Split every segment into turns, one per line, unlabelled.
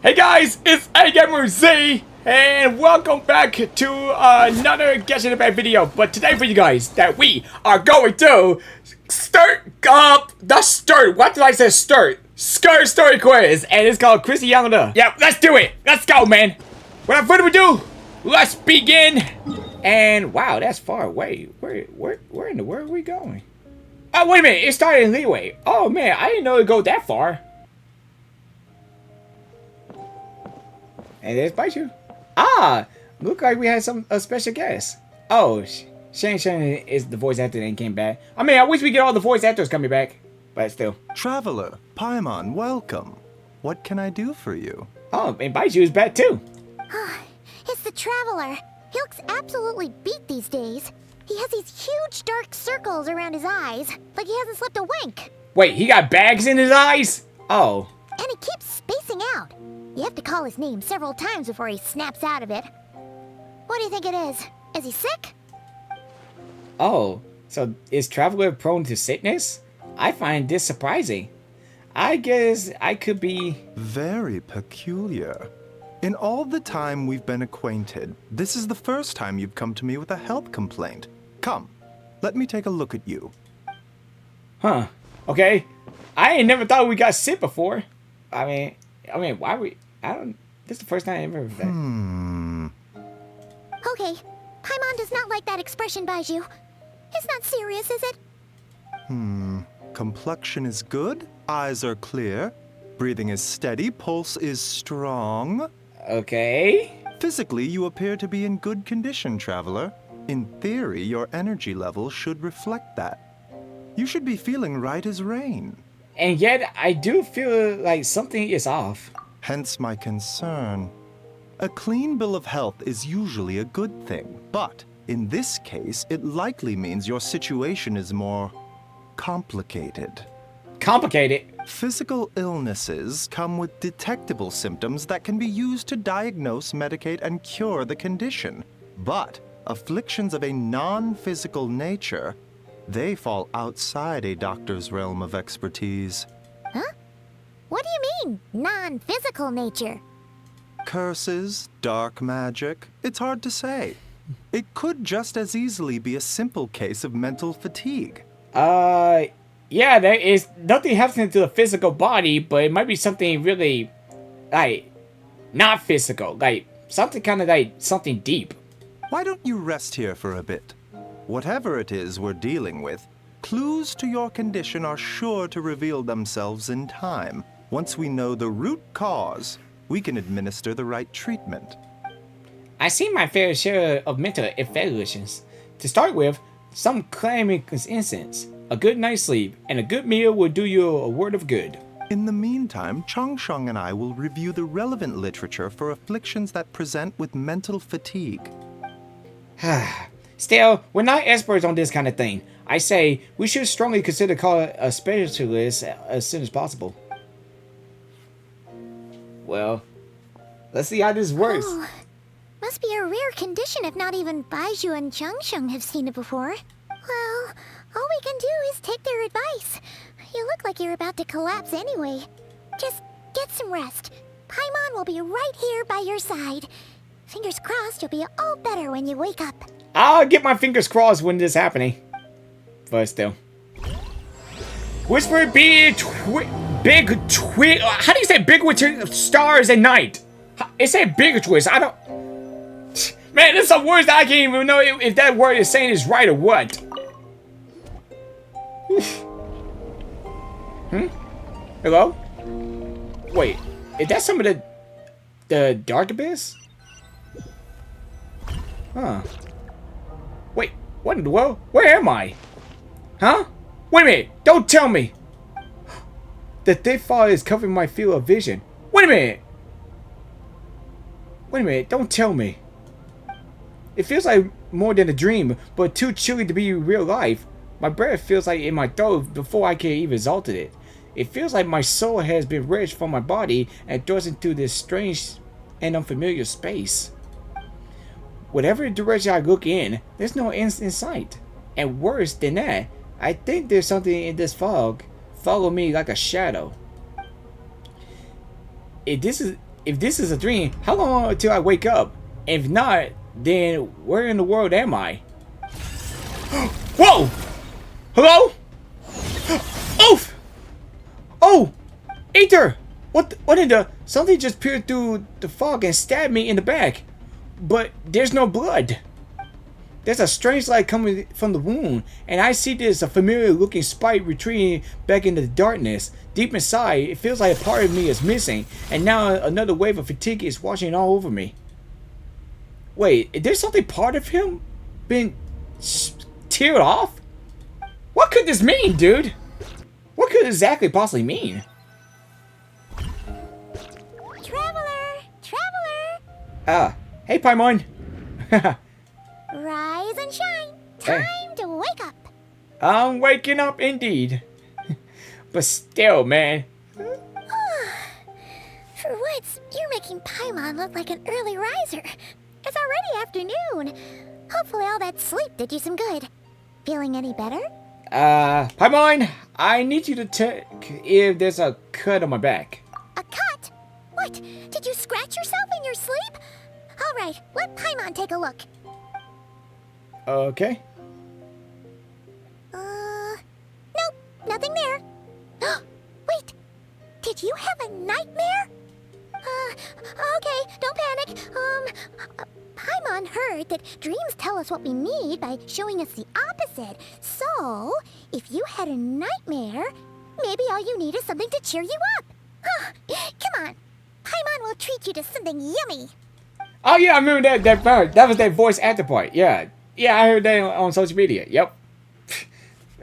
Hey guys, it's Agamerzzz, and welcome back to another Genshin video. But today for you guys, that we are going to start up what did I say? Skirk Story quiz, and it's called Chrissy Yamada. Yeah, let's do it. Let's go, man. Without further ado, let's begin. And wow, that's far away. Where in the world are we going? Oh, wait a minute, it started in Leeway. Oh man, I didn't know it'd go that far. And there's Baichu. Ah, look like we had a special guest. Oh, Shang is the voice actor that came back. I mean, I wish we get all the voice actors coming back, but still.
Traveler, Paimon, welcome. What can I do for you?
Oh, and Baichu is back too.
It's the Traveler. He looks absolutely beat these days. He has these huge dark circles around his eyes, like he hasn't slept a wink.
Wait, he got bags in his eyes? Oh.
And he keeps spacing out. You have to call his name several times before he snaps out of it. What do you think it is? Is he sick?
Oh, so is Traveler prone to sickness? I find this surprising. I guess I could be...
Very peculiar. In all the time we've been acquainted, this is the first time you've come to me with a health complaint. Come, let me take a look at you.
Huh. Okay. I ain't never thought we got sick before. I mean, why we... This is the first time I ever heard that.
Okay. Paimon does not like that expression, Baiju. It's not serious, is it?
Complexion is good, eyes are clear, breathing is steady, pulse is strong.
Okay.
Physically, you appear to be in good condition, Traveler. In theory, your energy level should reflect that. You should be feeling right as rain.
And yet, I do feel like something is off.
Hence my concern. A clean bill of health is usually a good thing, but in this case, it likely means your situation is more complicated.
Complicated?
Physical illnesses come with detectable symptoms that can be used to diagnose, medicate, and cure the condition. But afflictions of a non-physical nature, they fall outside a doctor's realm of expertise.
Huh? What do you mean, non-physical nature?
Curses, dark magic, it's hard to say. It could just as easily be a simple case of mental fatigue.
Yeah, there is nothing happening to the physical body, but it might be something really, like, not physical. Like, something kind of like, something deep.
Why don't you rest here for a bit? Whatever it is we're dealing with, clues to your condition are sure to reveal themselves in time. Once we know the root cause, we can administer the right treatment.
I've seen my fair share of mental evaluations. To start with, some claiming incense, a good night's sleep, and a good meal will do you a word of good.
In the meantime, Changsheng and I will review the relevant literature for afflictions that present with mental fatigue.
Still, we're not experts on this kind of thing. I say we should strongly consider calling a specialist as soon as possible. Well, let's see how this works.
Oh, must be a rare condition if not even Baiju and Changsheng have seen it before. Well, all we can do is take their advice. You look like you're about to collapse anyway. Just get some rest. Paimon will be right here by your side. Fingers crossed you'll be all better when you wake up.
I'll get my fingers crossed when this is happening. But still. Whisper big twig. How do you say big with stars at night? It said big twist. I don't. Man, there's some words that I can't even know if that word is saying is right or what. Hello? Wait, is that some of the Dark Abyss? Huh. Wait, what in the world? Where am I? Huh? Wait a minute, don't tell me! The thick fog is covering my field of vision. Wait a minute! Wait a minute, don't tell me. It feels like more than a dream, but too chilly to be real life. My breath feels like in my throat before I can even exalt it. It feels like my soul has been wrenched from my body and thrust into this strange and unfamiliar space. Whatever direction I look in, there's no end in sight. And worse than that, I think there's something in this fog follow me like a shadow. If this is if this is a dream, how long until I wake up? If not, then where in the world am I? Whoa! Hello? Oof! Oh! Ether! What in the... Something just peered through the fog and stabbed me in the back. But there's no blood. There's a strange light coming from the wound, and I see this a familiar looking sprite retreating back into the darkness. Deep inside, it feels like a part of me is missing, and now another wave of fatigue is washing all over me. Wait, is there something part of him been teared off? What could this mean, dude? What could it exactly possibly mean?
Traveler!
Hey Paimon!
Rise and shine! Time to wake up!
I'm waking up indeed. But still, man.
For once, you're making Paimon look like an early riser. It's already afternoon. Hopefully all that sleep did you some good. Feeling any better?
Paimon, I need you to check if there's a cut on my back.
A cut? What? Did you scratch yourself in your sleep? Alright, let Paimon take a look.
Okay.
Nope, nothing there. Wait, did you have a nightmare? Okay, don't panic. Paimon heard that dreams tell us what we need by showing us the opposite. So, if you had a nightmare, maybe all you need is something to cheer you up. Come on, Paimon will treat you to something yummy.
Oh yeah, I remember that part. That was that voice actor part. Yeah, I heard that on social media. Yep.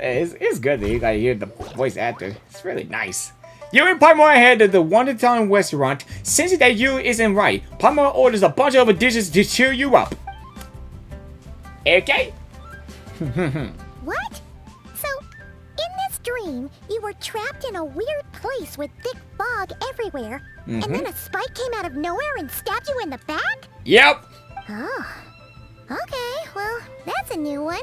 It's good that you gotta hear the voice actor. It's really nice. You and Paimon head to the Wondertown restaurant. Sensing that you isn't right, Paimon orders a bunch of dishes to cheer you up. Okay?
What? So, in this dream, you were trapped in a weird place with thick fog everywhere, and then a spike came out of nowhere and stabbed you in the back?
Yep.
Oh. Okay, well, that's a new one.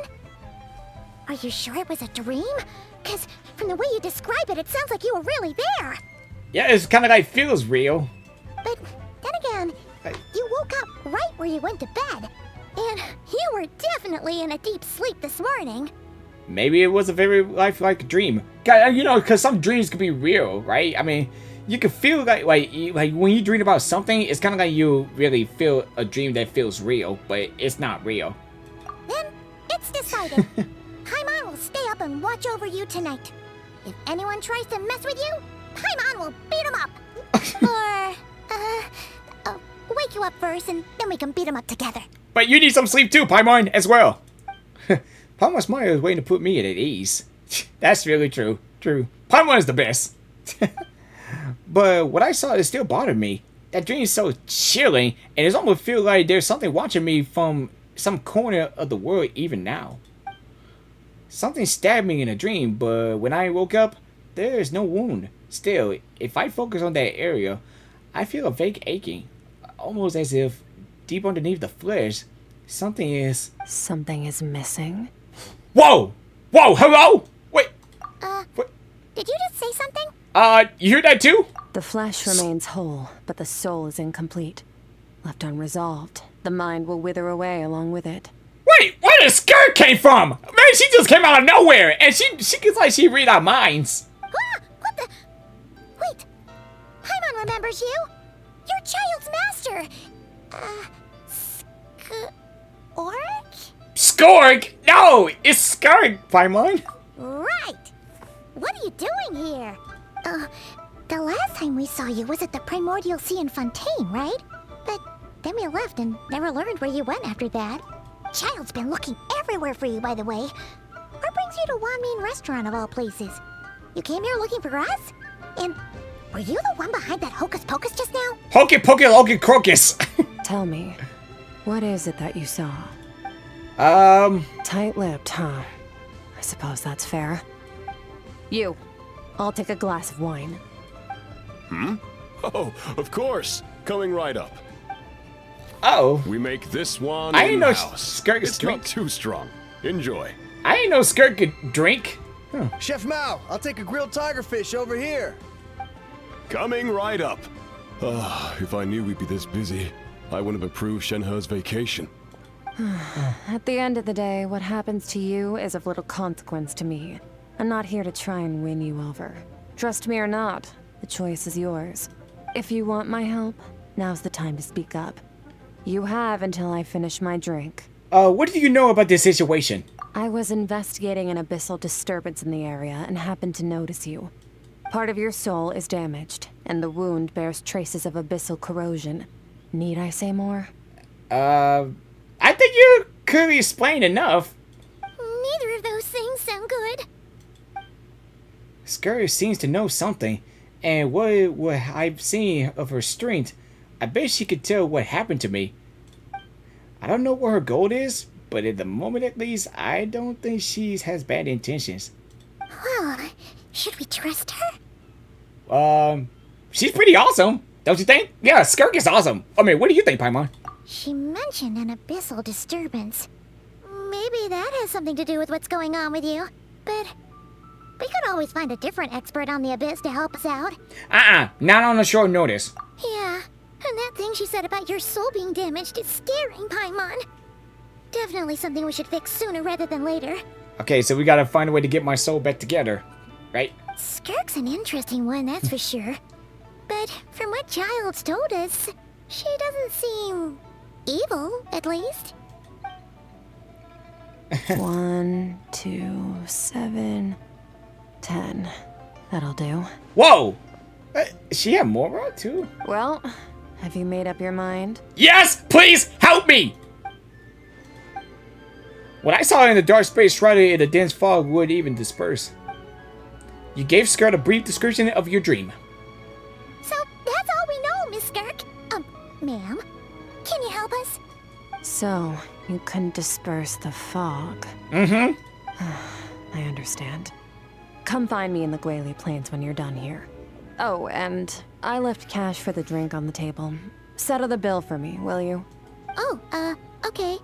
Are you sure it was a dream? Because from the way you describe it, it sounds like you were really there.
Yeah, it's kind of like feels real.
But then again, you woke up right where you went to bed. And you were definitely in a deep sleep this morning.
Maybe it was a very lifelike dream. God, you know, because some dreams could be real, right? I mean, you can feel like when you dream about something, it's kind of like you really feel a dream that feels real, but it's not real.
Then it's decided. Paimon will stay up and watch over you tonight. If anyone tries to mess with you, Paimon will beat him up. Or, wake you up first, and then we can beat him up together.
But you need some sleep too, Paimon, as well. Paimon Smile is waiting to put me at ease. That's really true. True. Paimon is the best. But what I saw, it still bothered me. That dream is so chilling, and it almost feels like there's something watching me from some corner of the world even now. Something stabbed me in a dream, but when I woke up, there is no wound. Still, if I focus on that area, I feel a vague aching. Almost as if, deep underneath the flesh, something is...
Something is missing?
Whoa! Whoa, hello? Wait. What?
Did you just say something?
You hear that too?
The flesh remains whole, but the soul is incomplete. Left unresolved, the mind will wither away along with it.
Wait, where did Skirk came from? Man, she just came out of nowhere, and she gets like she read our minds.
What the? Wait, Paimon remembers you. Your child's master.
Skirk? No, it's Skirk, Paimon.
Right. What are you doing here? The last time we saw you was at the Primordial Sea in Fontaine, right? But then we left and never learned where you went after that. Child's been looking everywhere for you, by the way. What brings you to Wanmin Restaurant of all places? You came here looking for us? And were you the one behind that hocus pocus just now?
Hokey pokey hokey crocus.
Tell me, what is it that you saw? Tight-lipped, huh? I suppose that's fair. You, I'll take a glass of wine.
Oh, of course. Coming right up.
Oh.
We make this one
I didn't know
in-house.
Skirk
It's
drink.
not too strong. Enjoy.
I didn't know Skirk could drink.
Chef Mao, I'll take a grilled tigerfish over here.
Coming right up. If I knew we'd be this busy, I wouldn't have approved Shenhe's vacation.
At the end of the day, what happens to you is of little consequence to me. I'm not here to try and win you over. Trust me or not, the choice is yours. If you want my help, now's the time to speak up. You have until I finish my drink.
What do you know about this situation?
I was investigating an abyssal disturbance in the area and happened to notice you. Part of your soul is damaged, and the wound bears traces of abyssal corrosion. Need I say more?
I think you clearly explained enough.
Neither of those things sound good.
Skirk seems to know something, and what I've seen of her strength, I bet she could tell what happened to me. I don't know what her goal is, but at the moment at least, I don't think she has bad intentions.
Well, should we trust her?
She's pretty awesome, don't you think? Yeah, Skirk is awesome. I mean, what do you think, Paimon?
She mentioned an abyssal disturbance. Maybe that has something to do with what's going on with you. But we could always find a different expert on the abyss to help us out.
Not on a short notice.
Yeah, and that thing she said about your soul being damaged is scaring, Paimon. Definitely something we should fix sooner rather than later.
Okay, so we gotta find a way to get my soul back together, right?
Skirk's an interesting one, that's for sure. But from what Child's told us, she doesn't seem evil, at least.
1, 2, 7, 10. That'll do.
Whoa! She had more too?
Well, have you made up your mind?
Yes! Please help me! What I saw in the dark space shrouded in a dense fog would even disperse. You gave Skirk a brief description of your dream.
So that's all we know, Miss Skirk. Ma'am, can you help us?
So, you can disperse the fog.
Mm-hmm.
I understand. Come find me in the Gwali Plains when you're done here. Oh, and I left cash for the drink on the table. Settle the bill for me, will you?
Oh, okay.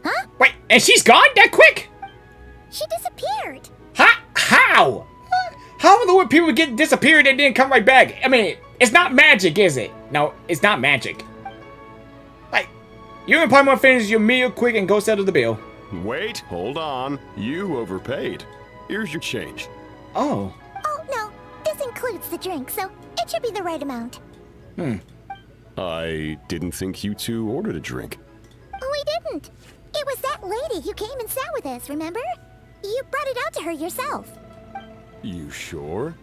Huh?
Wait, and she's gone that quick?
She disappeared.
How? How in the world people get disappeared and then come right back? I mean, it's not magic, is it? No, it's not magic. Like, you and Paimon finish your meal quick and go settle the bill.
Wait, hold on. You overpaid. Here's your change.
Oh.
Oh, no. This includes the drink, so it should be the right amount.
I didn't think you two ordered a drink.
We didn't. It was that lady who came and sat with us, remember? You brought it out to her yourself.
You sure?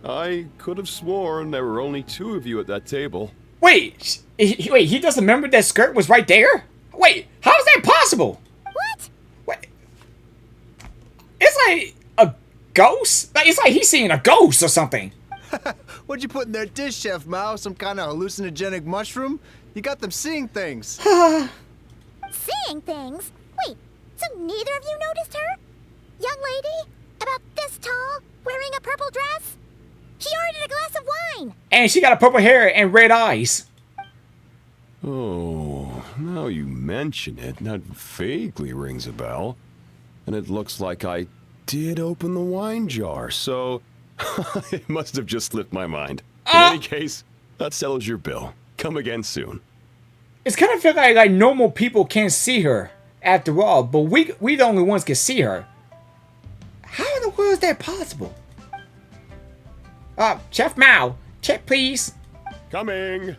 I could have sworn there were only 2 of you at that table.
Wait, he doesn't remember that Skirk was right there? Wait, how is that possible?
What?
Wait. It's like a ghost? Like, it's like he's seeing a ghost or something.
What'd you put in their dish, Chef Mao? Some kind of hallucinogenic mushroom? You got them seeing things.
Seeing things? Wait, so neither of you noticed her? Young lady? About this tall, wearing a purple dress? She ordered a glass of wine.
And she got a purple hair and red eyes.
Oh, now you mention it, that vaguely rings a bell. And it looks like I did open the wine jar, so it must have just slipped my mind. In any case, that settles your bill. Come again soon.
It's kind of feel like normal people can't see her after all, but we the only ones can see her. How in the world is that possible? Chef Mao, check please.
Coming.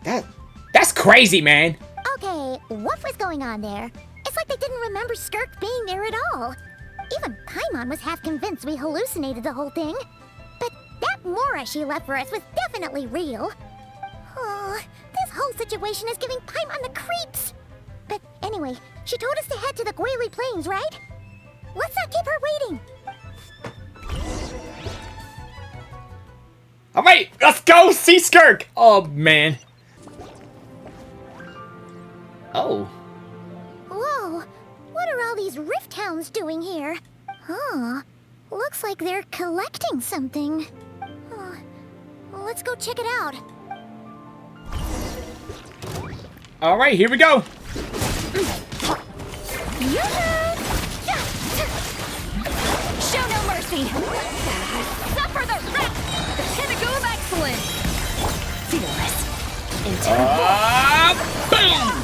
That's crazy, man.
Okay, what was going on there? It's like they didn't remember Skirk being there at all. Even Paimon was half convinced we hallucinated the whole thing. But that Mora she left for us was definitely real. Oh, this whole situation is giving Paimon the creeps. But anyway, she told us to head to the Gwali Plains, right? Let's not keep her waiting.
Alright, let's go see Skirk. Oh, man. Oh.
Whoa, what are all these rift hounds doing here? Huh, looks like they're collecting something. Oh, well, let's go check it out.
Alright, here we go.
Show no mercy! Suffer the wrath! The Tentagoomite
Excellent! Feel this.
Boom!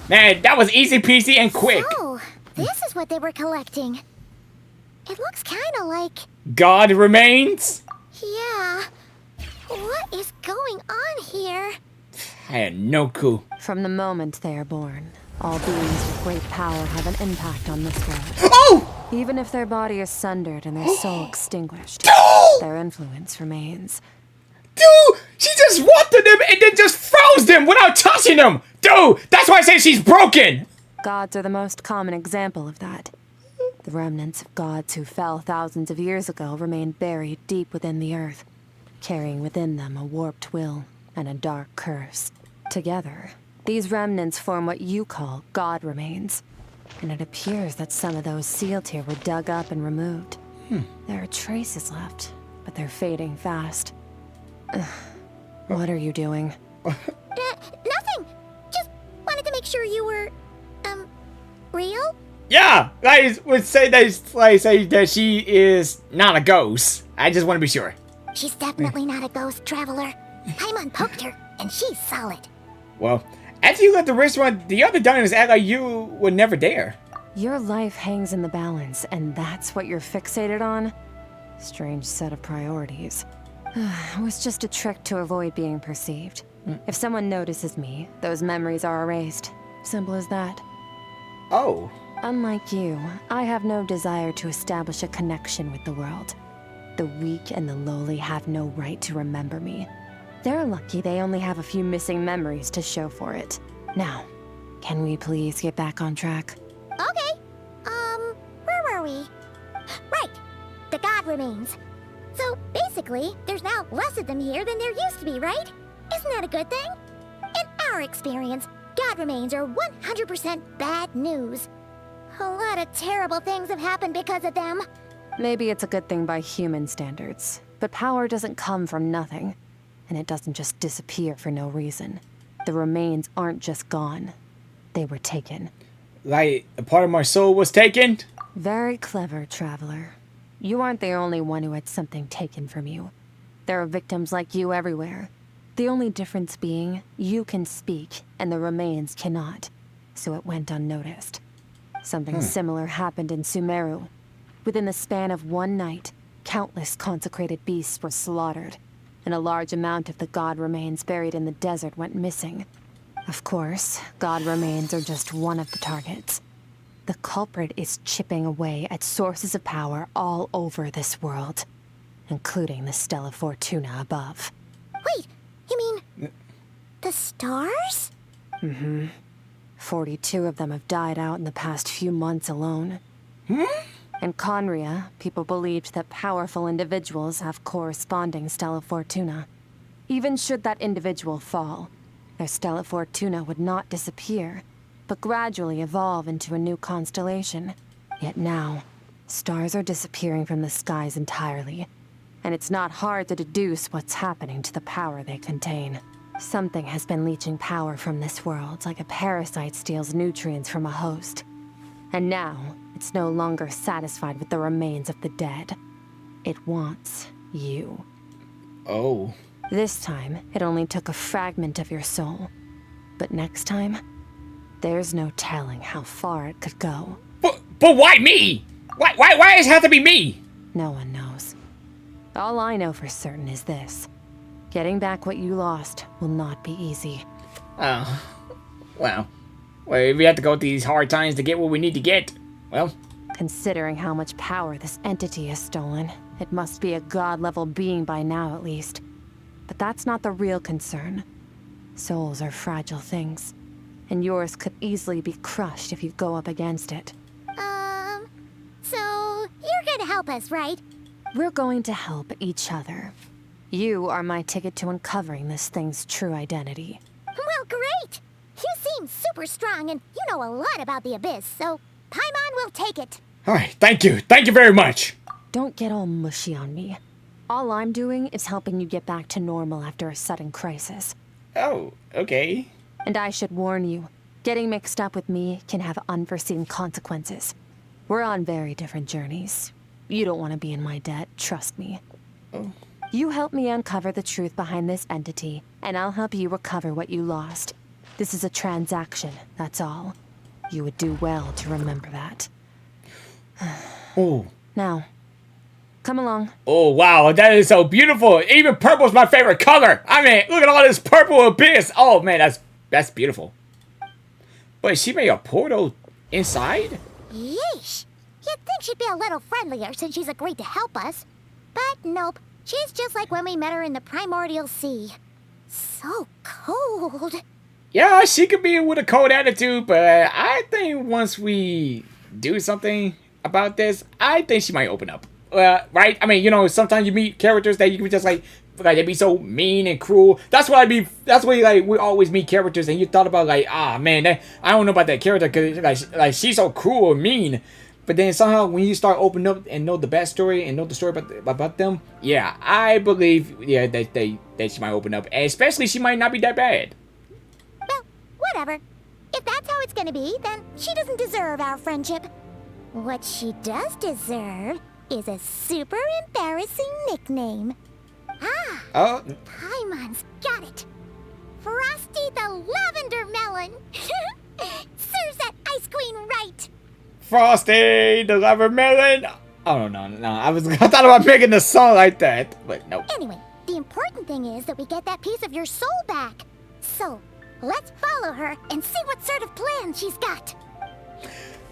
Man, that was easy peasy and quick.
Oh, this is what they were collecting. It looks kind of like...
God remains?
Yeah. What is going on here?
I had no clue.
From the moment they are born, all beings with great power have an impact on this world.
Oh!
Even if their body is sundered and their soul extinguished, their influence remains.
Dude, she just wanted him and then just froze them without touching them. Dude, that's why I say she's broken.
Gods are the most common example of that. The remnants of gods who fell thousands of years ago remain buried deep within the earth, carrying within them a warped will and a dark curse. Together, these remnants form what you call God remains. And it appears that some of those sealed here were dug up and removed. There are traces left, but they're fading fast. What are you doing?
Nothing. Just wanted to make sure you were, real?
Yeah, I would say that she is not a ghost. I just want to be sure.
She's definitely not a ghost traveler. Paimon poked her, and she's solid.
Well, after you left the restaurant, the other diners act like you were never there.
Your life hangs in the balance, and that's what you're fixated on? Strange set of priorities. It was just a trick to avoid being perceived. If someone notices me, those memories are erased. Simple as that.
Oh.
Unlike you, I have no desire to establish a connection with the world. The weak and the lowly have no right to remember me. They're lucky they only have a few missing memories to show for it. Now, can we please get back on track?
Okay. Where were we? Right. The God remains. So, basically, there's now less of them here than there used to be, right? Isn't that a good thing? In our experience, God remains are 100% bad news. A lot of terrible things have happened because of them.
Maybe it's a good thing by human standards, but power doesn't come from nothing, and it doesn't just disappear for no reason. The remains aren't just gone. They were taken.
Like, a part of my soul was taken?
Very clever, traveler. You aren't the only one who had something taken from you. There are victims like you everywhere. The only difference being, you can speak, and the remains cannot. So it went unnoticed. Something similar happened in Sumeru. Within the span of one night, countless consecrated beasts were slaughtered, and a large amount of the god remains buried in the desert went missing. Of course, god remains are just one of the targets. The culprit is chipping away at sources of power all over this world, including the Stella Fortuna above.
Wait, you mean... the stars?
42 of them have died out in the past few months alone. In Conria, people believed that powerful individuals have corresponding Stella Fortuna. Even should that individual fall, their Stella Fortuna would not disappear, but gradually evolve into a new constellation. Yet now, stars are disappearing from the skies entirely, and it's not hard to deduce what's happening to the power they contain. Something has been leeching power from this world like a parasite steals nutrients from a host. And now, it's no longer satisfied with the remains of the dead. It wants you.
Oh.
This time, it only took a fragment of your soul. But next time, there's no telling how far it could go.
But why me? Why does it have to be me?
No one knows. All I know for certain is this. Getting back what you lost will not be easy.
Oh. Well, if we have to go through these hard times to get what we need to get, well...
Considering how much power this entity has stolen, it must be a god-level being by now at least. But that's not the real concern. Souls are fragile things, and yours could easily be crushed if you go up against it.
So you're gonna help us, right?
We're going to help each other. You are my ticket to uncovering this thing's true identity.
Well, great! You seem super strong, and you know a lot about the Abyss, so Paimon will take it.
Alright, thank you. Thank you very much.
Don't get all mushy on me. All I'm doing is helping you get back to normal after a sudden crisis.
Oh, okay.
And I should warn you, getting mixed up with me can have unforeseen consequences. We're on very different journeys. You don't want to be in my debt, trust me.
Oh.
You help me uncover the truth behind this entity, and I'll help you recover what you lost. This is a transaction, that's all. You would do well to remember that.
Oh.
Now, come along.
Oh, wow, that is so beautiful. Even purple's my favorite color. I mean, look at all this purple abyss. Oh, man, that's beautiful. But she made a portal inside?
Yeesh. You'd think she'd be a little friendlier since she's agreed to help us. But nope. She's just like when we met her in the primordial sea. So cold.
Yeah, she could be with a cold attitude, but I think once we do something about this, I think she might open up. Right? I mean, you know, sometimes you meet characters that you can just like they be so mean and cruel. That's why like we always meet characters and you thought about like, ah man, I don't know about that character because like she's so cruel and mean. But then somehow when you start opening up and know the backstory and know the story about them, yeah, I believe that she might open up, and especially she might not be that bad.
Well, whatever. If that's how it's gonna be, then she doesn't deserve our friendship. What she does deserve is a super embarrassing nickname. Ah,
Oh,
Paimon's got it. Frosty the Lavender Melon. Serves that ice queen right.
Frosty the Lover Melon. Oh no. I thought about making the song like that, but no.
Anyway, the important thing is that we get that piece of your soul back. So, let's follow her and see what sort of plan she's got.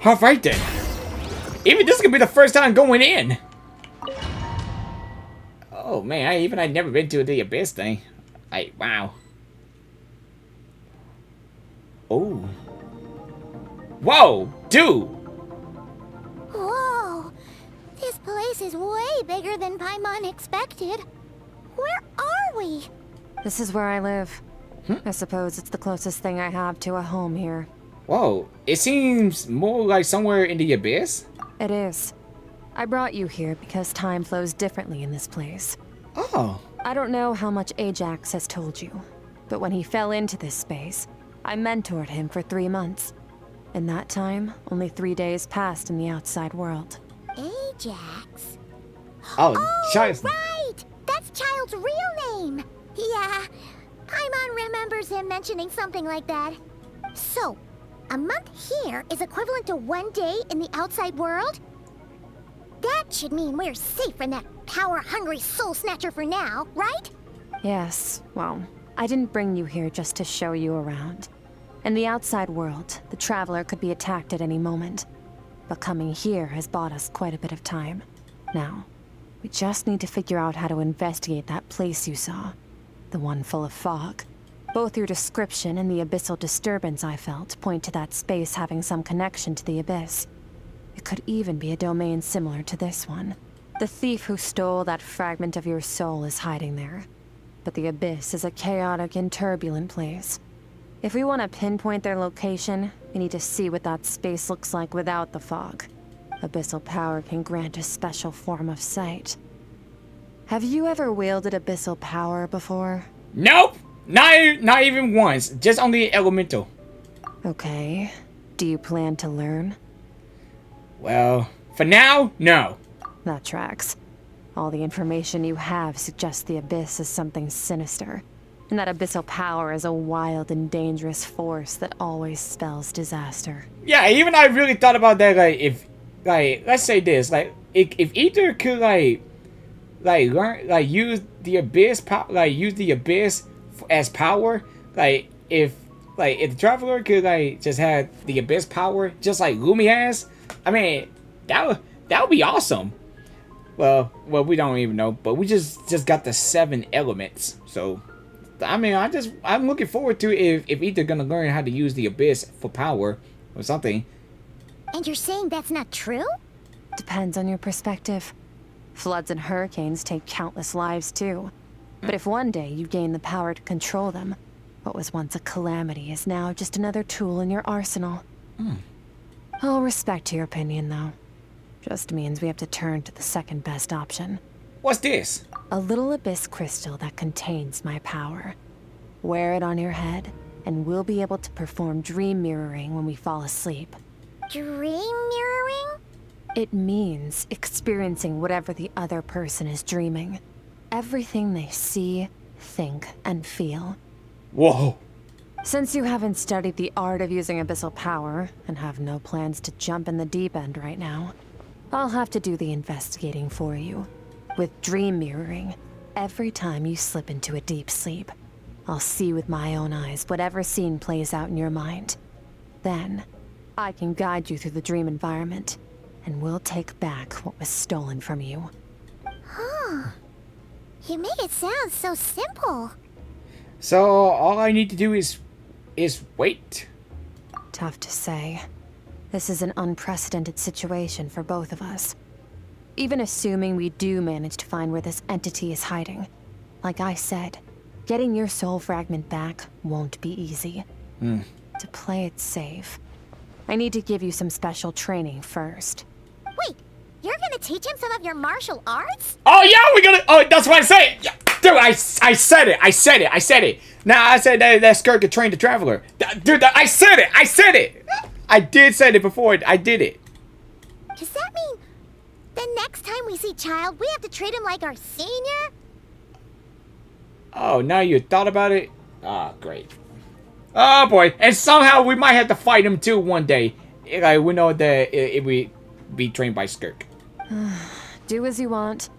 All right then. Even this could be the first time going in. Oh man, I'd never been to the Abyss thing. Wow. Oh. Whoa, dude.
Whoa, this place is way bigger than Paimon expected. Where are we?
This is where I live. I suppose it's the closest thing I have to a home here.
Whoa, it seems more like somewhere in the Abyss.
It is. I brought you here because time flows differently in this place.
Oh.
I don't know how much Ajax has told you, but when he fell into this space, I mentored him for 3 months. In that time, only 3 days passed in the outside world.
Ajax?
Oh,
Oh,
Child's.
right! That's Child's real name! Yeah, Paimon remembers him mentioning something like that. So, a month here is equivalent to 1 day in the outside world? That should mean we're safe from that power-hungry soul snatcher for now, right?
Yes, well, I didn't bring you here just to show you around. In the outside world, the Traveler could be attacked at any moment. But coming here has bought us quite a bit of time. Now, we just need to figure out how to investigate that place you saw. The one full of fog. Both your description and the abyssal disturbance I felt point to that space having some connection to the Abyss. It could even be a domain similar to this one. The thief who stole that fragment of your soul is hiding there. But the Abyss is a chaotic and turbulent place. If we want to pinpoint their location, we need to see what that space looks like without the fog. Abyssal power can grant a special form of sight. Have you ever wielded abyssal power before?
Nope. Not even once. Just only elemental.
Okay. Do you plan to learn?
Well, for now, no.
That tracks. All the information you have suggests the Abyss is something sinister. And that abyssal power is a wild and dangerous force that always spells disaster.
Yeah, even I really thought about that. Like, if, like, let's say this, like, if either could learn, use the abyss, use the abyss as power. Like, if the Traveler could just have the abyss power, just like Lumi has. I mean, that would be awesome. Well, we don't even know, but we just got the 7 elements, so. I mean, I'm looking forward to if either gonna learn how to use the abyss for power or something.
And you're saying that's not true?
Depends on your perspective. Floods and hurricanes take countless lives too. But if one day you gain the power to control them, what was once a calamity is now just another tool in your arsenal. I'll respect your opinion though. Just means we have to turn to the second best option.
What's this?
A little abyss crystal that contains my power. Wear it on your head, and we'll be able to perform dream mirroring when we fall asleep.
Dream mirroring?
It means experiencing whatever the other person is dreaming. everything they see, think, and feel.
Whoa.
Since you haven't studied the art of using abyssal power, and have no plans to jump in the deep end right now, I'll have to do the investigating for you. With dream mirroring, every time you slip into a deep sleep, I'll see with my own eyes whatever scene plays out in your mind. Then, I can guide you through the dream environment, and we'll take back what was stolen from you.
Huh. You make it sound so simple.
So all I need to do is wait.
Tough to say. This is an unprecedented situation for both of us. Even assuming we do manage to find where this entity is hiding, like I said, getting your soul fragment back won't be easy. To play it safe, I need to give you some special training first.
Wait, you're gonna teach him some of your martial arts?
Oh yeah, we're gonna. Oh, that's what I say. Yeah, dude, I said it. Nah, I said that Skirk could train the traveler. Dude, I said it. I did say it before. I did it.
Does that mean the next time we see Child, we have to treat him like our senior?
Oh, now you thought about it? Ah, great. Oh boy, and somehow we might have to fight him too one day. Like, we know that if we be trained by Skirk.
Do as you want.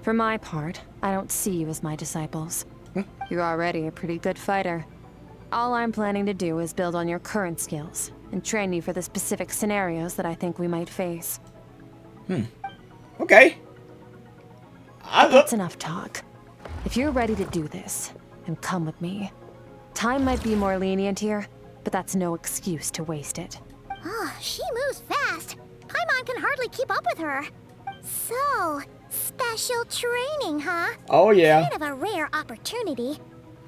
For my part, I don't see you as my disciples. You're already a pretty good fighter. All I'm planning to do is build on your current skills and train you for the specific scenarios that I think we might face.
Okay.
That's enough talk. If you're ready to do this, then come with me. Time might be more lenient here, but that's no excuse to waste it.
Oh, she moves fast. Paimon can hardly keep up with her. So, special training, huh?
Oh yeah.
Kind of a rare opportunity.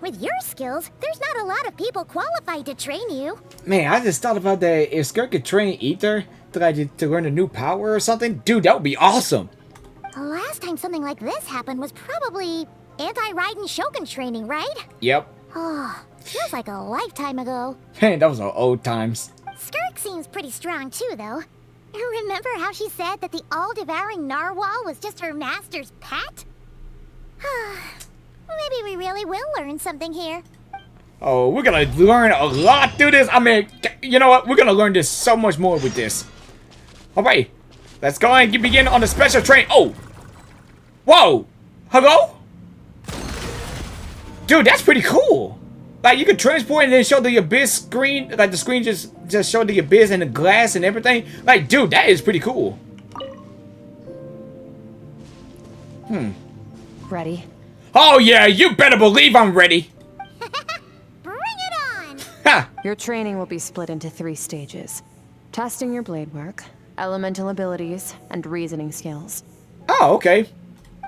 With your skills, there's not a lot of people qualified to train you.
Man, I just thought about that. If Skirk could train Ether to learn a new power or something, dude, that would be awesome.
The last time something like this happened was probably anti-Raiden Shogun training, right?
Yep.
Oh, feels like a lifetime ago.
Man, that was the old times.
Skirk seems pretty strong too, though. Remember how she said that the all-devouring narwhal was just her master's pet? Maybe we really will learn something here.
Oh, we're gonna learn a lot through this. I mean, you know what? We're gonna learn this so much more with this. Alright, let's go and begin on the special train. Oh! Whoa! Hello? Dude, that's pretty cool. Like, you could transport and then show the abyss screen. Like, the screen just showed the abyss and the glass and everything. Like, dude, that is pretty cool.
Ready?
Oh, yeah, you better believe I'm ready.
Bring it on!
Ha!
Your training will be split into 3 stages. Testing your blade work, elemental abilities, and reasoning skills.
Oh, okay.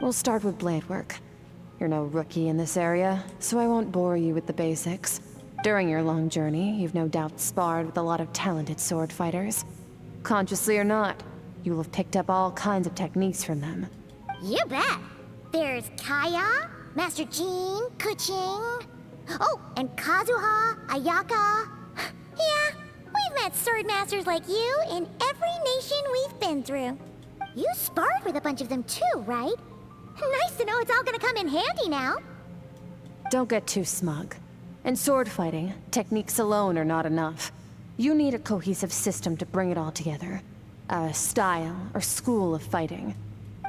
We'll start with blade work. You're no rookie in this area, so I won't bore you with the basics. During your long journey, you've no doubt sparred with a lot of talented sword fighters. Consciously or not, you'll have picked up all kinds of techniques from them.
You bet. There's Kaya, Master Jean, Kuching. Oh, and Kazuha, Ayaka. Yeah, we've met sword masters like you in every nation we've been through. You sparred with a bunch of them too, right? Nice to know it's all gonna come in handy now.
Don't get too smug. In sword fighting, techniques alone are not enough. You need a cohesive system to bring it all together. A style or school of fighting.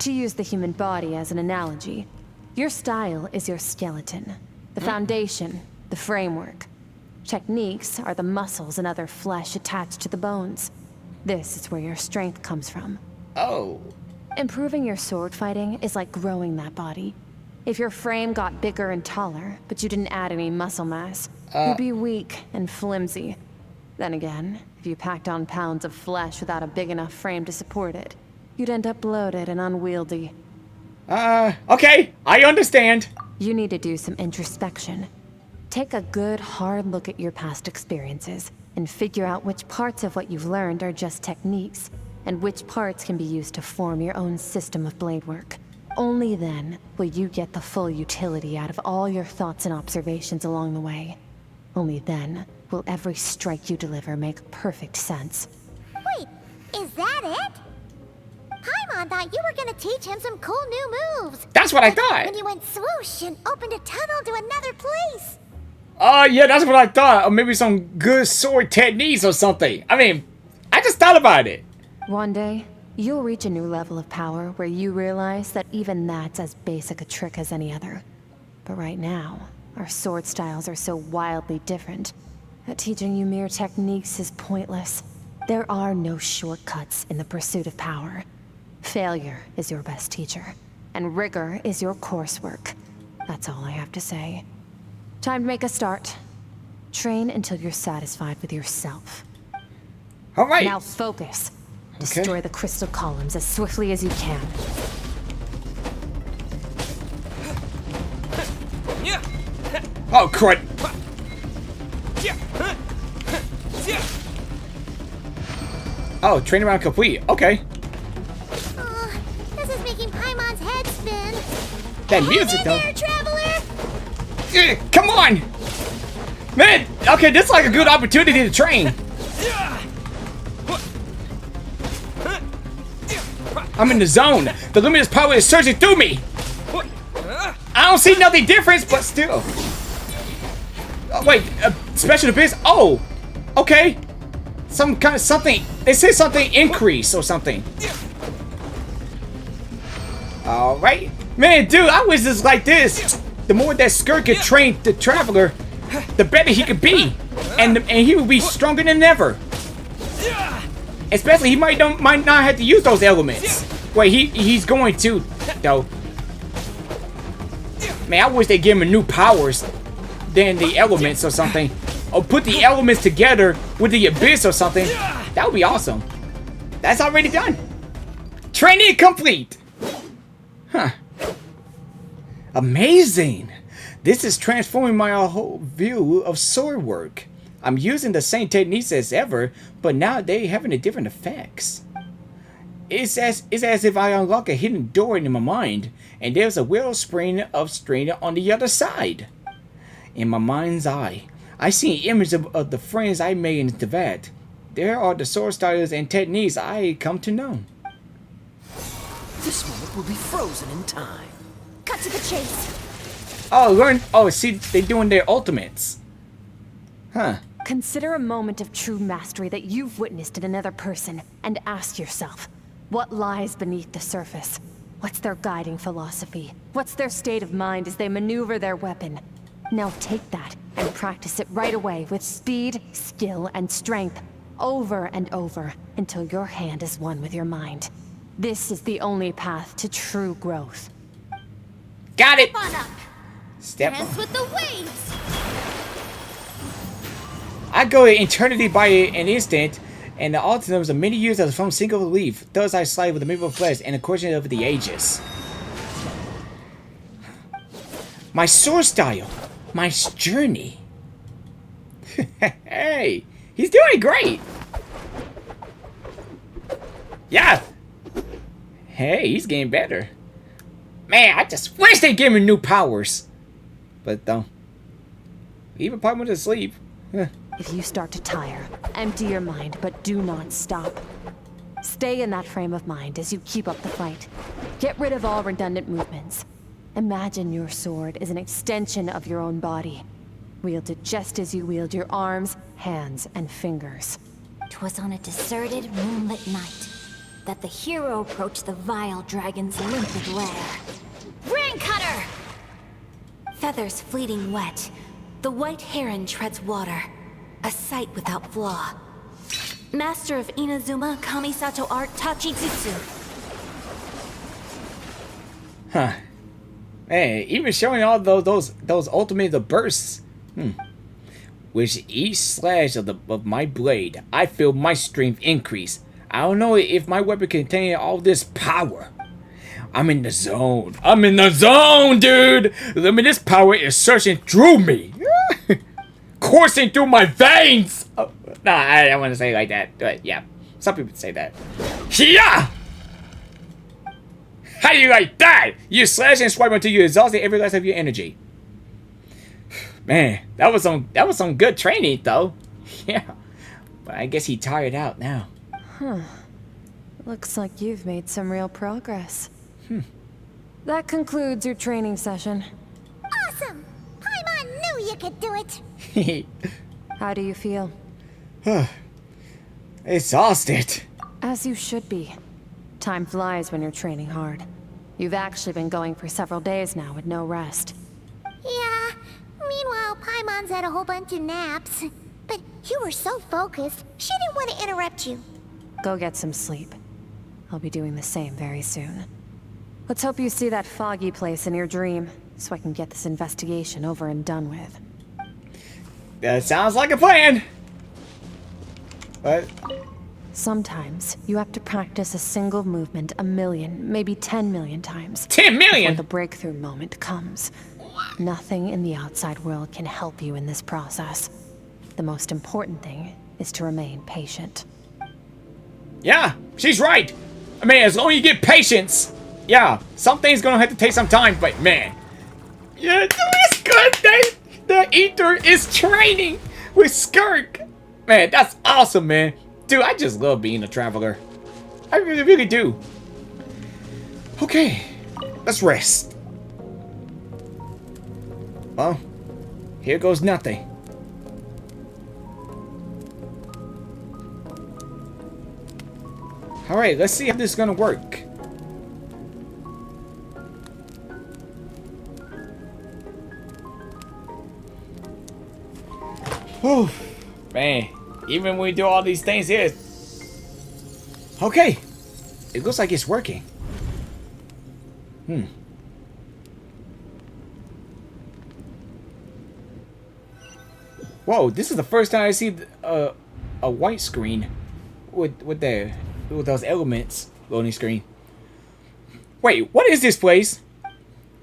To use the human body as an analogy, your style is your skeleton, the foundation, the framework. Techniques are the muscles and other flesh attached to the bones. This is where your strength comes from.
Oh.
Improving your sword fighting is like growing that body. If your frame got bigger and taller, but you didn't add any muscle mass, you'd be weak and flimsy. Then again, if you packed on pounds of flesh without a big enough frame to support it, you'd end up bloated and unwieldy.
Okay, I understand.
You need to do some introspection. Take a good, hard look at your past experiences and figure out which parts of what you've learned are just techniques, and which parts can be used to form your own system of blade work. Only then will you get the full utility out of all your thoughts and observations along the way. Only then will every strike you deliver make perfect sense.
Wait, is that it? Paimon thought you were gonna teach him some cool new moves.
That's what I
When
thought.
you went swoosh and opened a tunnel to another place.
Yeah, that's what I thought. Or maybe some good sword techniques or something. I mean, I just thought about it.
One day, you'll reach a new level of power where you realize that even that's as basic a trick as any other. But right now, our sword styles are so wildly different that teaching you mere techniques is pointless. There are no shortcuts in the pursuit of power. Failure is your best teacher, and rigor is your coursework. That's all I have to say. Time to make a start. Train until you're satisfied with yourself.
All right.
Now focus. Destroy the crystal columns as swiftly as you can.
Oh, crud. Oh, train around complete. Okay.
This is making Paimon's head spin.
That music,
Hey
though.
there, traveler!
Come on! Man, okay, this is like a good opportunity to train. I'm in the zone. The luminous power is surging through me. I don't see nothing different, but still. Oh, wait, special defense? Oh, okay. Some kind of something. They say something increase or something. All right. Man, dude, I wish this like this. The more that Skirk could train the traveler, the better he could be. And he would be stronger than ever. Especially, he might not have to use those elements. Wait, he's going to, though. Man, I wish they give him new powers than the elements or something. Or put the elements together with the abyss or something. That would be awesome. That's already done. Training complete. Huh. Amazing. This is transforming my whole view of sword work. I'm using the same techniques as ever, but now they're having a different effects. It's as if I unlock a hidden door in my mind, and there's a wellspring of strength on the other side. In my mind's eye, I see an image of the friends I made in Tibet. There are the sword styles and techniques I come to know.
This moment will be frozen in time.
Cut to the chase.
Oh, learn. Oh, see, they're doing their ultimates. Huh.
Consider a moment of true mastery that you've witnessed in another person, and ask yourself, what lies beneath the surface? What's their guiding philosophy? What's their state of mind as they maneuver their weapon? Now take that and practice it right away with speed, skill, and strength, over and over, until your hand is one with your mind. This is the only path to true growth.
Got it.
On up.
Step
Dance
on.
with the waves.
I go eternity by an instant, and the ultimatums of many years as from single leaf. Thus I slide with the mirror of flesh and a question of the ages. My sword style. My journey. Hey, he's doing great. Yeah. Hey, he's getting better. Man, I just wish they gave him new powers. But don't. Even put him to sleep.
If you start to tire, empty your mind, but do not stop. Stay in that frame of mind as you keep up the fight. Get rid of all redundant movements. Imagine your sword is an extension of your own body. Wield it just as you wield your arms, hands, and fingers.
'Twas on a deserted, moonlit night that the hero approached the vile dragon's limpid lair. Ring cutter! Feathers fleeting wet, the white heron treads water, a sight without flaw. Master of Inazuma Kamisato art Tachijutsu.
Huh. Hey, even showing all those ultimate bursts. With each slash of my blade, I feel my strength increase. I don't know if my weapon contains all this power. I'm in the zone. I'm in the zone, dude. I mean, this power is surging through me, coursing through my veins. Oh, nah, I don't want to say it like that, but yeah, some people say that. Yeah. How do you like that? You slash and swipe until you exhausted every last of your energy. Man, that was some good training though. Yeah, but I guess he tired out now.
Looks like you've made some real progress. That concludes your training session.
Awesome! Paimon knew you could do it!
How do you feel?
Exhausted.
As you should be. Time flies when you're training hard. You've actually been going for several days now with no rest.
Yeah, meanwhile Paimon's had a whole bunch of naps. But you were so focused, she didn't want to interrupt you.
Go get some sleep. I'll be doing the same very soon. Let's hope you see that foggy place in your dream, so I can get this investigation over and done with.
That sounds like a plan. What?
Sometimes, you have to practice a single movement 1 million, maybe 10 million times.
10 million?
Before the breakthrough moment comes. Nothing in the outside world can help you in this process. The most important thing is to remain patient.
Yeah, she's right. I mean, as long as you get patience. Yeah, some things gonna have to take some time, but man. Yeah, dude, it's good that the Ether is training with Skirk. Man, that's awesome, man. Dude, I just love being a traveler. I really, really do. Okay, let's rest. Well, here goes nothing. Alright, let's see how this is gonna work. Whew, man, even when we do all these things here. Okay, it looks like it's working. Whoa, this is the first time I see a white screen with those elements loading screen. Wait, what is this place?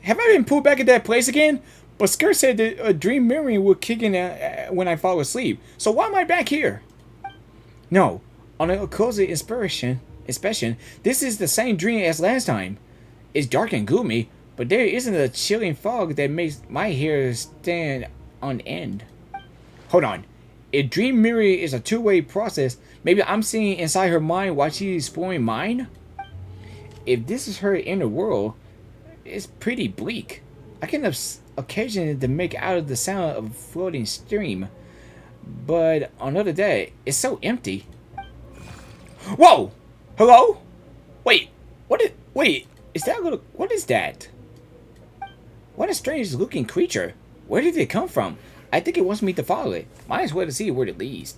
Have I been pulled back at that place again? But Skirk said that a dream memory would kick in when I fall asleep. So why am I back here? No, on a cozy inspection, this is the same dream as last time. It's dark and gloomy, but there isn't a chilling fog that makes my hair stand on end. Hold on. If dream mirror is a two-way process, maybe I'm seeing inside her mind while she's exploring mine? If this is her inner world, it's pretty bleak. I can occasionally make out of the sound of a floating stream, but on another day, it's so empty. Whoa! Hello? Wait, is that a little... What is that? What a strange looking creature. Where did it come from? I think it wants me to follow it. Might as well to see where it leads.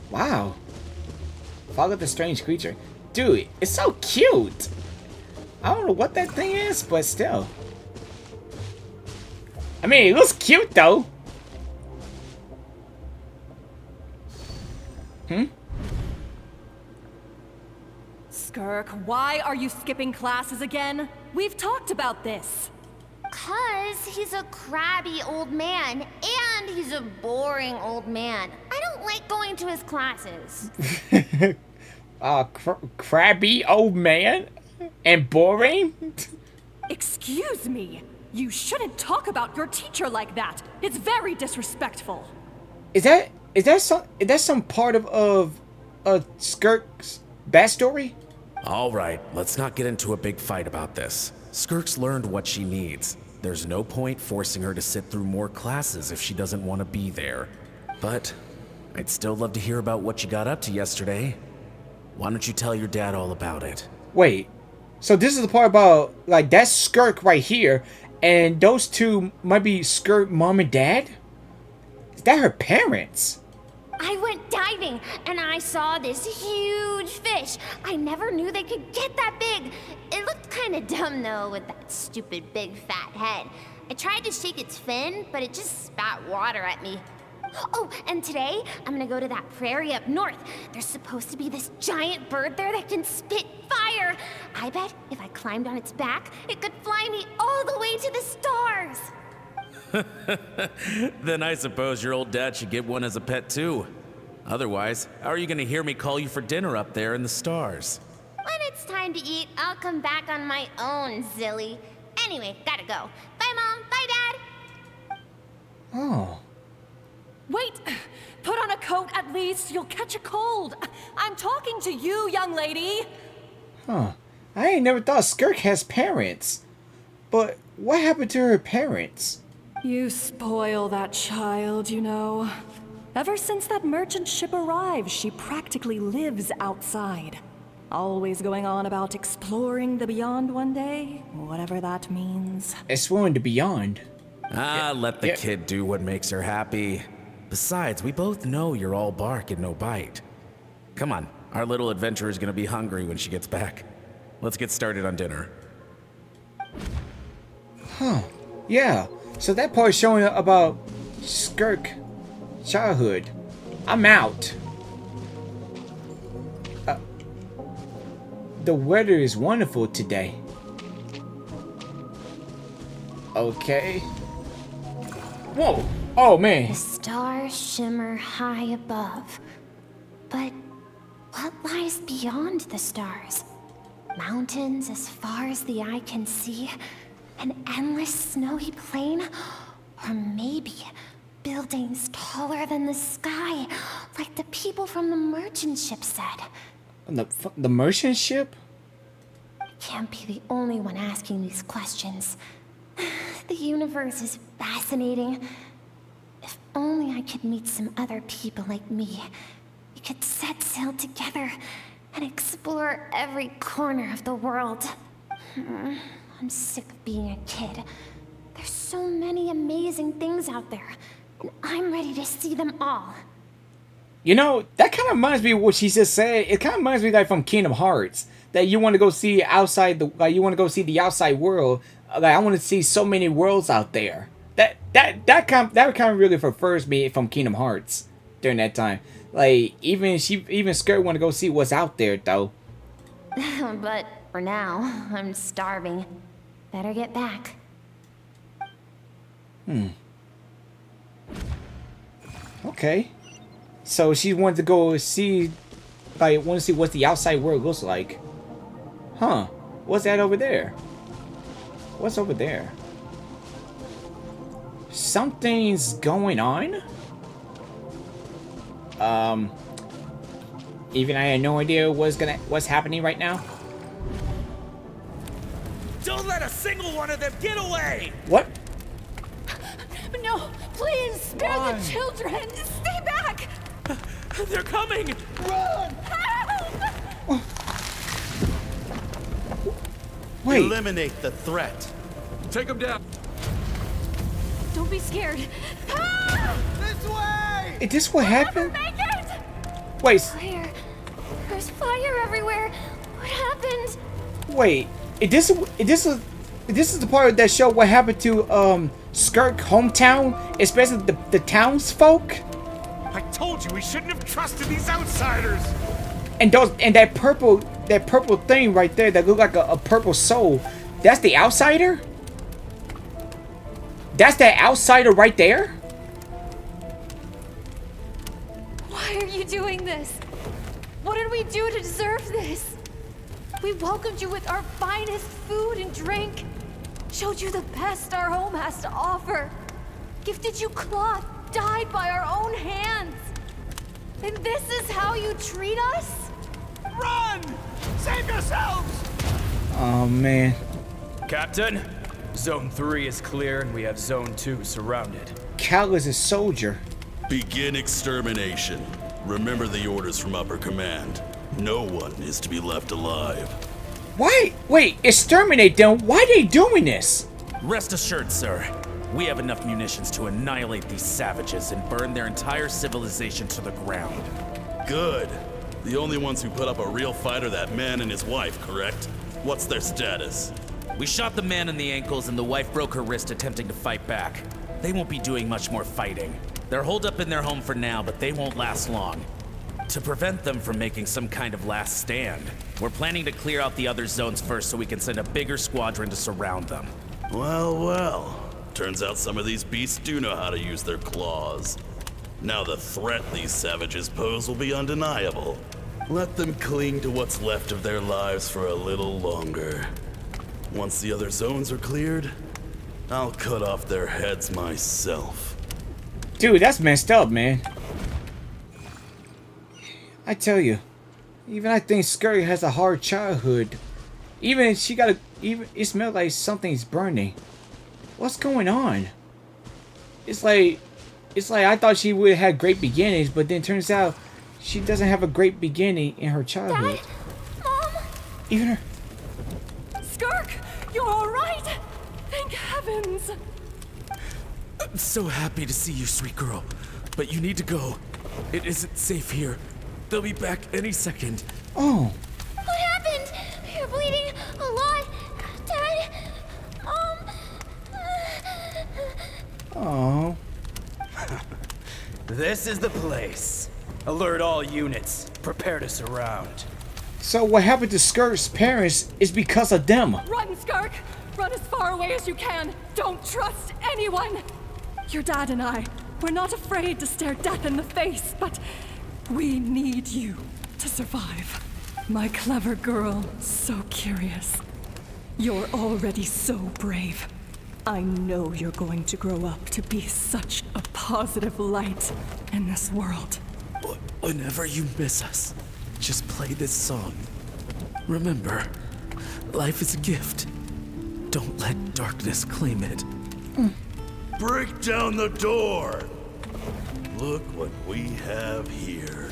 Wow. Follow the strange creature. Dude, it's so cute. I don't know what that thing is, but still. I mean, it looks cute though.
Skirk, why are you skipping classes again? We've talked about this.
'Cause he's a crabby old man, and he's a boring old man. I don't like going to his classes.
Crabby old man? And boring?
Excuse me. You shouldn't talk about your teacher like that. It's very disrespectful.
Is that some part of Skirk's backstory?
All right, let's not get into a big fight about this. Skirk's learned what she needs. There's no point forcing her to sit through more classes if she doesn't want to be there. But I'd still love to hear about what you got up to yesterday. Why don't you tell your dad all about it?
Wait, so this is the part about, like, that's Skirk right here, and those two might be Skirk mom and dad? Is that her parents?
I went diving, and I saw this huge fish. I never knew they could get that big. It looked kind of dumb, though, with that stupid big fat head. I tried to shake its fin, but it just spat water at me. Oh, and today, I'm gonna go to that prairie up north. There's supposed to be this giant bird there that can spit fire. I bet if I climbed on its back, it could fly me all the way to the stars.
Then I suppose your old dad should get one as a pet too. Otherwise, how are you gonna hear me call you for dinner up there in the stars?
When it's time to eat, I'll come back on my own, Zilly. Anyway, gotta go. Bye, Mom. Bye, Dad.
Oh.
Wait! Put on a coat at least. You'll catch a cold. I'm talking to you, young lady.
Huh. I ain't never thought Skirk has parents. But what happened to her parents?
You spoil that child, you know. Ever since that merchant ship arrived, she practically lives outside. Always going on about exploring the beyond one day, whatever that means.
Exploring the beyond.
Let the kid do what makes her happy. Besides, we both know you're all bark and no bite. Come on, our little adventurer is gonna be hungry when she gets back. Let's get started on dinner.
Huh. Yeah. So that part is showing about Skirk childhood. I'm out. The weather is wonderful today. Okay. Whoa. Oh, man.
The stars shimmer high above. But what lies beyond the stars? Mountains as far as the eye can see? An endless snowy plain? Or maybe buildings taller than the sky, like the people from the merchant ship said.
The merchant ship?
I can't be the only one asking these questions. The universe is fascinating. If only I could meet some other people like me. We could set sail together and explore every corner of the world. I'm sick of being a kid. There's so many amazing things out there, and I'm ready to see them all.
You know, that kind of reminds me of what she just said. It kind of reminds me like from Kingdom Hearts, that you want to go see outside the, like you want to go see the outside world. Like I want to see so many worlds out there. That kind of really prefers me from Kingdom Hearts during that time. Like even Skirk want to go see what's out there though.
But for now, I'm starving. Better get back.
Okay. So she wanted to go see, like, want to see what the outside world looks like. Huh. What's that over there? What's over there? Something's going on? Even I had no idea what's happening right now.
Don't let a single one of them get away!
What?
No, please, spare the children. Stay back.
They're coming! Run!
Help!
Wait.
Eliminate the threat. Take them down.
Don't be scared. Ah!
This way!
Is this what happened?
Make it!
Wait.
Fire. There's fire everywhere. What happened?
Wait. This is the part that showed what happened to Skirk hometown, especially the townsfolk.
I told you we shouldn't have trusted these outsiders.
And that purple thing right there that looked like a purple soul. That's the outsider? That's that outsider right there?
Why are you doing this? What did we do to deserve this? We welcomed you with our finest food and drink. Showed you the best our home has to offer. Gifted you cloth dyed by our own hands. And this is how you treat us?
Run! Save yourselves!
Oh man.
Captain, Zone 3 is clear and we have Zone 2 surrounded.
Cal is a soldier.
Begin extermination. Remember the orders from upper command. No one is to be left alive.
Why? Wait, exterminate them? Why are they doing this?
Rest assured, sir. We have enough munitions to annihilate these savages and burn their entire civilization to the ground.
Good. The only ones who put up a real fight are that man and his wife, correct? What's their status?
We shot the man in the ankles and the wife broke her wrist attempting to fight back. They won't be doing much more fighting. They're holed up in their home for now, but they won't last long. To prevent them from making some kind of last stand, we're planning to clear out the other zones first so we can send a bigger squadron to surround them.
Well, well. Turns out some of these beasts do know how to use their claws. Now the threat these savages pose will be undeniable. Let them cling to what's left of their lives for a little longer. Once the other zones are cleared, I'll cut off their heads myself.
Dude, that's messed up, man. I tell you, even I think Skirk has a hard childhood. Even she got a, even it smells like something's burning. What's going on? It's like I thought she would have had great beginnings, but then turns out she doesn't have a great beginning in her childhood.
Dad? Mom?
Even her.
Skirk, you're all right. Thank heavens.
I'm so happy to see you, sweet girl. But you need to go. It isn't safe here. They'll be back any second.
Oh.
What happened? You're bleeding a lot. Dad?
Oh.
This is the place. Alert all units. Prepare to surround.
So what happened to Skirk's parents is because of them.
Run, Skirk! Run as far away as you can. Don't trust anyone. Your dad and I, we're not afraid to stare death in the face, but we need you to survive. My clever girl, so curious. You're already so brave. I know you're going to grow up to be such a positive light in this world.
Whenever you miss us, just play this song. Remember, life is a gift. Don't let darkness claim it.
Break down the door! Look what we have here.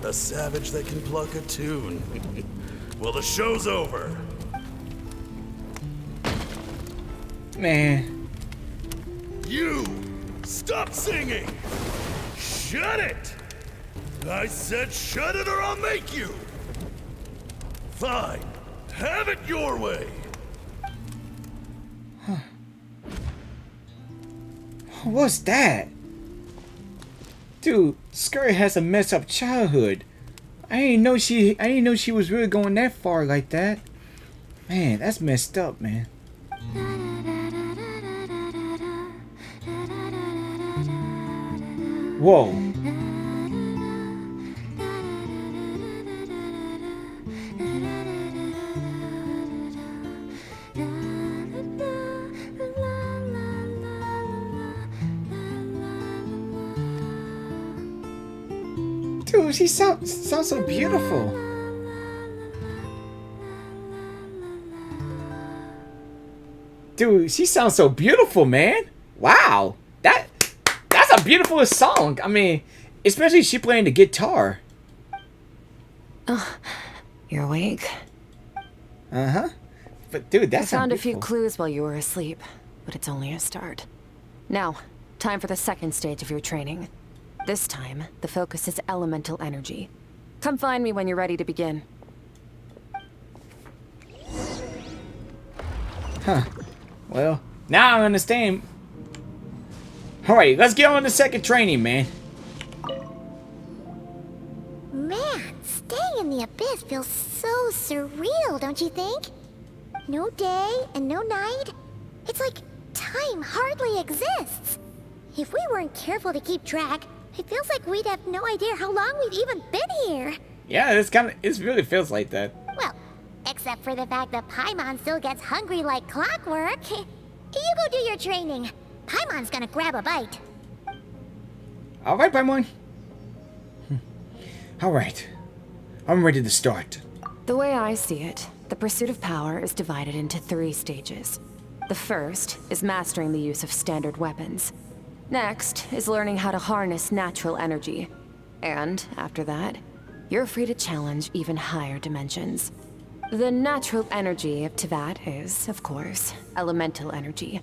A savage that can pluck a tune. Well, the show's over.
Man.
You! Stop singing! Shut it! I said shut it or I'll make you! Fine. Have it your way!
What's that? Dude, Skirk has a messed up childhood. I didn't know she was really going that far like that. Man, that's messed up, man. Whoa. Dude, she sounds so beautiful. Dude, she sounds so beautiful, man. Wow. That's a beautiful song. I mean, especially she playing the guitar.
You're awake?
Uh-huh. But dude, that's
I found a few clues while you were asleep, but it's only a start. Now, time for the second stage of your training. This time, the focus is elemental energy. Come find me when you're ready to begin.
Huh. Well, now I understand. Alright, let's get on to the second training, man.
Man, staying in the abyss feels so surreal, don't you think? No day and no night. It's like time hardly exists. If we weren't careful to keep track, it feels like we'd have no idea how long we've even been here.
Yeah, it really feels like that.
Well, except for the fact that Paimon still gets hungry like clockwork. You go do your training. Paimon's gonna grab a bite.
Alright, Paimon. Alright. I'm ready to start.
The way I see it, the pursuit of power is divided into 3 stages. The first is mastering the use of standard weapons. Next is learning how to harness natural energy. And after that, you're free to challenge even higher dimensions. The natural energy of Teyvat is, of course, elemental energy.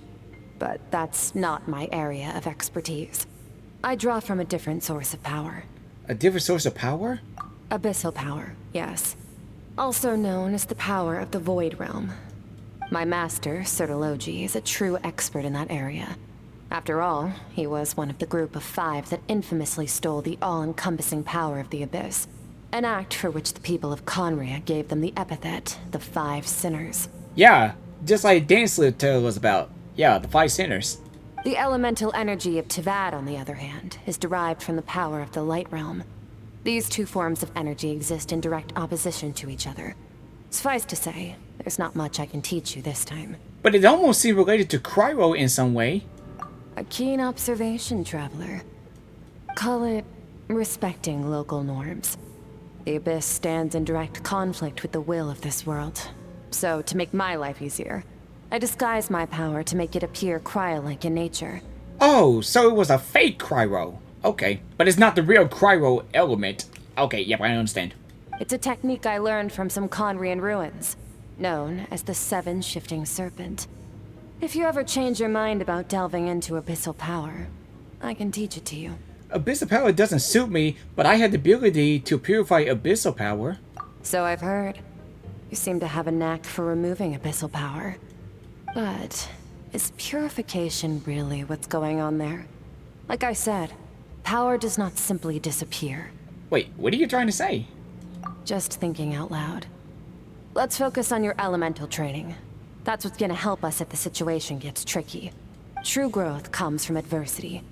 But that's not my area of expertise. I draw from a different source of power.
A different source of power?
Abyssal power, yes. Also known as the power of the Void Realm. My master, Sertologi, is a true expert in that area. After all, he was one of the group of 5 that infamously stole the all-encompassing power of the Abyss. An act for which the people of Conria gave them the epithet, the 5 Sinners.
Yeah, just like Dansley told us about. Yeah, the 5 Sinners.
The elemental energy of Teyvat, on the other hand, is derived from the power of the Light Realm. These 2 forms of energy exist in direct opposition to each other. Suffice to say, there's not much I can teach you this time.
But it almost seems related to Cryo in some way.
A keen observation, traveler. Call it respecting local norms. The Abyss stands in direct conflict with the will of this world. So, to make my life easier, I disguise my power to make it appear cryo-like in nature.
Oh, so it was a fake cryo. Okay, but it's not the real cryo element. Okay, yep, I understand.
It's a technique I learned from some Conrian ruins, known as the Seven Shifting Serpent. If you ever change your mind about delving into abyssal power, I can teach it to you.
Abyssal power doesn't suit me, but I had the ability to purify abyssal power.
So I've heard. You seem to have a knack for removing abyssal power. But is purification really what's going on there? Like I said, power does not simply disappear.
Wait, what are you trying to say?
Just thinking out loud. Let's focus on your elemental training. That's what's gonna help us if the situation gets tricky. True growth comes from adversity,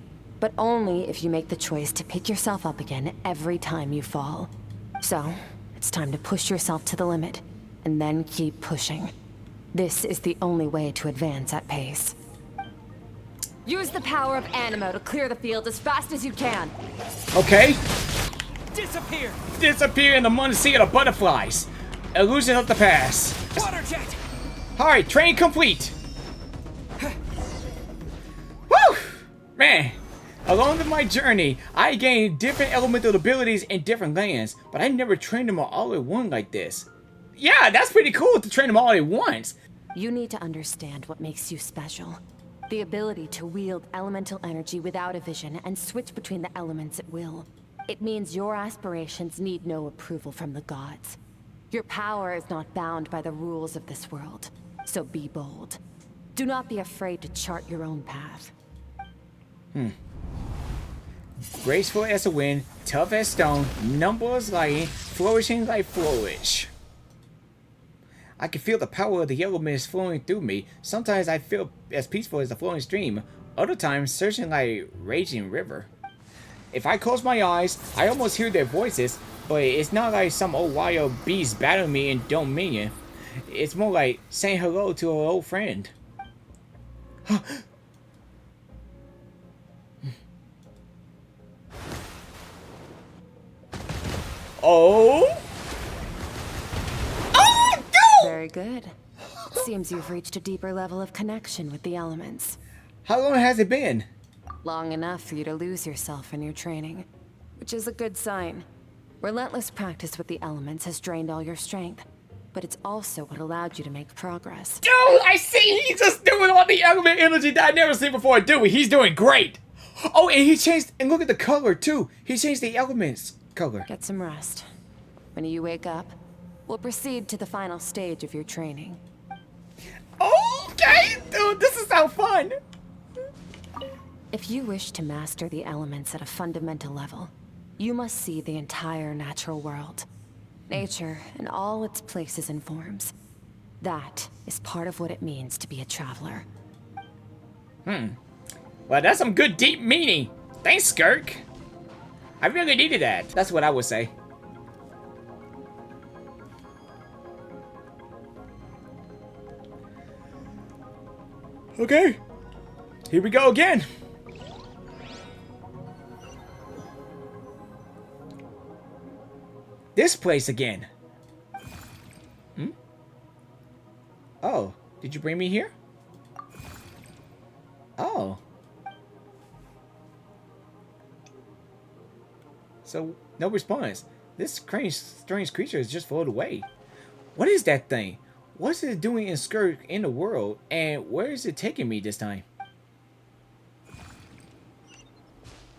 but only if you make the choice to pick yourself up again every time you fall. So, it's time to push yourself to the limit, and then keep pushing. This is the only way to advance at pace. Use the power of Animo to clear the field as fast as you can.
Okay.
Disappear!
Disappear in the mud sea of the butterflies. Illusion of the past.
Water jet!
Alright, train complete. Woo! Man, along my journey, I gained different elemental abilities in different lands, but I never trained them all at once like this. Yeah, that's pretty cool to train them all at once.
You need to understand what makes you special. The ability to wield elemental energy without a vision and switch between the elements at will. It means your aspirations need no approval from the gods. Your power is not bound by the rules of this world, so be bold. Do not be afraid to chart your own path.
Graceful as a wind, tough as stone, nimble as lightning, flourishing like flourish. I can feel the power of the elements flowing through me. Sometimes I feel as peaceful as a flowing stream, other times surging like a raging river. If I close my eyes, I almost hear their voices, but it's not like some old wild beast battling me and don't mean it. It's more like saying hello to an old friend. Oh! Oh, no!
Very good. Seems you've reached a deeper level of connection with the elements.
How long has it been?
Long enough for you to lose yourself in your training, which is a good sign. Relentless practice with the elements has drained all your strength, but it's also what allowed you to make progress.
Dude, I see he's just doing all the element energy that I never seen before. Dude, he's doing great. Oh, and he changed, and look at the color too. He changed the elements color.
Get some rest. When you wake up, we'll proceed to the final stage of your training.
Okay, dude, this is so fun.
If you wish to master the elements at a fundamental level, you must see the entire natural world. Nature in all its places and forms. That is part of what it means to be a traveler.
Well, that's some good deep meaning. Thanks, Skirk. I really needed that. That's what I would say. Okay. Here we go again. This place again. Oh, did you bring me here? Oh. So, no response. This strange creature has just floated away. What is that thing? What is it doing in Skirk in the world? And where is it taking me this time?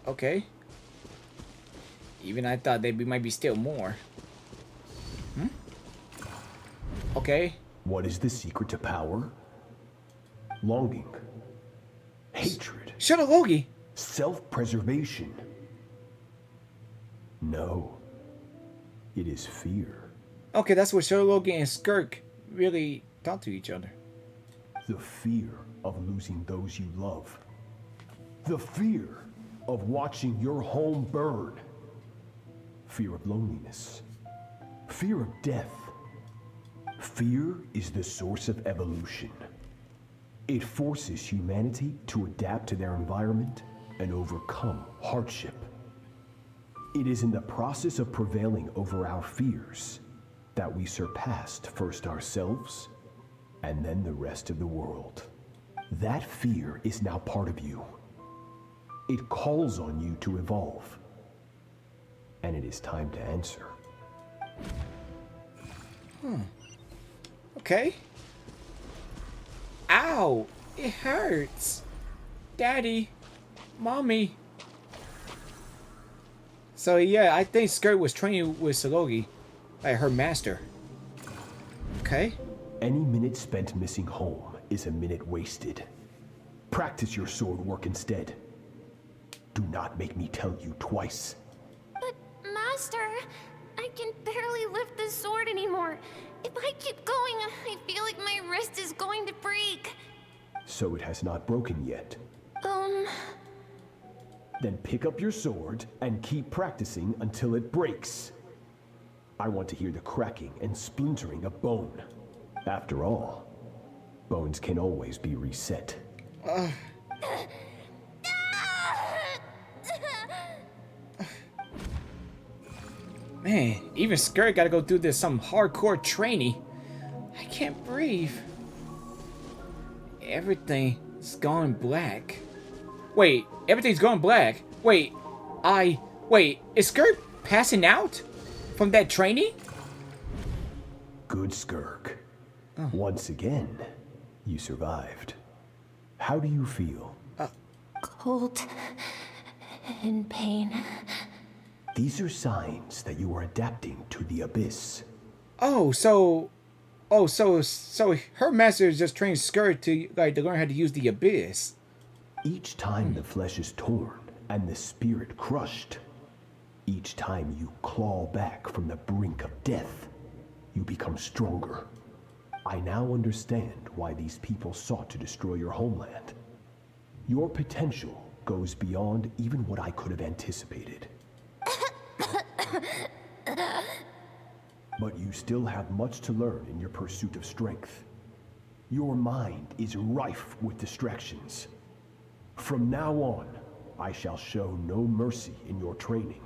Okay. Even I thought there might be still more. Okay.
What is the secret to power? Longing. Hatred.
Shutalogi.
Self-preservation. No. It is fear.
Okay, that's what Shutalogi and Skirk really talk to each other.
The fear of losing those you love. The fear of watching your home burn. Fear of loneliness. Fear of death. Fear is the source of evolution. It forces humanity to adapt to their environment and overcome hardship. It is in the process of prevailing over our fears that we surpassed first ourselves and then the rest of the world. That fear is now part of you. It calls on you to evolve. And it is time to answer.
Okay. Ow! It hurts. Daddy. Mommy. So yeah, I think Skirk was training with Salogi, like her master. Okay.
Any minute spent missing home is a minute wasted. Practice your sword work instead. Do not make me tell you twice.
But, Master, I can barely lift the sword anymore. If I keep going, I feel like my wrist is going to break.
So it has not broken yet. Then pick up your sword and keep practicing until it breaks. I want to hear the cracking and splintering of bone. After all, bones can always be reset.
Man, even Skirk gotta go through this some hardcore training. I can't breathe. Everything's gone black. Wait, everything's gone black. Wait, is Skirk passing out from that training?
Good, Skirk. Once again, you survived. How do you feel?
Cold and pain.
These are signs that you are adapting to the abyss.
So her master is just training Skirk to learn how to use the abyss.
Each time the flesh is torn and the spirit crushed, each time you claw back from the brink of death, you become stronger. I now understand why these people sought to destroy your homeland. Your potential goes beyond even what I could have anticipated. But you still have much to learn in your pursuit of strength. Your mind is rife with distractions. From now on, I shall show no mercy in your training.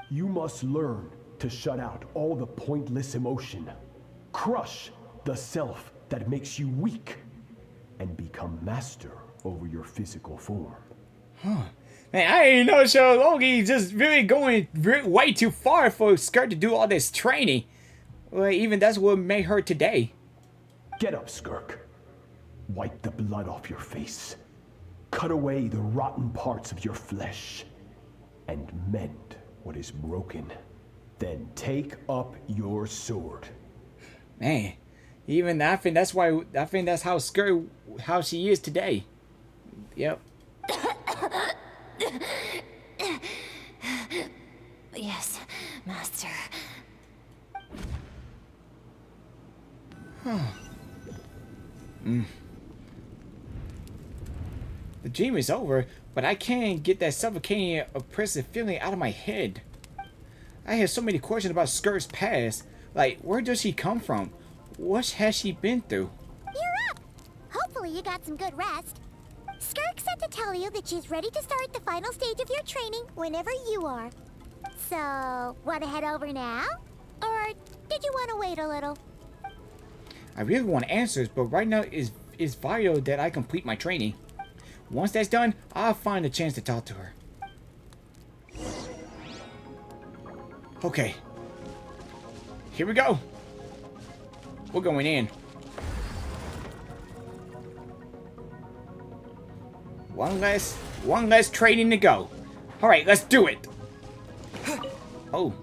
You must learn to shut out all the pointless emotion, crush the self that makes you weak, and become master over your physical form.
Man, I didn't know Salogi just really going way too far for Skirk to do all this training. Well, even that's what made her today.
Get up, Skirk. Wipe the blood off your face. Cut away the rotten parts of your flesh. And mend what is broken. Then take up your sword.
Man, even I think that's how Skirk, how she is today. Yep.
Yes, Master.
The dream is over, but I can't get that suffocating, oppressive feeling out of my head. I have so many questions about Skirk's past. Like, where does she come from? What has she been through?
You're up! Hopefully you got some good rest. Skirk said to tell you that she's ready to start the final stage of your training whenever you are. So, want to head over now? Or did you want to wait a little?
I really want answers, but right now it's vital that I complete my training. Once that's done, I'll find a chance to talk to her. Okay. Here we go. We're going in. One less training to go. All right, let's do it. Oh.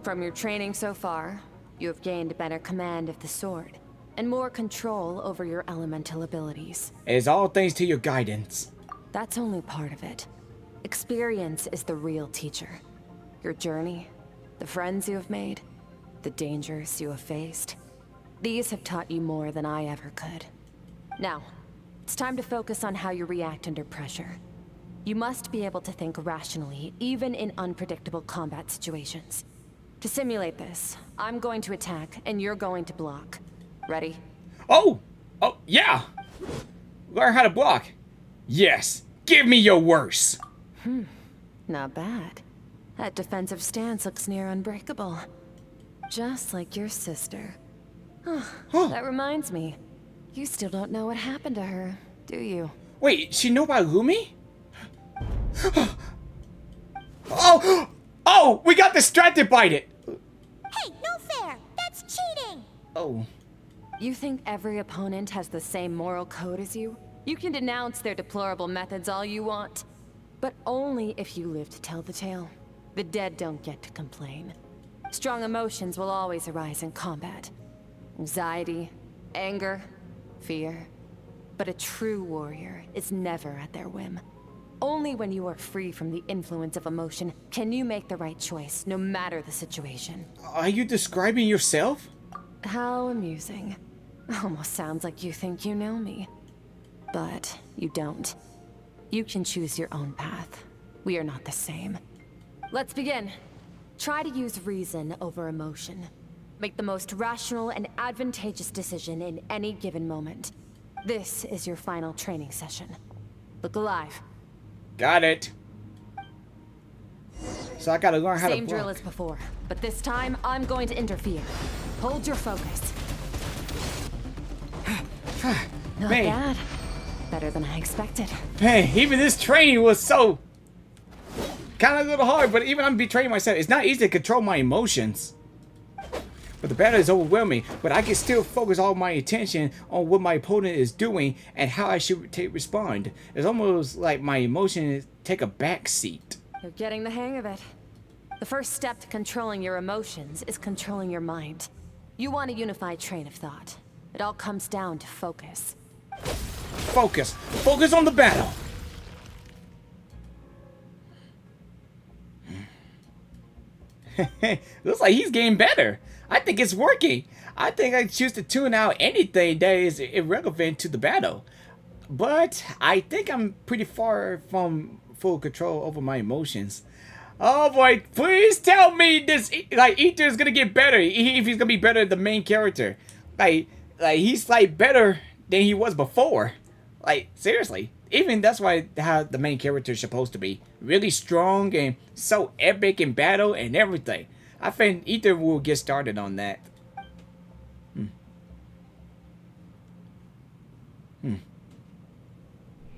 From your training so far, you have gained better command of the sword, and more control over your elemental abilities.
It is all thanks to your guidance.
That's only part of it. Experience is the real teacher. Your journey, the friends you have made, the dangers you have faced. These have taught you more than I ever could. Now, it's time to focus on how you react under pressure. You must be able to think rationally, even in unpredictable combat situations. To simulate this, I'm going to attack, and you're going to block. Ready?
Oh, yeah. Learn how to block. Yes. Give me your worst.
Not bad. That defensive stance looks near unbreakable. Just like your sister. That reminds me. You still don't know what happened to her, do you?
Wait, she know about Lumi? Oh! Oh! We got distracted by it!
Hey, no fair! That's cheating!
Oh.
You think every opponent has the same moral code as you? You can denounce their deplorable methods all you want. But only if you live to tell the tale. The dead don't get to complain. Strong emotions will always arise in combat. Anxiety, anger, fear. But a true warrior is never at their whim. Only when you are free from the influence of emotion can you make the right choice, no matter the situation.
Are you describing yourself?
How amusing. Almost sounds like you think you know me. But you don't. You can choose your own path. We are not the same. Let's begin. Try to use reason over emotion. Make the most rational and advantageous decision in any given moment. This is your final training session. Look alive.
Got it. So I gotta learn how to
Same
block.
drill as before, but this time I'm going to interfere. Hold your focus. Not
Man.
bad. Better than I expected.
Man, even this training was so kind of a little hard, but even I'm betraying myself. It's not easy to control my emotions. But the battle is overwhelming, but I can still focus all my attention on what my opponent is doing and how I should respond. It's almost like my emotions take a back seat.
You're getting the hang of it. The first step to controlling your emotions is controlling your mind. You want a unified train of thought. It all comes down to focus.
Focus. Focus on the battle. Looks like he's getting better. I think it's working. I think I choose to tune out anything that is irrelevant to the battle. But I think I'm pretty far from full control over my emotions. Oh boy, please tell me this, like, Ether is gonna get better. If he's gonna be better than the main character. Like he's like better than he was before. Like, seriously. Even that's why how the main character is supposed to be. Really strong and so epic in battle and everything. I think Ether will get started on that.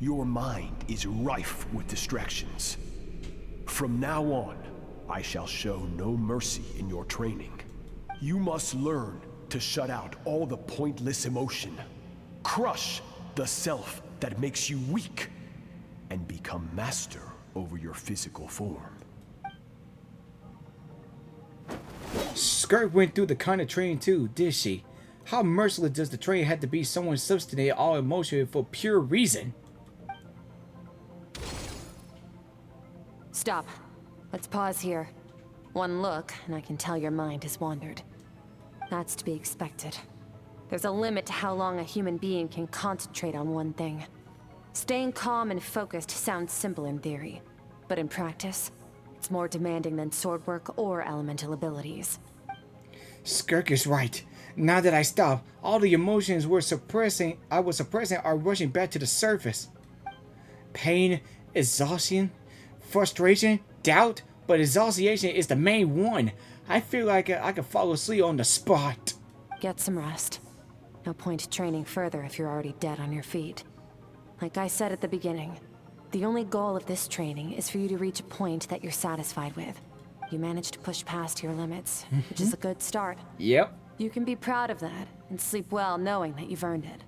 Your mind is rife with distractions. From now on, I shall show no mercy in your training. You must learn to shut out all the pointless emotion. Crush the self that makes you weak, and become master over your physical form.
Skirk went through the kind of training too, did she? How merciless does the training have to be someone substitute all emotion for pure reason?
Stop. Let's pause here. One look, and I can tell your mind has wandered. That's to be expected. There's a limit to how long a human being can concentrate on one thing. Staying calm and focused sounds simple in theory, but in practice, it's more demanding than sword work or elemental abilities.
Skirk is right. Now that I stop, all the emotions I was suppressing are rushing back to the surface. Pain, exhaustion, frustration, doubt, but exhaustion is the main one. I feel like I could fall asleep on the spot.
Get some rest. No point training further if you're already dead on your feet. Like I said at the beginning, the only goal of this training is for you to reach a point that you're satisfied with. You managed to push past your limits, which is a good start.
Yep.
You can be proud of that and sleep well knowing that you've earned it.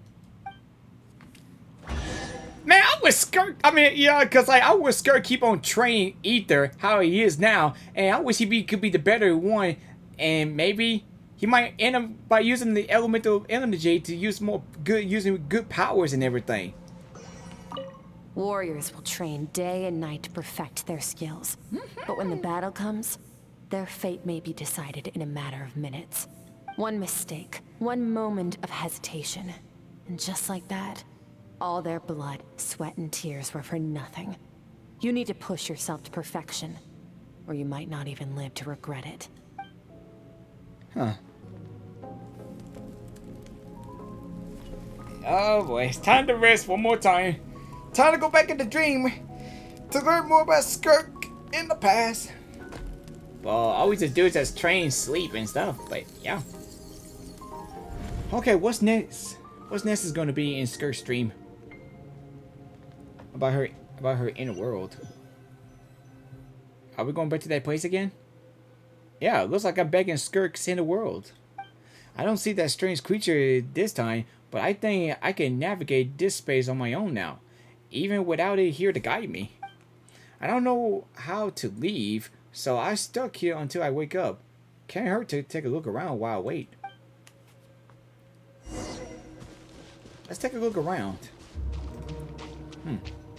Man, I wish Skirk, because like, I wish Skirk keep on training Ether how he is now, and I wish he could be the better one, and maybe he might end up by using the elemental energy to use using good powers and everything.
Warriors will train day and night to perfect their skills. But when the battle comes, their fate may be decided in a matter of minutes. One mistake, one moment of hesitation, and just like that, all their blood, sweat, and tears were for nothing. You need to push yourself to perfection, or you might not even live to regret it.
Huh. Oh boy, it's time to rest one more time. Time to go back in the dream to learn more about Skirk in the past. Well, always the dudes that's train, sleep, and stuff, but yeah. Okay, what's next? What's next is going to be in Skirk's stream about her inner world. Are we going back to that place again? Yeah, it looks like I'm back in Skirk's inner world. I don't see that strange creature this time, but I think I can navigate this space on my own now, even without it here to guide me. I don't know how to leave, so I'm stuck here until I wake up. Can't hurt to take a look around while I wait. Let's take a look around.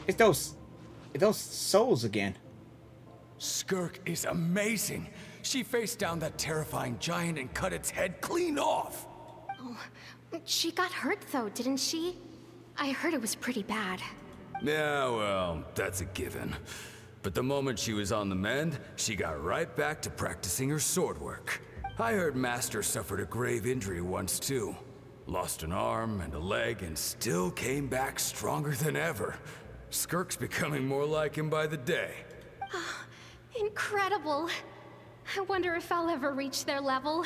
It's those souls again.
Skirk is amazing. She faced down that terrifying giant and cut its head clean off.
Oh, she got hurt though, didn't she? I heard it was pretty bad.
Yeah, well, that's a given. But the moment she was on the mend, she got right back to practicing her sword work. I heard Master suffered a grave injury once too. Lost an arm and a leg and still came back stronger than ever. Skirk's becoming more like him by the day.
Incredible. I wonder if I'll ever reach their level.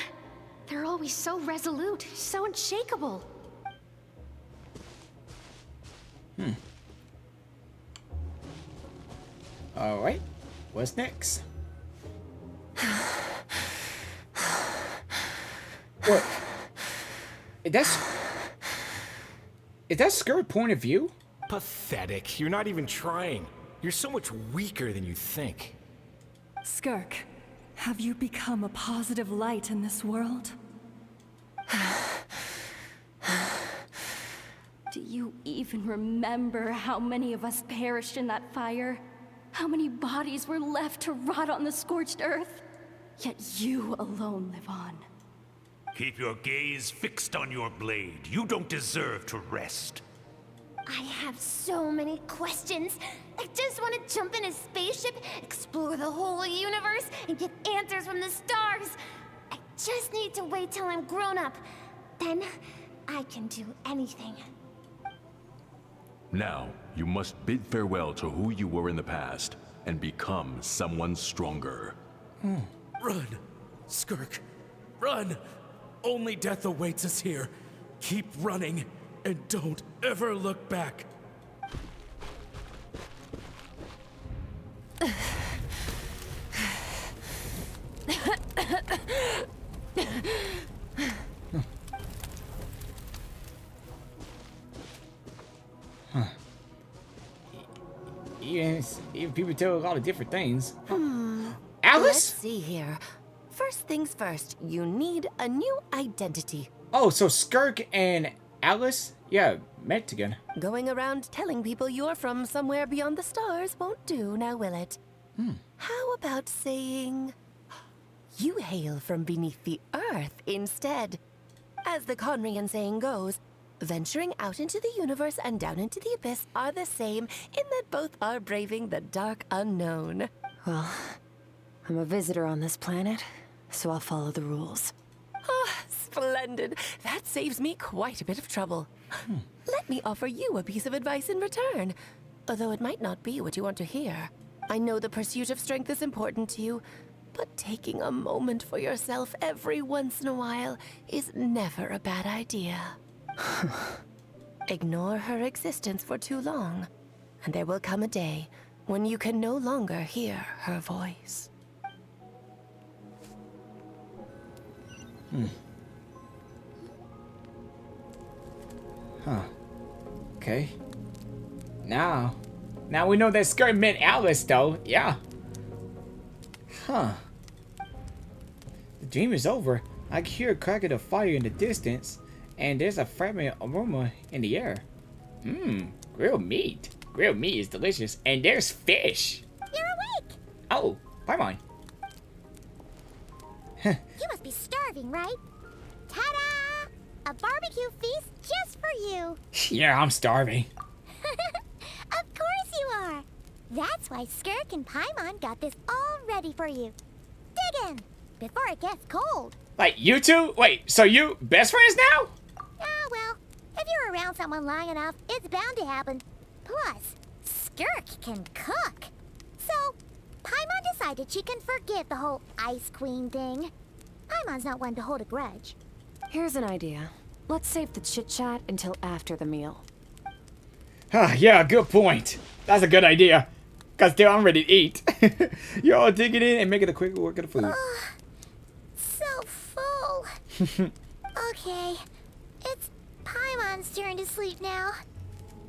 They're always so resolute, so unshakable.
Alright, what's next? What? Is that Skirk's point of view?
Pathetic. You're not even trying. You're so much weaker than you think.
Skirk, have you become a positive light in this world? Do you even remember how many of us perished in that fire? How many bodies were left to rot on the scorched earth? Yet you alone live on.
Keep your gaze fixed on your blade. You don't deserve to rest.
I have so many questions. I just want to jump in a spaceship, explore the whole universe, and get answers from the stars. I just need to wait till I'm grown up. Then I can do anything.
Now, you must bid farewell to who you were in the past and become someone stronger.
Run, Skirk, run! Only death awaits us here. Keep running, and don't ever look back.
Even people tell a lot of different things.
Let's
Alice?
see here. First things first, you need a new identity.
Oh, so Skirk and Alice, yeah, met together.
Going around telling people you're from somewhere beyond the stars won't do, now will it? How about saying you hail from beneath the earth instead? As the Conrian saying goes, venturing out into the universe and down into the abyss are the same in that both are braving the dark unknown.
Well, I'm a visitor on this planet, so I'll follow the rules.
Ah, splendid. That saves me quite a bit of trouble. Let me offer you a piece of advice in return, although it might not be what you want to hear. I know the pursuit of strength is important to you, but taking a moment for yourself every once in a while is never a bad idea. Ignore her existence for too long, and there will come a day when you can no longer hear her voice.
Okay. Now we know that Skirk met Alice, though. Yeah. The dream is over. I can hear a crackle of fire in the distance, and there's a fragrant aroma in the air. Grilled meat. Grilled meat is delicious. And there's fish.
You're awake!
Oh, Paimon.
You must be starving, right? Ta-da! A barbecue feast just for you.
Yeah, I'm starving.
Of course you are. That's why Skirk and Paimon got this all ready for you. Dig in before it gets cold.
Like, you two? Wait, so you best friends now?
Ah, well, If you're around someone long enough, it's bound to happen. Plus, Skirk can cook. So, Paimon decided she can forgive the whole Ice Queen thing. Paimon's not one to hold a grudge.
Here's an idea. Let's save the chit-chat until after the meal.
Yeah, good point. That's a good idea. Cause I'm ready to eat. You're all digging in and making a quick work of the food.
So full. Okay, it's Paimon's turn to sleep now.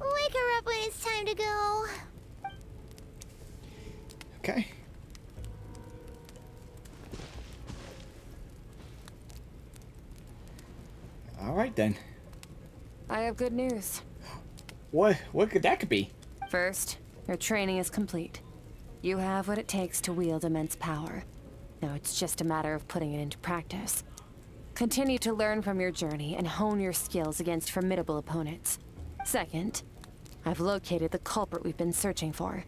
Wake her up when it's time to go.
Okay. All right then.
I have good news.
What could that be?
First, your training is complete. You have what it takes to wield immense power. Now it's just a matter of putting it into practice. Continue to learn from your journey and hone your skills against formidable opponents. Second, I've located the culprit we've been searching for.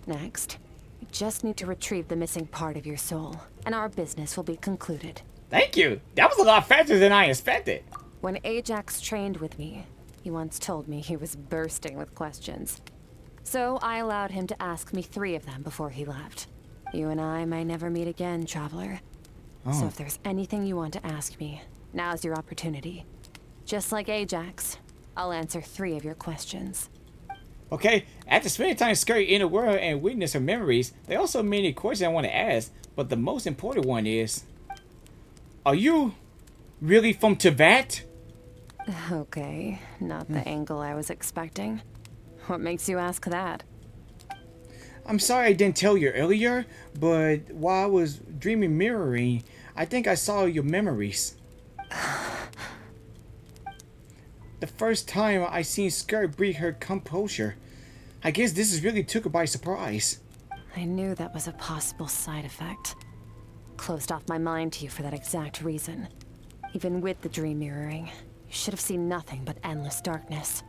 Next, you just need to retrieve the missing part of your soul, and our business will be concluded.
Thank you. That was a lot faster than I expected.
When Ajax trained with me, he once told me he was bursting with questions. So I allowed him to ask me 3 of them before he left. You and I may never meet again, traveler. So if there's anything you want to ask me, now's your opportunity. Just like Ajax, I'll answer 3 of your questions.
Okay, after spending time scurrying in the world and witness her memories, there are also many questions I want to ask, but the most important one is... Are you really from Teyvat?
Okay, not the angle I was expecting. What makes you ask that?
I'm sorry I didn't tell you earlier, but while I was dreaming mirroring, I think I saw your memories. The first time I seen Skirk break her composure. I guess this is really took her by surprise.
I knew that was a possible side effect. Closed off my mind to you for that exact reason. Even with the dream mirroring, you should have seen nothing but endless darkness.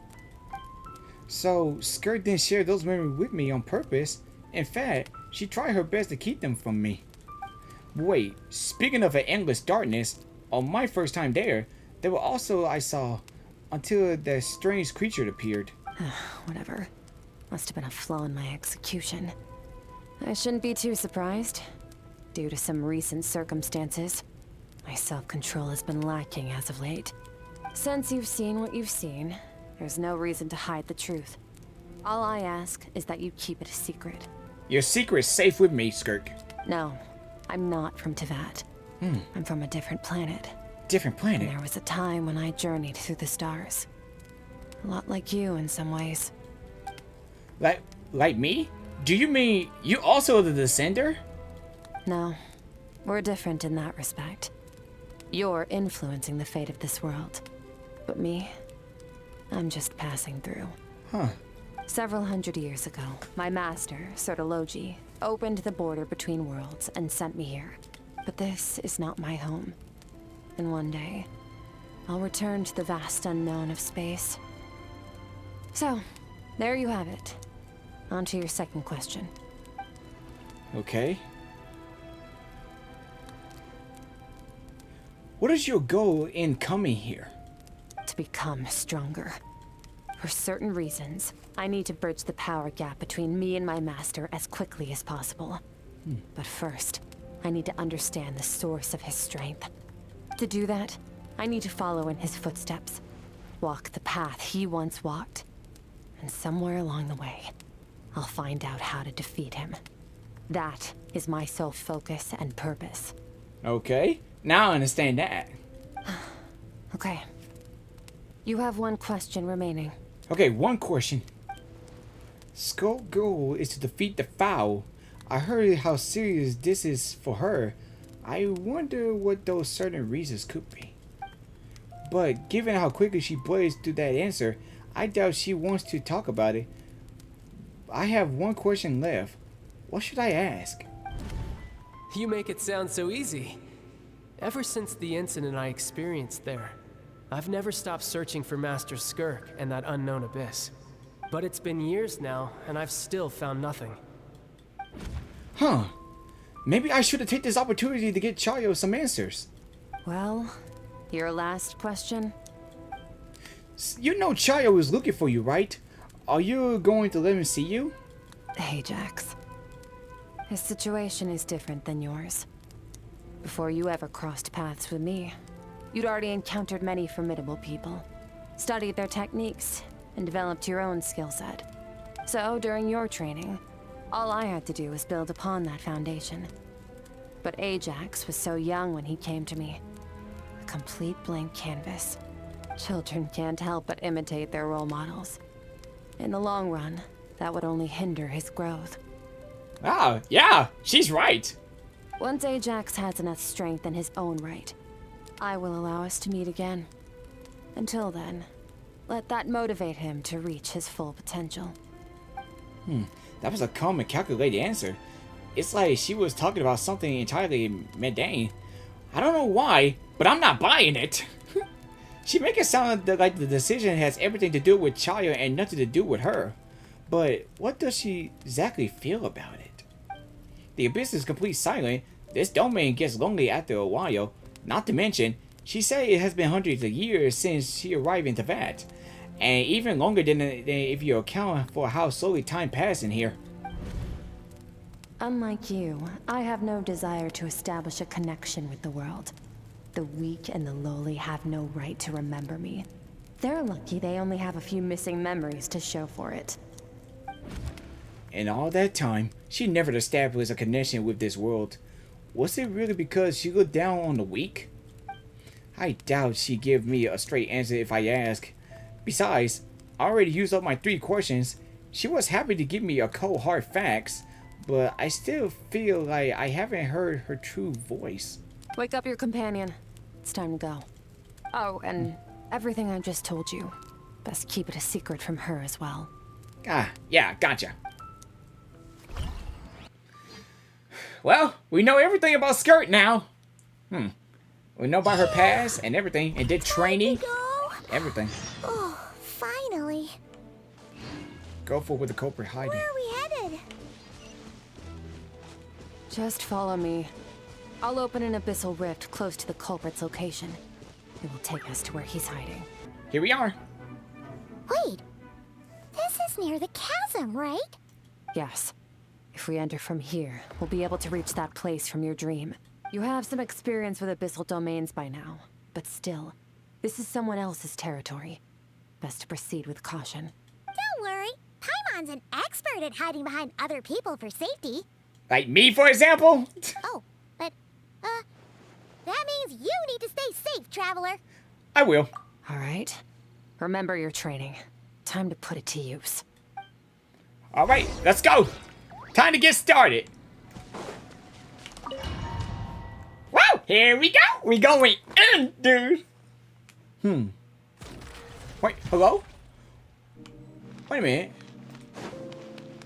So, Skirk didn't share those memories with me on purpose. In fact, she tried her best to keep them from me. Wait, speaking of an endless darkness, on my first time there were also I saw until that strange creature appeared.
Whatever. Must have been a flaw in my execution. I shouldn't be too surprised. Due to some recent circumstances, my self-control has been lacking as of late. Since you've seen what you've seen, there's no reason to hide the truth. All I ask is that you keep it a secret.
Your secret is safe with me, Skirk.
No, I'm not from Teyvat. I'm from a different planet.
Different planet?
And there was a time when I journeyed through the stars. A lot like you in some ways.
Like me? Do you mean you also the Descender?
No, we're different in that respect. You're influencing the fate of this world. But me, I'm just passing through.
Huh.
Several hundred years ago, my master, Sertologi, opened the border between worlds and sent me here. But this is not my home. And one day, I'll return to the vast unknown of space. So, there you have it. On to your second question.
Okay. What is your goal in coming here?
To become stronger. For certain reasons, I need to bridge the power gap between me and my master as quickly as possible. But first, I need to understand the source of his strength. To do that, I need to follow in his footsteps. Walk the path he once walked. And somewhere along the way, I'll find out how to defeat him. That is my sole focus and purpose.
Okay, now I understand that.
Okay. You have one question remaining.
Okay, one question. Skull's goal is to defeat the Foul. I heard how serious this is for her. I wonder what those certain reasons could be. But given how quickly she blazed through that answer, I doubt she wants to talk about it. I have one question left. What should I ask?
You make it sound so easy. Ever since the incident I experienced there, I've never stopped searching for Master Skirk and that unknown abyss. But it's been years now, and I've still found nothing.
Huh. Maybe I should have taken this opportunity to get Chayo some answers.
Well, your last question?
You know Chayo is looking for you, right? Are you going to let him see you?
Ajax. His situation is different than yours. Before you ever crossed paths with me, you'd already encountered many formidable people, studied their techniques, and developed your own skill set. So, during your training, all I had to do was build upon that foundation. But Ajax was so young when he came to me. A complete blank canvas. Children can't help but imitate their role models. In the long run, that would only hinder his growth.
Ah, yeah, she's right.
Once Ajax has enough strength in his own right, I will allow us to meet again. Until then, let that motivate him to reach his full potential.
That was a calm and calculated answer. It's like she was talking about something entirely mundane. I don't know why, but I'm not buying it. She make it sound like the decision has everything to do with Chayo and nothing to do with her. But what does she exactly feel about it? The abyss is complete silent. This domain gets lonely after a while. Not to mention, she said it has been hundreds of years since she arrived in Teyvat. And even longer than if you account for how slowly time passed in here.
Unlike you, I have no desire to establish a connection with the world. The weak and the lowly have no right to remember me. They're lucky they only have a few missing memories to show for it.
In all that time, she never established a connection with this world. Was it really because she looked down on the weak? I doubt she'd give me a straight answer if I ask. Besides, I already used up my 3 questions. She was happy to give me a cold hard facts, but I still feel like I haven't heard her true voice.
Wake up your companion. It's time to go. Oh, and everything I just told you. Best keep it a secret from her as well.
Ah, yeah, gotcha. Well, we know everything about Skirk now. We know about her past and everything, and did training. Everything.
Oh, finally.
Go for where the culprit hiding.
Where are we headed?
Just follow me. I'll open an abyssal rift close to the culprit's location. It will take us to where he's hiding.
Here we are.
Wait. This is near the chasm, right?
Yes. If we enter from here, we'll be able to reach that place from your dream. You have some experience with abyssal domains by now, but still, this is someone else's territory. Best to proceed with caution.
Don't worry. Paimon's an expert at hiding behind other people for safety.
Like me, for example?
Oh, but, that means you need to stay safe, traveler.
I will.
All right. Remember your training. Time to put it to use.
All right, let's go. Time to get started. Woo! Here we go. We going in, dude. Wait, hello? Wait a minute.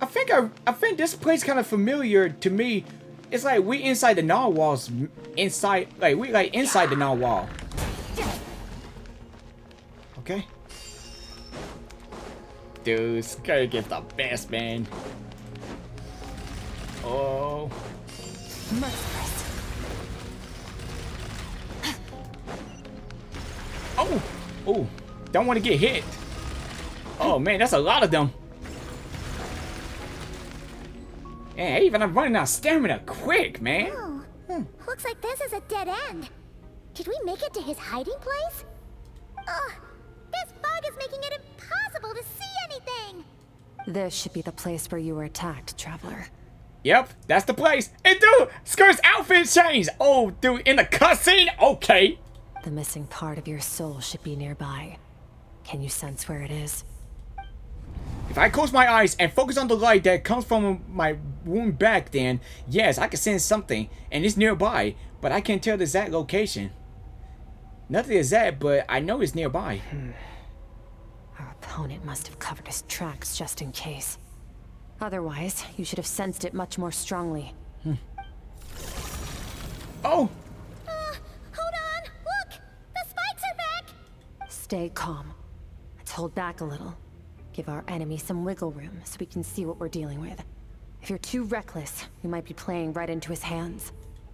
I think this place kind of familiar to me. It's like we inside the narwhals. Inside, like we like inside the narwhal. Okay. Dude, Skirk is the best, man. Oh. Oh. Oh. Don't want to get hit. Oh man, that's a lot of them. Yeah, even I'm running out of stamina quick, man.
Oh. Looks like this is a dead end. Did we make it to his hiding place? Ugh. This fog is making it impossible to see anything.
This should be the place where you were attacked, traveler.
Yep, that's the place. And dude, Skirk's outfit changed. Oh, dude, in the cutscene? Okay.
The missing part of your soul should be nearby. Can you sense where it is?
If I close my eyes and focus on the light that comes from my wound back, then yes, I can sense something, and it's nearby, but I can't tell the exact location. Nothing exact, but I know it's nearby.
Our opponent must have covered his tracks just in case. Otherwise, you should have sensed it much more strongly.
Oh!
Hold on! Look! The spikes are back!
Stay calm. Let's hold back a little. Give our enemy some wiggle room so we can see what we're dealing with. If you're too reckless, we might be playing right into his hands.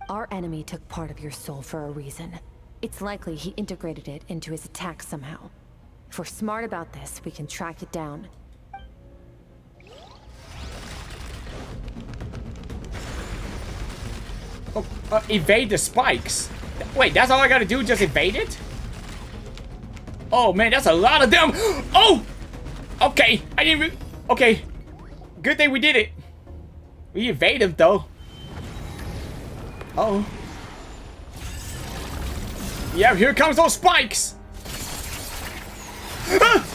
Our enemy took part of your soul for a reason. It's likely he integrated it into his attack somehow. If we're smart about this, we can track it down.
Oh, evade the spikes. Wait, that's all I gotta do? Just evade it? Oh man, that's a lot of them. Oh! Okay, I didn't okay. Good thing we did it. We evaded though. Uh oh. Yeah, here comes those spikes. Ah!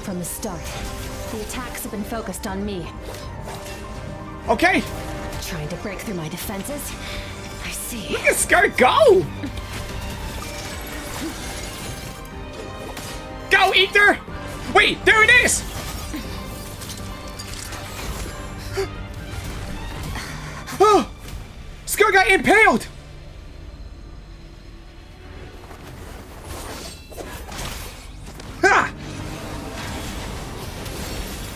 From the start, the attacks have been focused on me.
Okay.
Trying to break through my defenses. I see.
Look at Skirk go! Go, Ether! Wait, there it is! Oh! Skirk got impaled! Ha!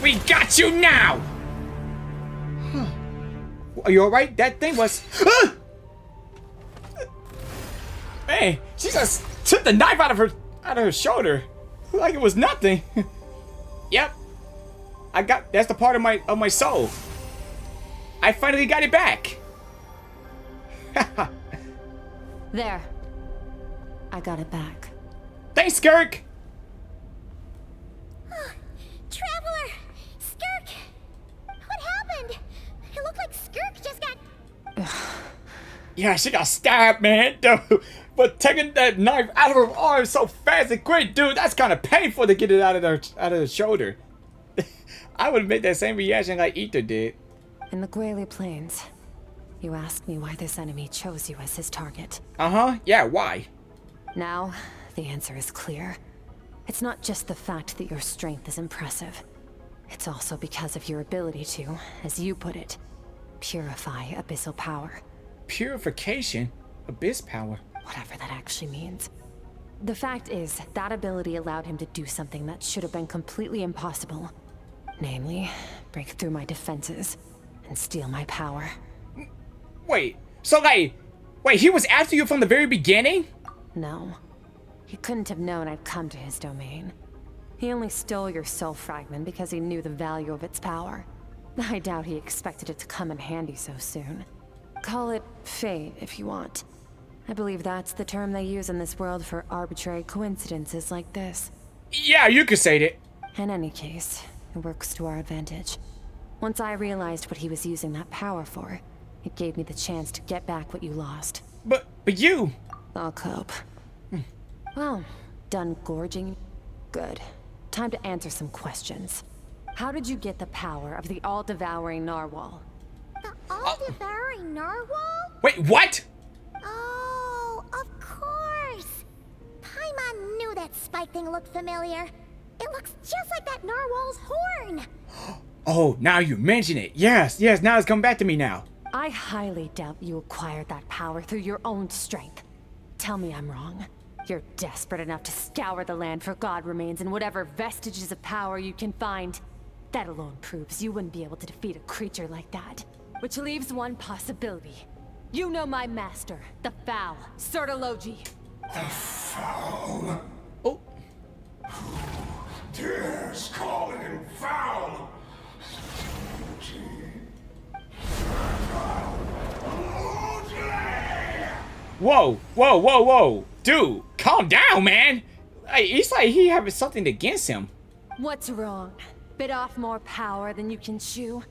We got you now! Huh. Are you alright? That thing was... Ah! Man, she just took the knife out of her shoulder. Like it was nothing. Yep. That's the part of my soul. I finally got it back.
There. I got it back.
Thanks, Skirk.
Traveler! Skirk! What happened? It looked like Skirk just got...
Yeah, she got stabbed, man. Dude. But taking that knife out of her arm so fast and quick, dude, that's kind of painful to get it out of her shoulder. I would have made that same reaction like Ether did.
In the Guili Plains, you asked me why this enemy chose you as his target.
Uh-huh. Yeah, why?
Now, the answer is clear. It's not just the fact that your strength is impressive. It's also because of your ability to, as you put it, purify abyssal power.
Purification? Abyss power?
Whatever that actually means. The fact is, that ability allowed him to do something that should have been completely impossible. Namely, break through my defenses and steal my power.
Wait, so like, wait, he was after you from the very beginning?
No. He couldn't have known I'd come to his domain. He only stole your soul fragment because he knew the value of its power. I doubt he expected it to come in handy so soon. Call it fate if you want. I believe that's the term they use in this world for arbitrary coincidences like this.
Yeah, you could say that.
In any case, it works to our advantage. Once I realized what he was using that power for, it gave me the chance to get back what you lost.
But you...
I'll cope. Well, done gorging? Good. Time to answer some questions. How did you get the power of the all-devouring narwhal?
The all-devouring narwhal?
Wait, what?
Oh, of course! Paimon knew that spike thing looked familiar. It looks just like that narwhal's horn!
Oh, now you mention it. Yes, now it's come back to me now.
I highly doubt you acquired that power through your own strength. Tell me I'm wrong. You're desperate enough to scour the land for god remains and whatever vestiges of power you can find. That alone proves you wouldn't be able to defeat a creature like that. Which leaves one possibility. You know my master, the Foul, Sertologi.
The Foul?
Oh.
Who dares call him Foul?
Whoa. Dude, calm down, man. Hey, it's like he having something against him.
What's wrong? Bit off more power than you can chew?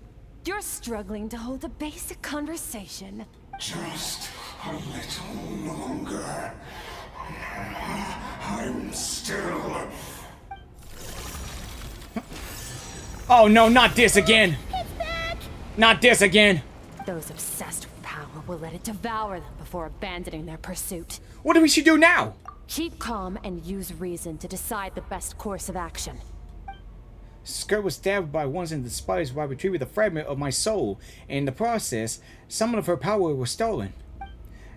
You're struggling to hold a basic conversation.
Just a little longer. I'm still...
Oh no, not this again. Not this again.
Those obsessed with power will let it devour them before abandoning their pursuit.
What do we should do now?
Keep calm and use reason to decide the best course of action.
Skirk was stabbed by ones in the spiders while retrieving a fragment of my soul. In the process, some of her power was stolen.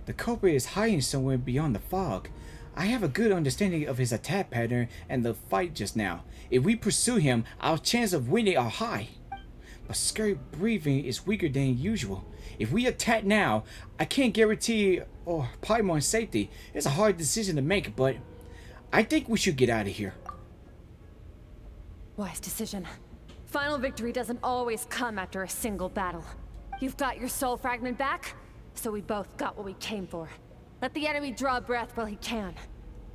The culprit is hiding somewhere beyond the fog. I have a good understanding of his attack pattern and the fight just now. If we pursue him, our chance of winning are high. But Skirk breathing is weaker than usual. If we attack now, I can't guarantee Paimon's safety. It's a hard decision to make, but I think we should get out of here.
Wise decision. Final victory doesn't always come after a single battle. You've got your soul fragment back, so we both got what we came for. Let the enemy draw breath while he can.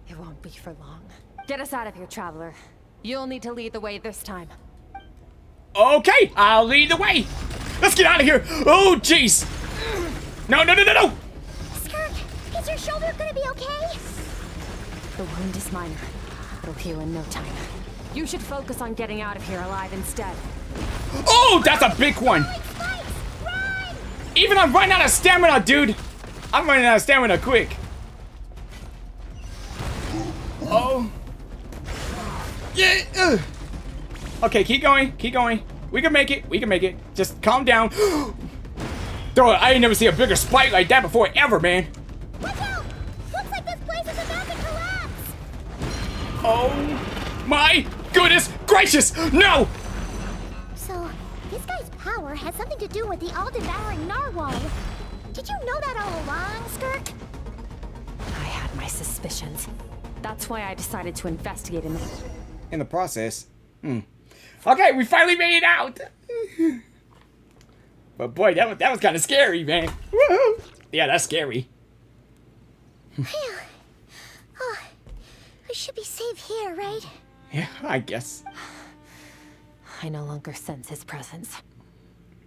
It won't be for long. Get us out of here, traveler. You'll need to lead the way this time.
Okay, I'll lead the way. Let's get out of here. Oh, jeez. No, no, no, no, no.
Skirk, is your shoulder gonna be okay?
The wound is minor. It'll heal in no time. You should focus on getting out of here alive instead.
Oh, that's a big one. Even I'm running out of stamina, dude. I'm running out of stamina quick. Oh. Yeah. Okay, keep going. Keep going. We can make it. We can make it. Just calm down. Bro, I ain't never seen a bigger spike like that before ever, man.
Watch out! Looks like this place is about to collapse.
Oh my goodness gracious! No!
So, this guy's power has something to do with the all-devouring narwhal. Did you know that all along, Skirk?
I had my suspicions. That's why I decided to investigate
in the process. Okay, we finally made it out. But boy, that was kind of scary, man. Woohoo! Yeah, that's scary.
Phew. Oh, we should be safe here, right?
Yeah, I guess.
I no longer sense his presence.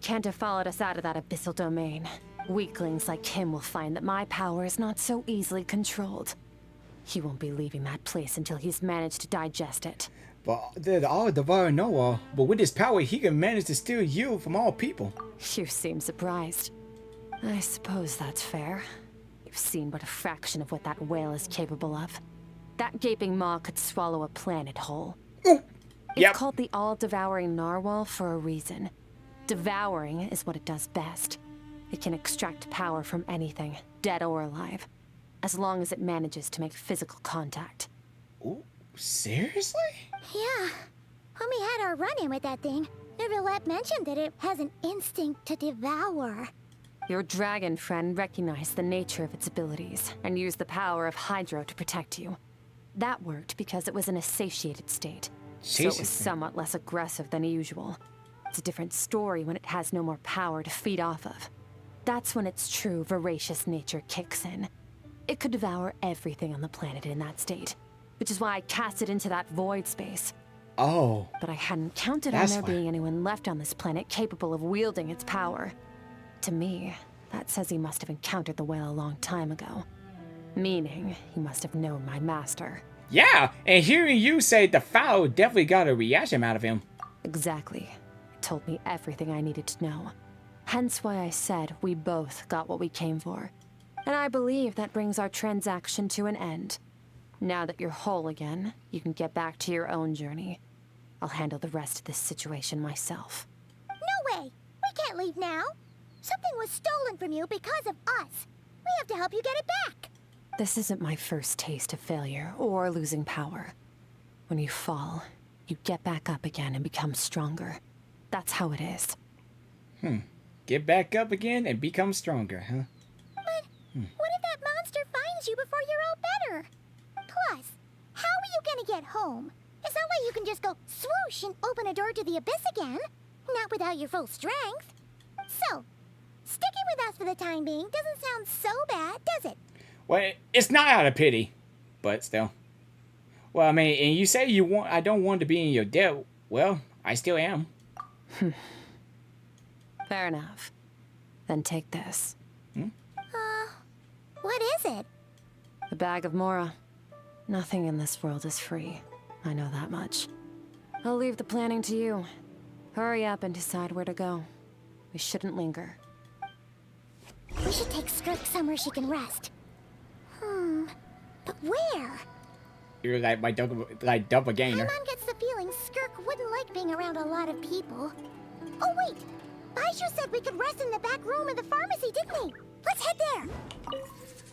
Can't have followed us out of that abyssal domain. Weaklings like him will find that my power is not so easily controlled. He won't be leaving that place until he's managed to digest it.
But the all-devouring narwhal, but with his power, he can manage to steal you from all people.
You seem surprised. I suppose that's fair. You've seen but a fraction of what that whale is capable of. That gaping maw could swallow a planet whole.
Ooh.
It's called the all-devouring narwhal for a reason. Devouring is what it does best. It can extract power from anything, dead or alive, as long as it manages to make physical contact.
Ooh, seriously?
Yeah. When we had our run-in with that thing, Neverlet mentioned that it has an instinct to devour.
Your dragon friend recognized the nature of its abilities and used the power of Hydro to protect you. That worked because it was in a satiated state, so it was somewhat less aggressive than usual. It's a different story when it has no more power to feed off of. That's when its true voracious nature kicks in. It could devour everything on the planet in that state, which is why I cast it into that void space.
Oh.
But I hadn't counted on there being anyone left on this planet capable of wielding its power. To me, that says he must have encountered the whale a long time ago. Meaning, he must have known my master.
Yeah, and hearing you say the fowl definitely got a reaction out of him.
Exactly. It told me everything I needed to know. Hence why I said we both got what we came for. And I believe that brings our transaction to an end. Now that you're whole again, you can get back to your own journey. I'll handle the rest of this situation myself.
No way! We can't leave now! Something was stolen from you because of us. We have to help you get it back.
This isn't my first taste of failure or losing power. When you fall, you get back up again and become stronger. That's how it is.
Get back up again and become stronger, huh?
But what if that monster finds you before you're all better? Plus, how are you gonna get home? It's not like you can just go swoosh and open a door to the abyss again. Not without your full strength. So, sticking with us for the time being doesn't sound so bad, does it?
Well, it's not out of pity, but still. Well, I mean, and you say I don't want to be in your debt. Well, I still am.
Fair enough. Then take this.
What is it?
A bag of Mora. Nothing in this world is free. I know that much. I'll leave the planning to you. Hurry up and decide where to go. We shouldn't linger.
We should take Skirk somewhere she can rest. But where?
You're like my doppelganger.
Paimon gets the feeling Skirk wouldn't like being around a lot of people. Oh wait! Baizhu said we could rest in the back room of the pharmacy, didn't he? Let's head there.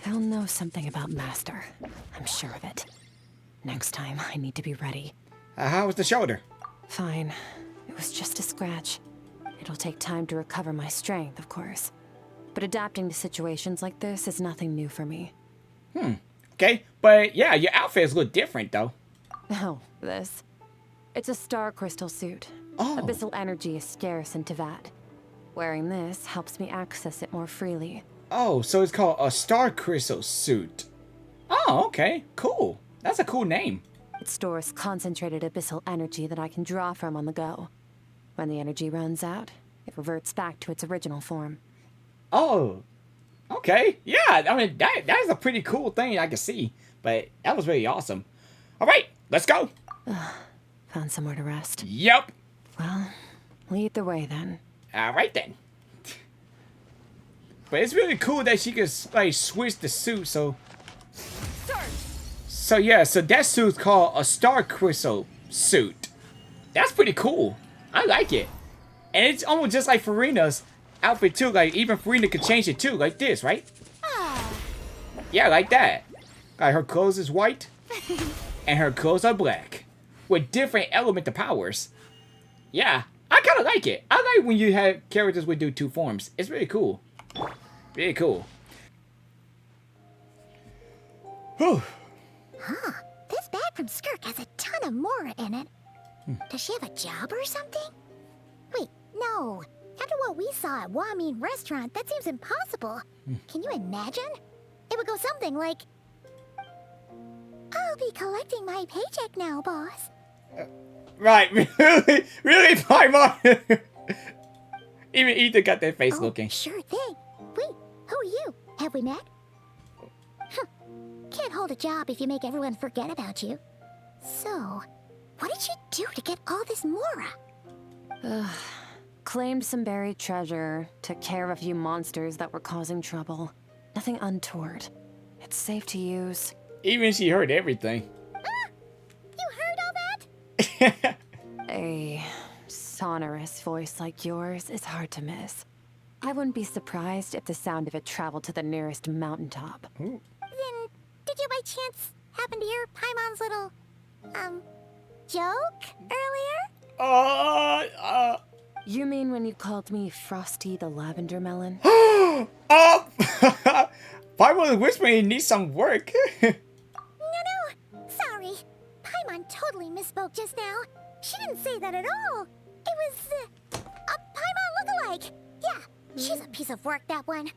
He'll know something about Master. I'm sure of it. Next time, I need to be ready.
How was the shoulder?
Fine. It was just a scratch. It'll take time to recover my strength, of course. But adapting to situations like this is nothing new for me.
Okay, but yeah, your outfits look different though.
Oh, this. It's a star crystal suit. Abyssal energy is scarce in Teyvat. Wearing this helps me access it more freely.
Oh, so it's called a star crystal suit. Oh, okay, cool. That's a cool name.
It stores concentrated abyssal energy that I can draw from on the go. When the energy runs out, it reverts back to its original form.
Oh, okay. Yeah, I mean, that is a pretty cool thing I can see. But that was really awesome. All right, let's go.
Found somewhere to rest.
Yep.
Well, lead the way then.
All right then. But it's really cool that she can like switch the suit. So yeah, so that suit's called a star crystal suit. That's pretty cool. I like it. And it's almost just like Furina's outfit too. Like even Furina could change it too, like this, right? Yeah, like that. Like her clothes is white, and her clothes are black, with different elemental powers. Yeah, I kind of like it. I like when you have characters with do two forms. It's really cool. Really cool. Whew.
Huh. This bag from Skirk has a ton of Mora in it. Does she have a job or something? Wait, no. After what we saw at Wamin Restaurant, that seems impossible. Can you imagine? It would go something like, I'll be collecting my paycheck now, boss.
Right, really, Paimon? Even Ethan got that face looking.
Sure thing. Wait, who are you? Have we met? Can't hold a job if you make everyone forget about you. So, what did you do to get all this Mora?
Claimed some buried treasure, took care of a few monsters that were causing trouble. Nothing untoward. It's safe to use.
Even she heard everything.
You heard all that?
A sonorous voice like yours is hard to miss. I wouldn't be surprised if the sound of it traveled to the nearest mountaintop.
Then, did you by chance happen to hear Paimon's little, joke earlier?
You mean when you called me Frosty the Lavender Melon?
Paimon was whispering he needs some work.
No, sorry. Paimon totally misspoke just now. She didn't say that at all. It was, a Paimon lookalike. Yeah, she's a piece of work, that one.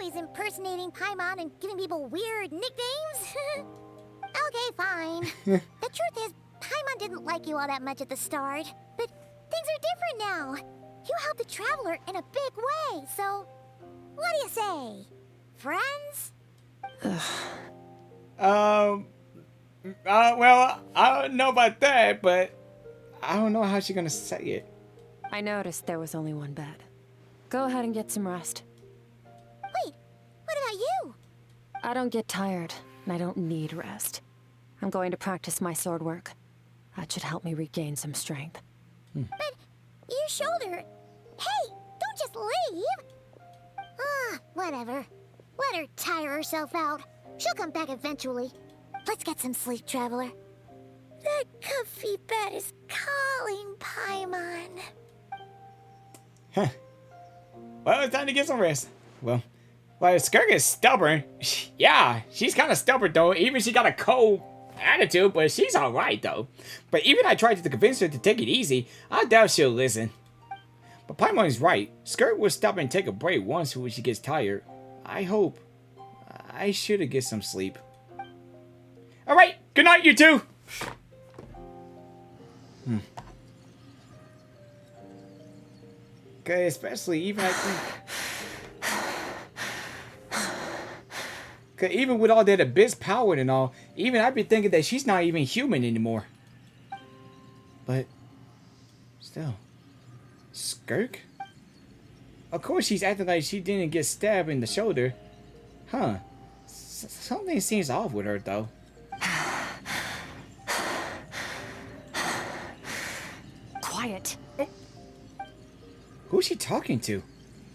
Always impersonating Paimon and giving people weird nicknames. Okay, fine. The truth is, Paimon didn't like you all that much at the start. But things are different now. You helped the Traveler in a big way, so what do you say? Friends?
Well, I don't know about that, but I don't know how she's gonna say it.
I noticed there was only one bed. Go ahead and get some rest.
Wait, what about you?
I don't get tired, and I don't need rest. I'm going to practice my sword work. That should help me regain some strength.
But your shoulder... Hey, don't just leave! Whatever. Let her tire herself out. She'll come back eventually. Let's get some sleep, Traveler. That comfy bed is calling, Paimon.
Well, it's time to get some rest. Well, Skirk is stubborn. Yeah, she's kind of stubborn though. Even she got a cold attitude, but she's alright though. But even I tried to convince her to take it easy, I doubt she'll listen. But Paimon is right. Skirk will stop and take a break once when she gets tired. I hope. I should get some sleep. Alright, good night you two! Okay, especially even I think... Cause even with all that abyss power and all, even I'd be thinking that she's not even human anymore. But still, Skirk? Of course she's acting like she didn't get stabbed in the shoulder. Huh. Something seems off with her though.
Quiet.
Who's she talking to?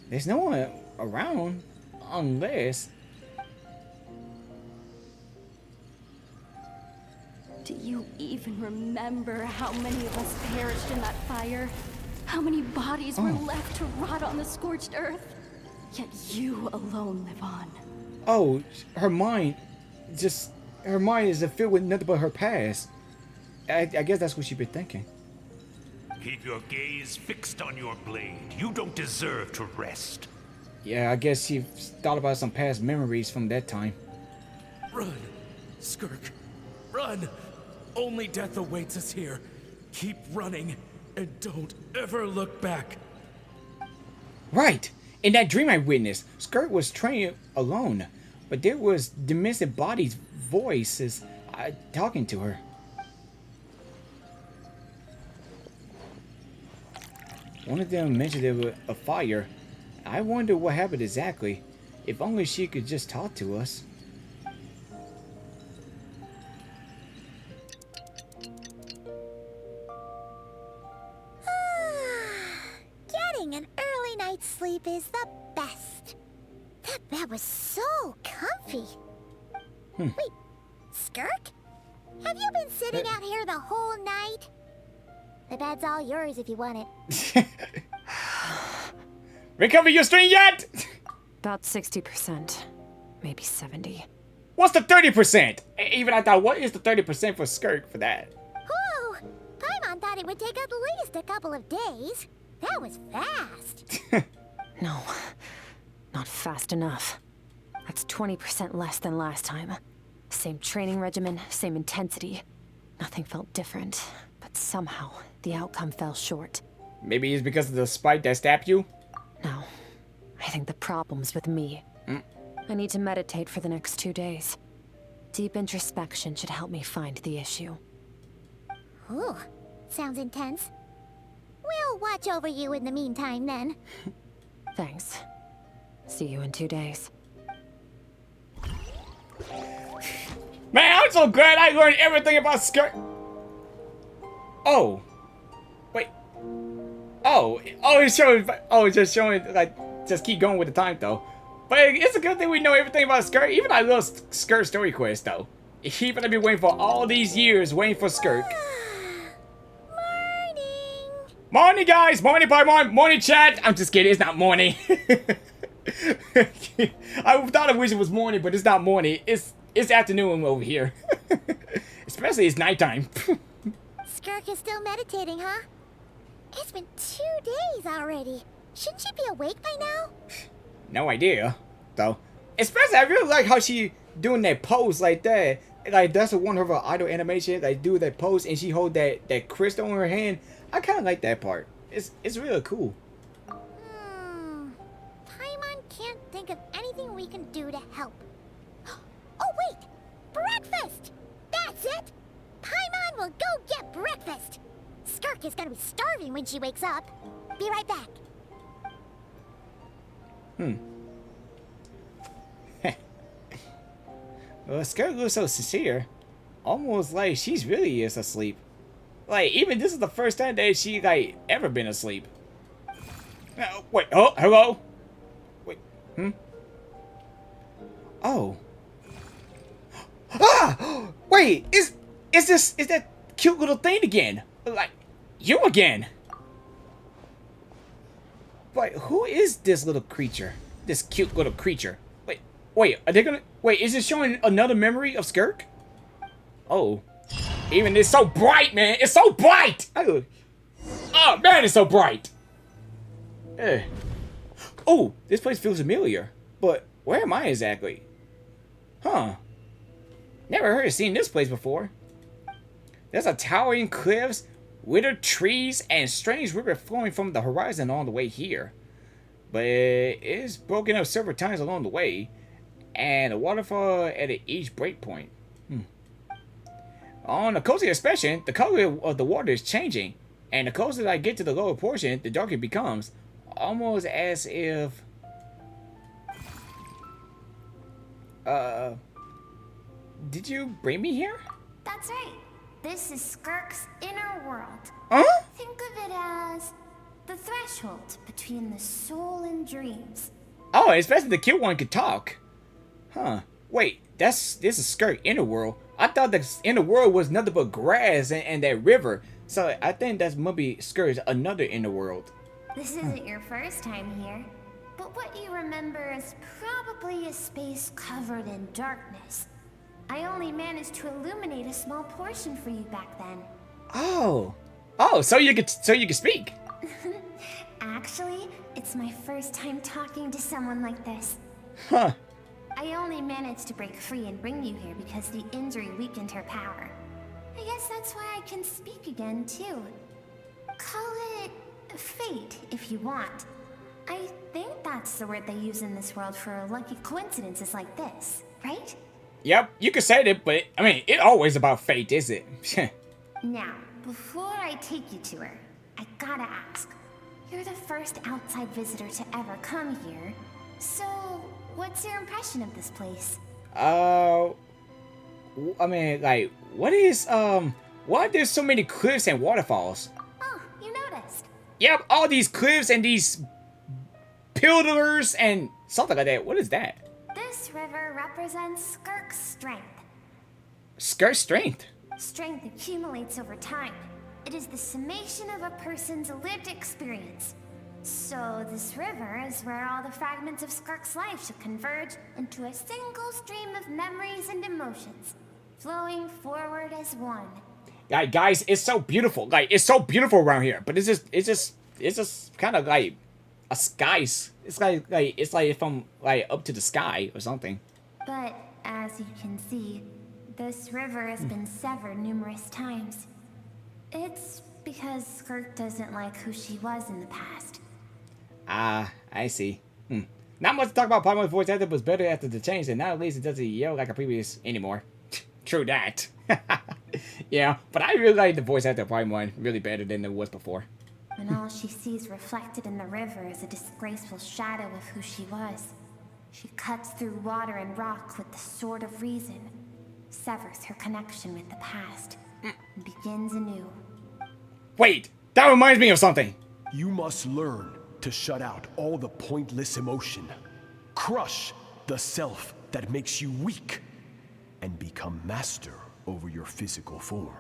There's no one around. Unless...
Do you even remember how many of us perished in that fire? How many bodies were left to rot on the scorched earth? Yet you alone live on.
Oh, her mind is filled with nothing but her past. I guess that's what she's been thinking.
Keep your gaze fixed on your blade. You don't deserve to rest.
Yeah, I guess she thought about some past memories from that time.
Run, Skirk, run! Only death awaits us here. Keep running, and don't ever look back.
Right! In that dream I witnessed, Skirk was training alone, but there was demented body's voices talking to her. One of them mentioned there was a fire. I wonder what happened exactly. If only she could just talk to us.
Getting an early night's sleep is the best. That bed was so comfy. Wait, Skirk? Have you been sitting out here the whole night? The bed's all yours if you want it.
Recover your string yet?
About 60%. Maybe 70.
What's the 30%? Even I thought, what is the 30% for Skirk for that?
Whew! Paimon thought it would take at least a couple of days. That was fast.
No, not fast enough. That's 20% less than last time. Same training regimen, same intensity. Nothing felt different, but somehow the outcome fell short.
Maybe it's because of the spike that stabbed you?
No, I think the problem's with me. I need to meditate for the next 2 days. Deep introspection should help me find the issue.
Ooh, sounds intense. We'll watch over you in the meantime, then.
Thanks. See you in 2 days.
Man, I'm so glad I learned everything about Skirk. Oh. Wait. Oh, it's showing. Oh, it's just showing, like, just keep going with the time, though. But it's a good thing we know everything about Skirk. Even I love Skirk Story quest, though. Even I've been waiting for all these years, waiting for Skirk. Morning, guys! Morning, Paimon! Morning, chat! I'm just kidding, it's not morning. I thought I wish it was morning, but it's not morning. It's afternoon over here. Especially it's nighttime.
Skirk is still meditating, huh? It's been 2 days already. Shouldn't she be awake by now?
No idea, though. Especially, I really like how she doing that pose like that. Like, that's one of her idol animation. Like, do that pose and she hold that crystal in her hand. I kind of like that part. It's really cool.
Paimon can't think of anything we can do to help. Oh, wait! Breakfast! That's it! Paimon will go get breakfast! Skirk is gonna be starving when she wakes up. Be right back.
Well, Skirk looks so sincere. Almost like she's really is asleep. Like, even this is the first time that she, like, ever been asleep. Wait, oh, hello? Wait, Oh. Ah! Wait, is that cute little thing again? Like, you again? Wait, who is this little creature? This cute little creature? Wait, are they gonna... Wait, is it showing another memory of Skirk? Oh. Even it's so bright, man. It's so bright. Oh, man, it's so bright. Oh, this place feels familiar. But where am I exactly? Huh. Never heard of seeing this place before. There's a towering cliffs, withered trees, and strange river flowing from the horizon on the way here. But it is broken up several times along the way. And a waterfall at each breakpoint. On the coastal expansion, the color of the water is changing. And the closer I get to the lower portion, the darker it becomes. Almost as if... Did you bring me here?
That's right. This is Skirk's inner world.
Huh?
Think of it as the threshold between the soul and dreams.
Oh, especially the cute one could talk. Huh. Wait, this is Skirk Inner World. I thought the Inner World was nothing but grass and that river. So I think that's maybe Skirk's another Inner World.
This isn't your first time here, but what you remember is probably a space covered in darkness. I only managed to illuminate a small portion for you back then.
Oh, so you could speak.
Actually, it's my first time talking to someone like this.
Huh.
I only managed to break free and bring you here because the injury weakened her power. I guess that's why I can speak again, too. Call it fate, if you want. I think that's the word they use in this world for lucky coincidences like this, right?
Yep, you could say that, but I mean, it's always about fate, is it?
Now, before I take you to her, I gotta ask. You're the first outside visitor to ever come here, so what's your impression of this place?
I mean, like, why there's so many cliffs and waterfalls?
Oh, you noticed.
Yep, all these cliffs and these pillars and something like that. What is that?
This river represents Skirk's strength.
Skirk strength?
Strength accumulates over time. It is the summation of a person's lived experience. So this river is where all the fragments of Skirk's life should converge into a single stream of memories and emotions, flowing forward as one.
Like, guys, it's so beautiful. Like, it's so beautiful around here. But it's just kind of like a sky. It's like from like up to the sky or something.
But as you can see, this river has been severed numerous times. It's because Skirk doesn't like who she was in the past.
Ah, I see. Not much to talk about. Paimon's voice actor was better after the change, and now at least it doesn't yell like a previous anymore. True that. Yeah, but I really like the voice actor of Paimon really better than it was before.
And all she sees reflected in the river is a disgraceful shadow of who she was. She cuts through water and rock with the sword of reason, severs her connection with the past, and begins anew.
Wait, that reminds me of something.
You must learn to shut out all the pointless emotion. Crush the self that makes you weak, and become master over your physical form.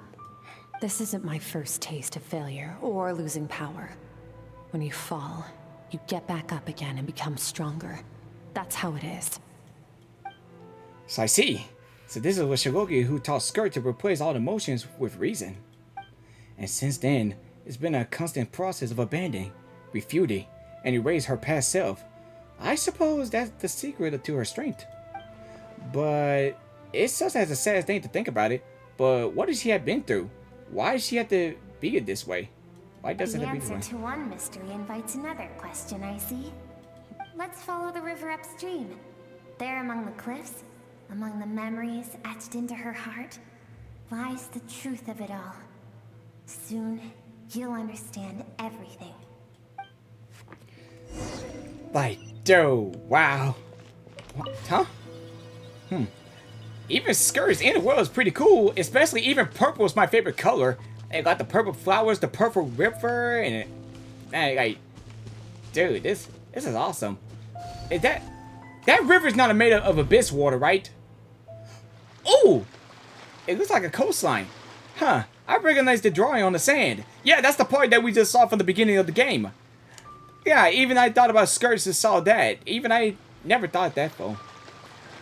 This isn't my first taste of failure or losing power. When you fall, you get back up again and become stronger. That's how it is.
So I see. So this is what Shiroki who taught Skirk to replace all emotions with reason. And since then, it's been a constant process of abandoning, refuting, and erase her past self. I suppose that's the secret to her strength. But it's such as a sad thing to think about it. But what does she have been through? Why does she have to be it this way? Why doesn't it be this way?
The answer to one mystery invites another question, I see. Let's follow the river upstream. There among the cliffs, among the memories etched into her heart, lies the truth of it all. Soon, you'll understand everything.
Like, dude, wow. What? Huh? Even Skirk's Inner World is pretty cool, especially even purple is my favorite color. It got the purple flowers, the purple river, and it, man, like, dude, this is awesome. Is that river's not made of abyss water, right? Ooh, it looks like a coastline. Huh, I recognize the drawing on the sand. Yeah, that's the part that we just saw from the beginning of the game. Yeah, even I thought about skirts and saw that. Even I never thought that though.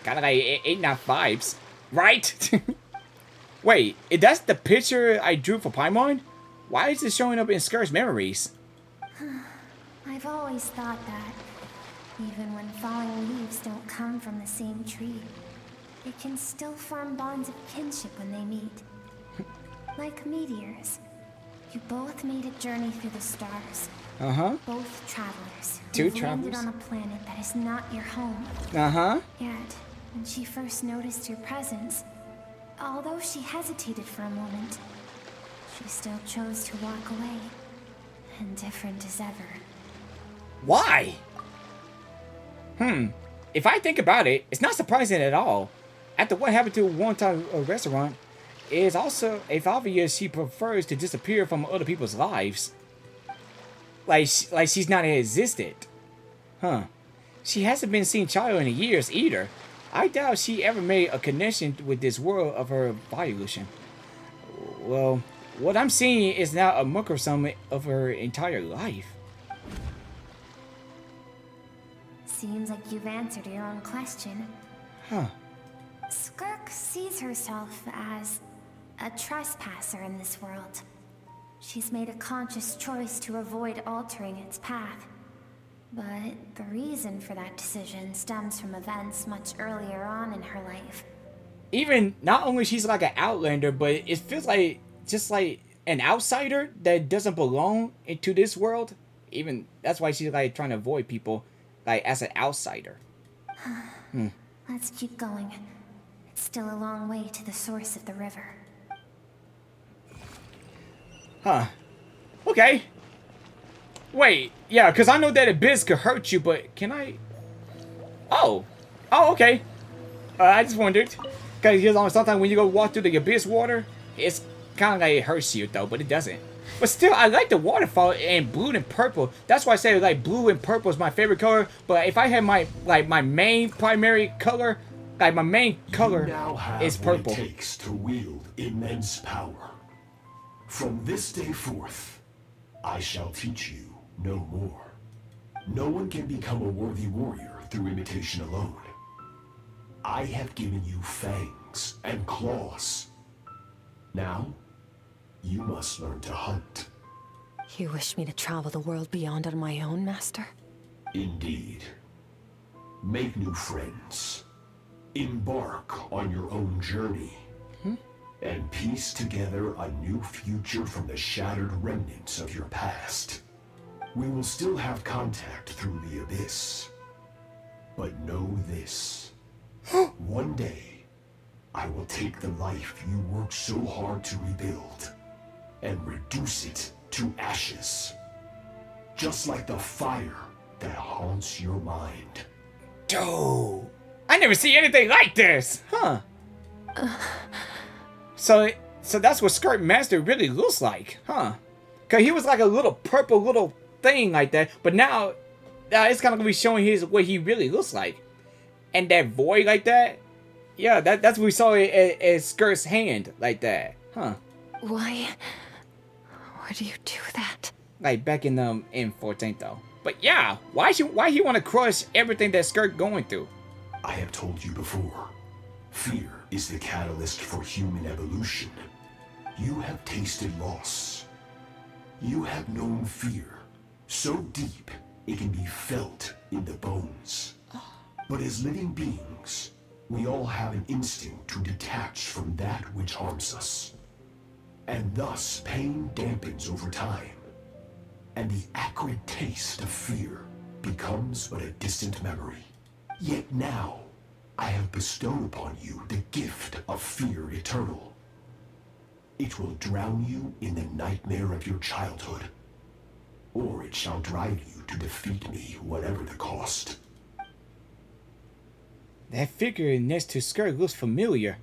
Kinda like 8-9 vibes, right? Wait, if that's the picture I drew for Paimon? Why is it showing up in Skirk's memories?
I've always thought that, even when falling leaves don't come from the same tree, they can still form bonds of kinship when they meet. Like meteors. You both made a journey through the stars.
Uh-huh.
Both travelers.
Two
who've
travelers?
landed on a planet that is not your home.
Uh-huh.
Yet, when she first noticed your presence, although she hesitated for a moment, she still chose to walk away, indifferent as ever.
Why? If I think about it, it's not surprising at all. After what happened to one-time restaurant, it's also obvious she prefers to disappear from other people's lives. Like she's not existed. Huh. She hasn't been seen child in years either. I doubt she ever made a connection with this world of her evolution. Well, what I'm seeing is now a microsome of her entire life.
Seems like you've answered your own question.
Huh.
Skirk sees herself as a trespasser in this world. She's made a conscious choice to avoid altering its path. But the reason for that decision stems from events much earlier on in her life.
Even, not only she's like an outlander, but it feels like just like an outsider that doesn't belong into this world. Even, that's why she's like trying to avoid people, like as an outsider.
Let's keep going. It's still a long way to the source of the river.
Huh. Okay. Wait, yeah, because I know that abyss could hurt you, but can I... Oh. Oh, okay. I just wondered. Because sometimes when you go walk through the abyss water, it's kind of like it hurts you, though, but it doesn't. But still, I like the waterfall in blue and purple. That's why I say, like, blue and purple is my favorite color. But if I had my main primary color, like, my main color is purple.
What it takes to wield immense power. From this day forth, I shall teach you no more. No one can become a worthy warrior through imitation alone. I have given you fangs and claws. Now, you must learn to hunt.
You wish me to travel the world beyond on my own, Master?
Indeed. Make new friends. Embark on your own journey. And piece together a new future from the shattered remnants of your past. We will still have contact through the abyss. But know this. One day, I will take the life you worked so hard to rebuild and reduce it to ashes. Just like the fire that haunts your mind.
Dude, I never see anything like this, huh? So that's what Skirk Master really looks like, huh? Cause he was like a little purple little thing like that, but now it's kind of gonna be showing what he really looks like, and that void like that. Yeah, that's what we saw as Skirk's hand like that, huh?
Why do you do that?
Like back in 14th though. But yeah, why he want to crush everything that Skirk going through?
I have told you before. Fear is the catalyst for human evolution. You have tasted loss. You have known fear so deep it can be felt in the bones. But as living beings, we all have an instinct to detach from that which harms us. And thus, pain dampens over time. And the acrid taste of fear becomes but a distant memory. Yet now, I have bestowed upon you the gift of fear eternal. It will drown you in the nightmare of your childhood, or it shall drive you to defeat me, whatever the cost.
That figure next to Skirk looks familiar.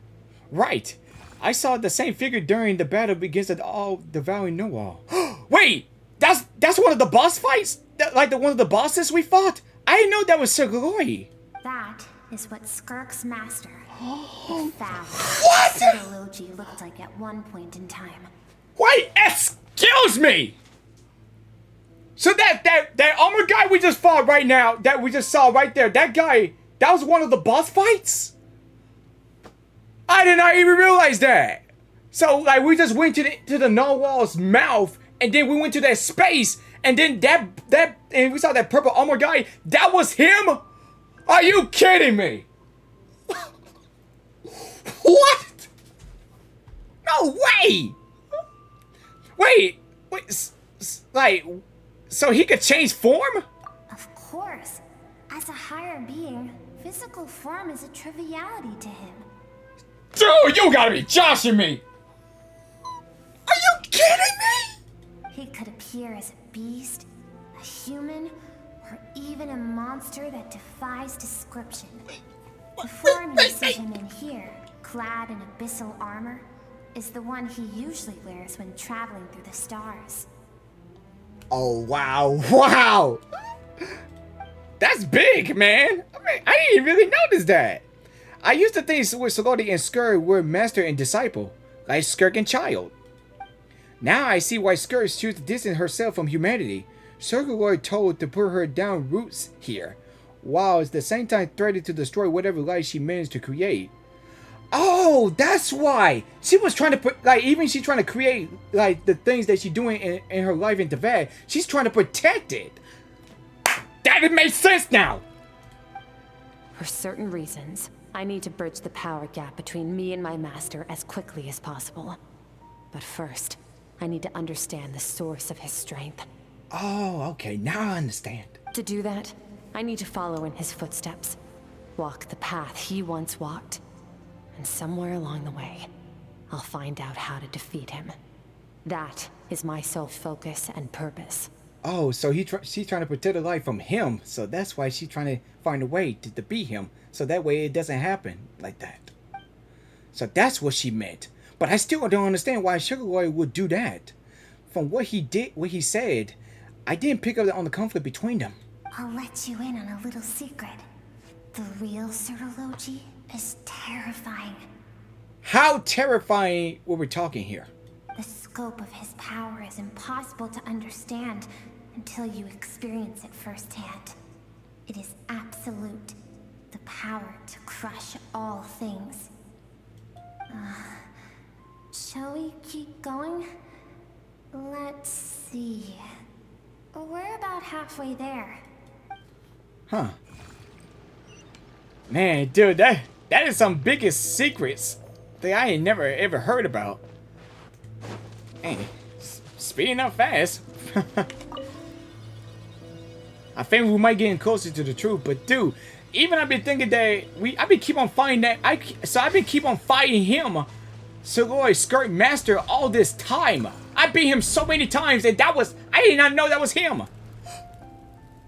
Right! I saw the same figure during the battle against the all-devouring Know-All. Wait! That's one of the boss fights? Like one of the bosses we fought? I didn't know that was Skirk Story.
That is what Skirk's master,
What?
Sirology looked like at one point in time.
Wait, excuse me! So that armor guy we just fought right now, that we just saw right there, that guy, that was one of the boss fights? I did not even realize that. So like we just went to the Know-All's mouth, and then we went to that space, and then and we saw that purple armor guy. That was him? Are you kidding me? What? No way! Wait, like, so he could change form?
Of course. As a higher being, physical form is a triviality to him.
Dude, you gotta be joshing me! Are you kidding me?
He could appear as a beast, a human, or even a monster that defies description. The form you see him in here, clad in abyssal armor, is the one he usually wears when traveling through the stars.
Oh, wow, wow! That's big, man. I mean, I didn't really notice that. I used to think with Soloti and Skirk were master and disciple, like Skirk and Child. Now I see why Skirk chose to distance herself from humanity. Circuloid told to put her down roots here, while at the same time threatening to destroy whatever life she managed to create. Oh, that's why she was trying to put, like, even she's trying to create, like, the things that she's doing in her life in Teyvat. She's trying to protect it. That makes sense now.
For certain reasons, I need to bridge the power gap between me and my master as quickly as possible. But first, I need to understand the source of his strength.
Oh, okay, now I understand.
To do that, I need to follow in his footsteps. Walk the path he once walked. And somewhere along the way, I'll find out how to defeat him. That is my sole focus and purpose.
Oh, so she's trying to protect her life from him, so that's why she's trying to find a way to beat him, so that way it doesn't happen like that. So that's what she meant. But I still don't understand why Sugarloaf would do that. From what he did, what he said, I didn't pick up on the conflict between them.
I'll let you in on a little secret. The real Serology is terrifying.
How terrifying were we talking here?
The scope of his power is impossible to understand until you experience it firsthand. It is absolute. The power to crush all things. Shall we keep going? Let's see. We're about halfway there.
Huh. Man, dude, that is some biggest secrets that I ain't never ever heard about. Hey, speeding up fast. I think we might get closer to the truth, but dude, even I've been thinking that I've been keep on fighting that I've been keep on fighting him, Sugoi Skirk Master, all this time. I beat him so many times, and I did not know that was him.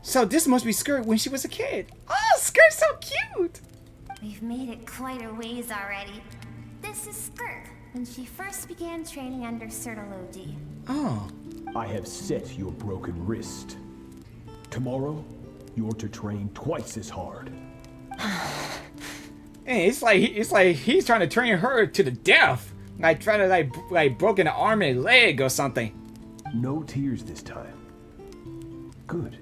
So this must be Skirk when she was a kid. Oh, Skirk's so cute.
We've made it quite a ways already. This is Skirk, when she first began training under Serology.
Oh.
I have set your broken wrist. Tomorrow, you're to train twice as hard.
Hey, it's like he's trying to train her to the death. Like trying to like broken an arm and a leg or something.
No tears this time. Good.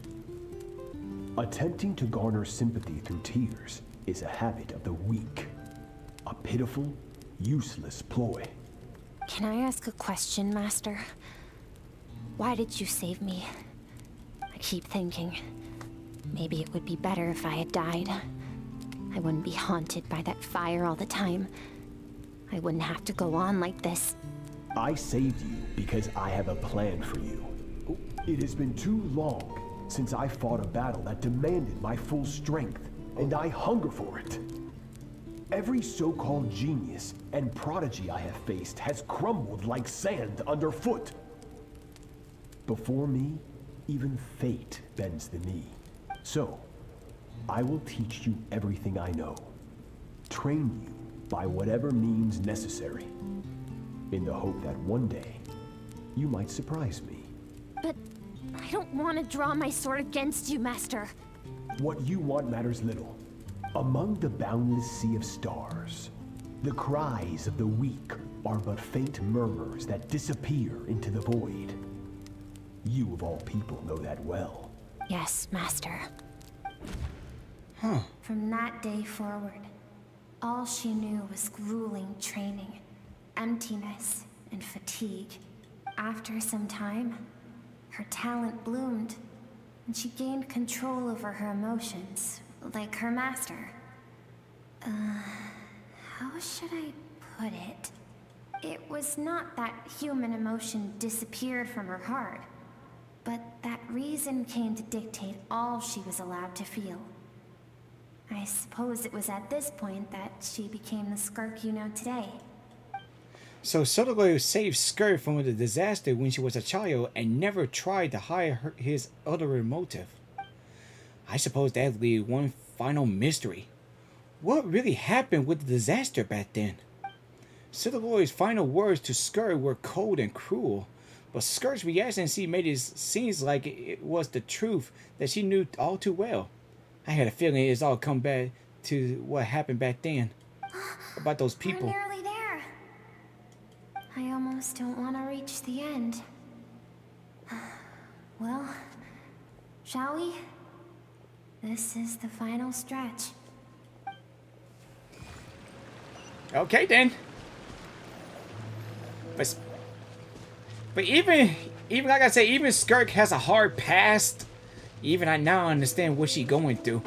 Attempting to garner sympathy through tears is a habit of the weak. A pitiful, useless ploy.
Can I ask a question, Master? Why did you save me? I keep thinking, maybe it would be better if I had died. I wouldn't be haunted by that fire all the time. I wouldn't have to go on like this.
I saved you because I have a plan for you. It has been too long since I fought a battle that demanded my full strength, and I hunger for it. Every so-called genius and prodigy I have faced has crumbled like sand underfoot. Before me, even fate bends the knee. So, I will teach you everything I know. Train you by whatever means necessary, in the hope that one day, you might surprise me.
But I don't want to draw my sword against you, Master.
What you want matters little. Among the boundless sea of stars, the cries of the weak are but faint murmurs that disappear into the void. You of all people know that well.
Yes, Master.
Huh.
From that day forward, all she knew was grueling training, emptiness, and fatigue. After some time, her talent bloomed, and she gained control over her emotions, like her master. How should I put it? It was not that human emotion disappeared from her heart, but that reason came to dictate all she was allowed to feel. I suppose it was at this point that she became the Skirk you know today.
So Sotogoro saved Skirk from the disaster when she was a child and never tried to hide his ulterior motive. I suppose that leaves one final mystery. What really happened with the disaster back then? Sotogoro's final words to Skirk were cold and cruel, but Skirk's reaction made it seem like it was the truth that she knew all too well. I had a feeling it's all come back to what happened back then. About those people.
We're nearly there. I almost don't want to reach the end. Well, shall we? This is the final stretch.
Okay then. But even like I said, even Skirk has a hard past. Even I now understand what she's going through.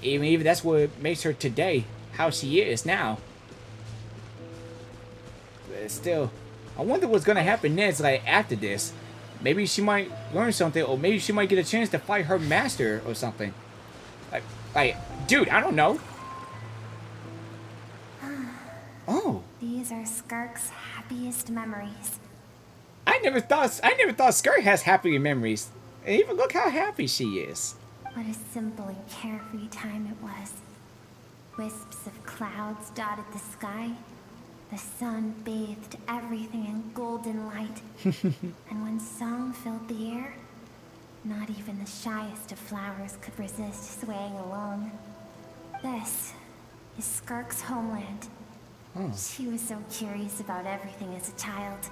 Even that's what makes her today how she is now. But still, I wonder what's gonna happen next. Like after this, maybe she might learn something, or maybe she might get a chance to fight her master or something. Like, dude, I don't know. Oh.
These are Skirk's happiest memories.
I never thought Skirk has happy memories. And even look how happy she is.
What a simple and carefree time it was. Wisps of clouds dotted the sky. The sun bathed everything in golden light. And when song filled the air, not even the shyest of flowers could resist swaying along. This is Skirk's homeland. She was so curious about everything as a child.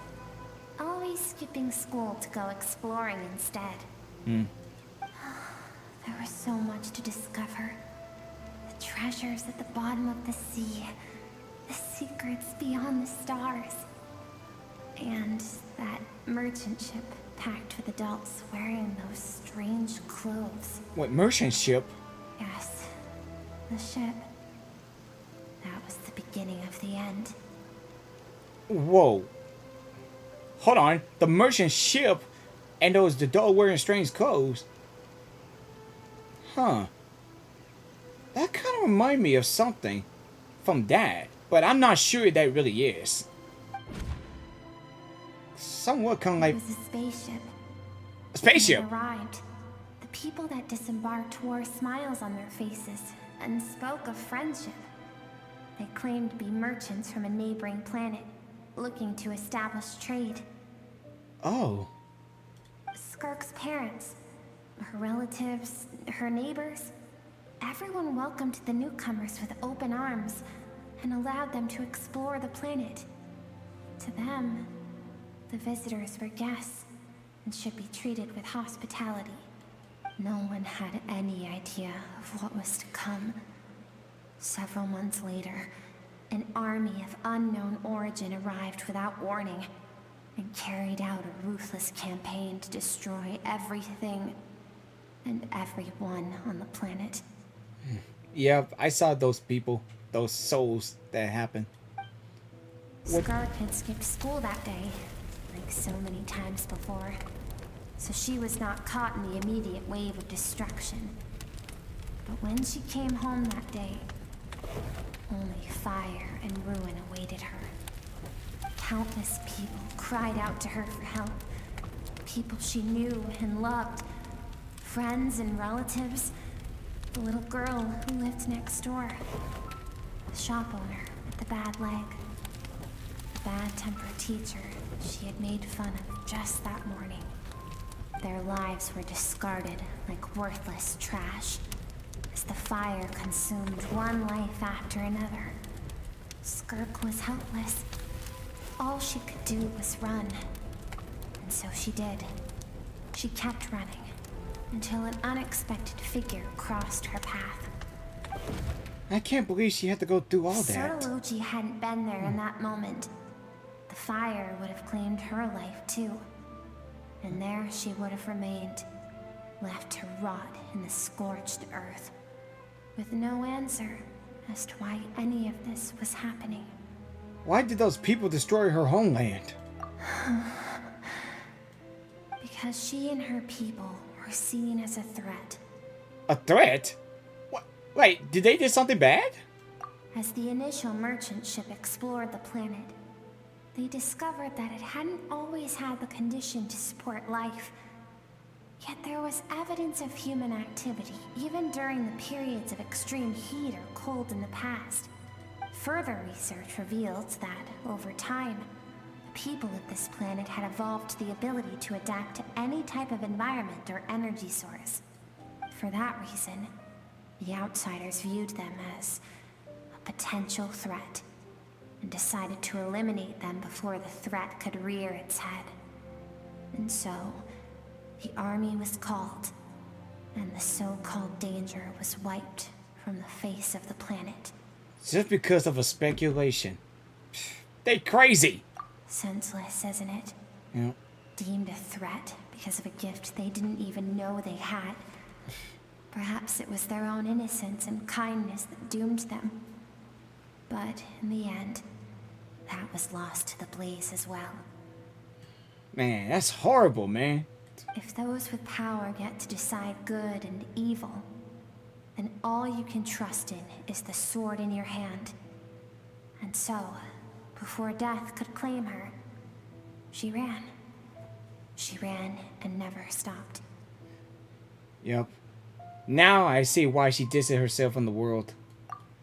Always skipping school to go exploring instead. There was so much to discover. The treasures at the bottom of the sea. The secrets beyond the stars. And that merchant ship packed with adults wearing those strange clothes.
What merchant ship?
Yes, the ship. That was the beginning of the end.
Whoa. Hold on. The merchant ship and the dog wearing strange clothes. Huh. That kind of reminds me of something from that, but I'm not sure that really is. Somewhat kind of like...
It was a spaceship.
A spaceship?
When it arrived, the people that disembarked wore smiles on their faces and spoke of friendship. They claimed to be merchants from a neighboring planet, looking to establish trade.
Oh.
Skirk's parents, her relatives, her neighbors, everyone welcomed the newcomers with open arms and allowed them to explore the planet. To them, the visitors were guests and should be treated with hospitality. No one had any idea of what was to come. Several months later, an army of unknown origin arrived without warning and carried out a ruthless campaign to destroy everything and everyone on the planet.
Yeah, I saw those people, those souls that happened.
Skirk had skipped school that day, like so many times before, so she was not caught in the immediate wave of destruction. But when she came home that day, only fire and ruin awaited her. Countless people cried out to her for help. People she knew and loved. Friends and relatives. The little girl who lived next door. The shop owner with the bad leg. The bad-tempered teacher she had made fun of just that morning. Their lives were discarded like worthless trash as the fire consumed one life after another. Skirk was helpless. All she could do was run. And so she did. She kept running until an unexpected figure crossed her path.
I can't believe she had to go through all that.
Sorology hadn't been there in that moment. The fire would have claimed her life too. And there she would have remained, left to rot in the scorched earth, with no answer as to why any of this was happening.
Why did those people destroy her homeland?
Because she and her people were seen as a threat.
A threat? What? Wait, did they do something bad?
As the initial merchant ship explored the planet, they discovered that it hadn't always had the condition to support life. Yet there was evidence of human activity, even during the periods of extreme heat or cold in the past. Further research revealed that, over time, the people of this planet had evolved the ability to adapt to any type of environment or energy source. For that reason, The outsiders viewed them as a potential threat and decided to eliminate them before the threat could rear its head. And so, the army was called, and the so-called danger was wiped from the face of the planet.
Just because of a speculation. They crazy.
Senseless, isn't it?
Yeah.
Deemed a threat because of a gift they didn't even know they had. Perhaps it was their own innocence and kindness that doomed them. But in the end, that was lost to the blaze as well.
Man, that's horrible, man.
If those with power get to decide good and evil, then all you can trust in is the sword in your hand. And so, before death could claim her, she ran. She ran and never stopped.
Yep. Now I see why she distanced herself from the world.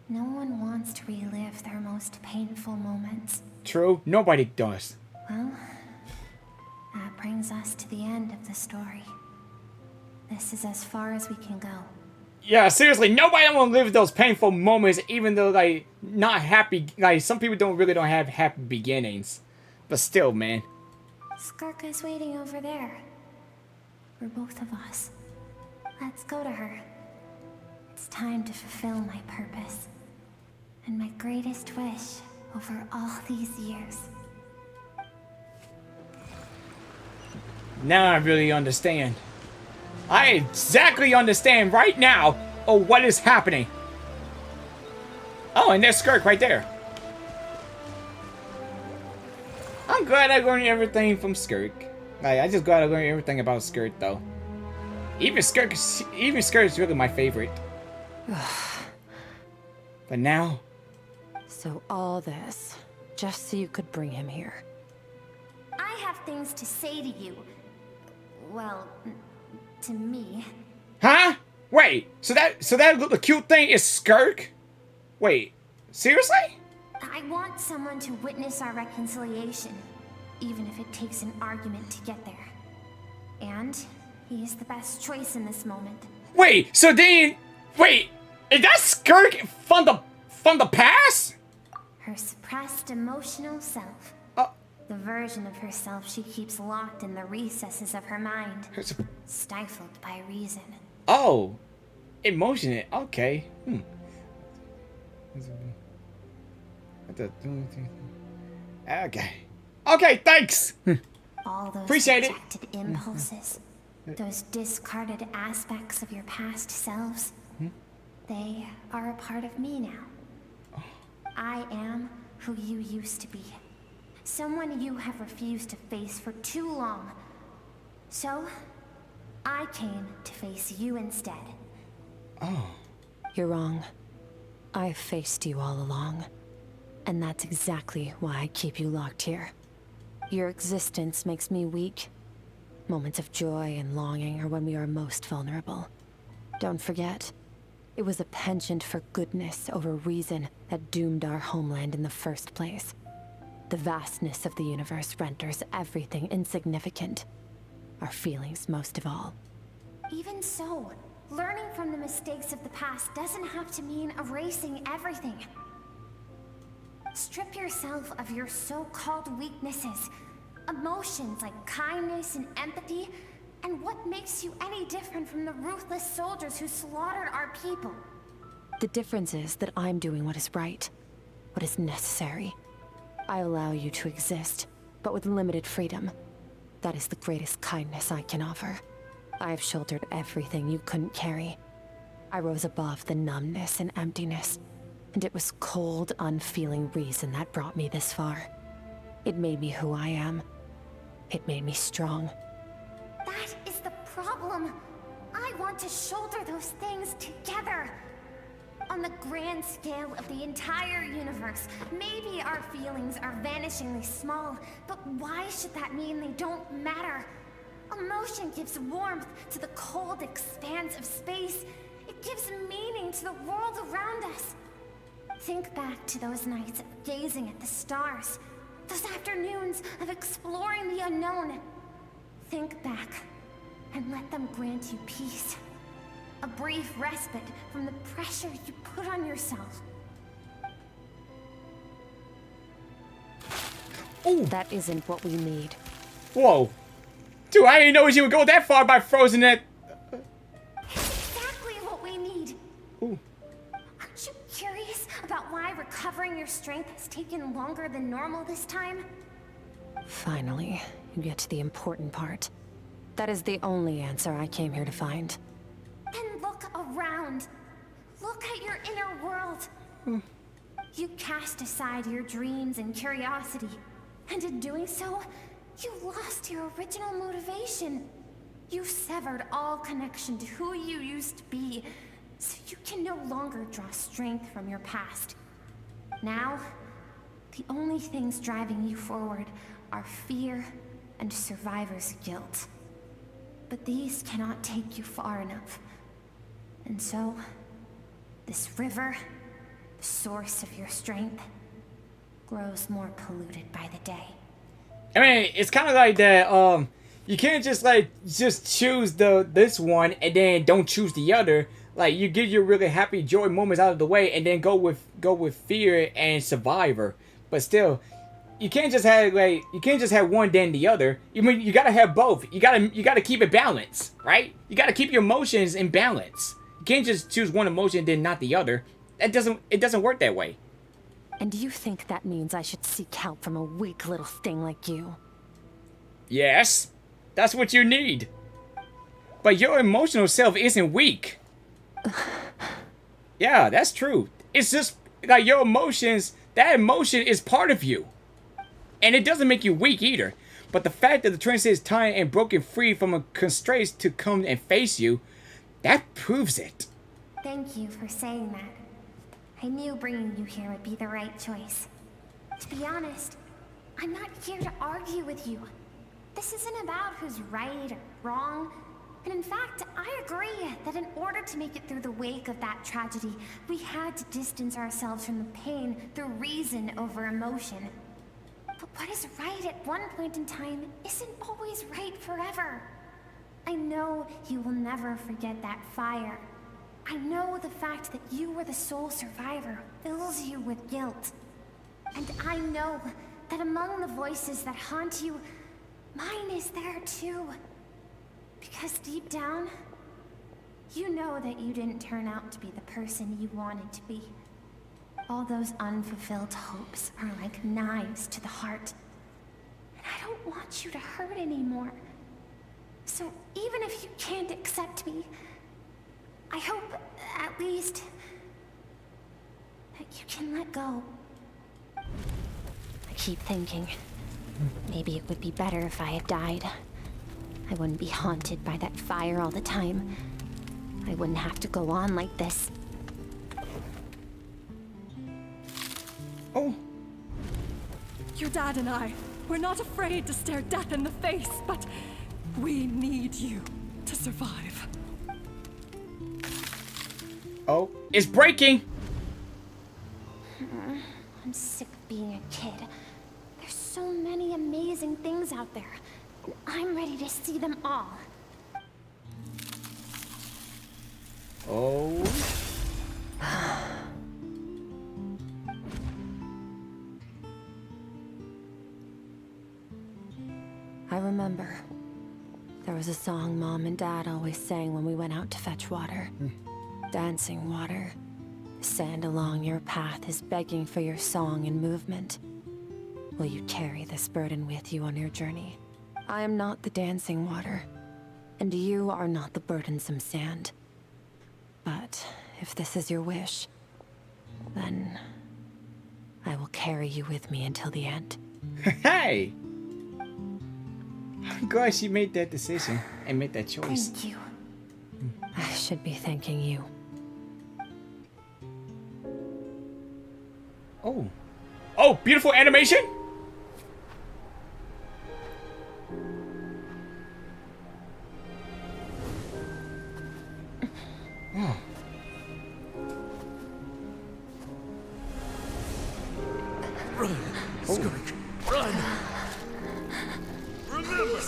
No one wants to relive their most painful moments.
True, nobody does.
Well, that brings us to the end of the story. This is as far as we can go.
Yeah, seriously, nobody want to live those painful moments, even though, like, not happy. Like, some people don't have happy beginnings. But still, man.
Skirk is waiting over there. For both of us. Let's go to her. It's time to fulfill my purpose. And my greatest wish over all these years.
Now I really understand. I exactly understand right now what is happening. Oh, and there's Skirk right there. I'm glad I learned everything from Skirk. Like, I just glad I learned everything about Skirk, though. Even Skirk is really my favorite. But now...
So all this, just so you could bring him here.
I have things to say to you. Well, to me.
Huh? Wait, so that little cute thing is Skirk? Wait, seriously?
I want someone to witness our reconciliation, even if it takes an argument to get there. And he is the best choice in this moment.
Wait, so then, wait, is that Skirk from the past?
Her suppressed emotional self. The version of herself she keeps locked in the recesses of her mind, stifled by reason.
Oh, emotion. Okay. Okay. Okay, thanks.
All those
Appreciate
rejected impulses, those discarded aspects of your past selves, they are a part of me now. I am who you used to be. Someone you have refused to face for too long. So, I came to face you instead.
Oh.
You're wrong. I've faced you all along. And that's exactly why I keep you locked here. Your existence makes me weak. Moments of joy and longing are when we are most vulnerable. Don't forget, it was a penchant for goodness over reason that doomed our homeland in the first place. The vastness of the universe renders everything insignificant. Our feelings most of all.
Even so, learning from the mistakes of the past doesn't have to mean erasing everything. Strip yourself of your so-called weaknesses, emotions like kindness and empathy, and what makes you any different from the ruthless soldiers who slaughtered our people?
The difference is that I'm doing what is right, what is necessary. I allow you to exist, but with limited freedom. That is the greatest kindness I can offer. I have shouldered everything you couldn't carry. I rose above the numbness and emptiness, and it was cold, unfeeling reason that brought me this far. It made me who I am. It made me strong.
That is the problem. I want to shoulder those things together. On the grand scale of the entire universe, maybe our feelings are vanishingly small, but why should that mean they don't matter? Emotion gives warmth to the cold expanse of space. It gives meaning to the world around us. Think back to those nights of gazing at the stars, those afternoons of exploring the unknown. Think back and let them grant you peace. a brief respite from the pressure you put on yourself.
Ooh. That isn't what we need.
Whoa. Dude, I didn't know you would go that far by frozen that.
Exactly what we need.
Ooh.
Aren't you curious about why recovering your strength has taken longer than normal this time?
Finally, you get to the important part. That is the only answer I came here to find.
Then look around. Look at your inner world. You cast aside your dreams and curiosity, and in doing so, you lost your original motivation. You severed all connection to who you used to be, so you can no longer draw strength from your past. Now, the only things driving you forward are fear and survivor's guilt. But these cannot take you far enough. And so, this river, the source of your strength, grows more polluted by the day.
I mean, it's kind of like that, you can't just choose this one and then don't choose the other. Like, you get your really happy joy moments out of the way and then go with fear and survivor. But still, you can't just have one then the other. You gotta have both. You gotta keep it balanced, right? You gotta keep your emotions in balance. You can't just choose one emotion and then not the other. It doesn't work that way.
And do you think that means I should seek help from a weak little thing like you?
Yes, that's what you need. But your emotional self isn't weak. Yeah, that's true. It's just like your emotions, that emotion is part of you. And it doesn't make you weak either. But the fact that the train is tired and broken free from a constraints to come and face you, that proves it.
Thank you for saying that. I knew bringing you here would be the right choice. To be honest, I'm not here to argue with you. This isn't about who's right or wrong. And in fact, I agree that in order to make it through the wake of that tragedy, we had to distance ourselves from the pain through reason over emotion. But what is right at one point in time isn't always right forever. I know you will never forget that fire. I know the fact that you were the sole survivor fills you with guilt. And I know that among the voices that haunt you, mine is there too. Because deep down, you know that you didn't turn out to be the person you wanted to be. All those unfulfilled hopes are like knives to the heart. And I don't want you to hurt anymore. So even if you can't accept me, I hope, at least, that you can let go.
I keep thinking, maybe it would be better if I had died. I wouldn't be haunted by that fire all the time. I wouldn't have to go on like this.
Oh.
Your dad and I, we're not afraid to stare death in the face, but we need you to survive.
Oh, it's breaking!
I'm sick of being a kid. There's so many amazing things out there. And I'm ready to see them all.
Oh.
I remember. There was a song Mom and Dad always sang when we went out to fetch water. Dancing water. The sand along your path is begging for your song and movement. Will you carry this burden with you on your journey? I am not the dancing water, and you are not the burdensome sand. But if this is your wish, then I will carry you with me until the end.
Hey! I'm glad she made that decision and made that choice.
Thank you.
I should be thanking you.
Oh. Oh, beautiful animation? Oh.
Run, Skirk, run! Remember,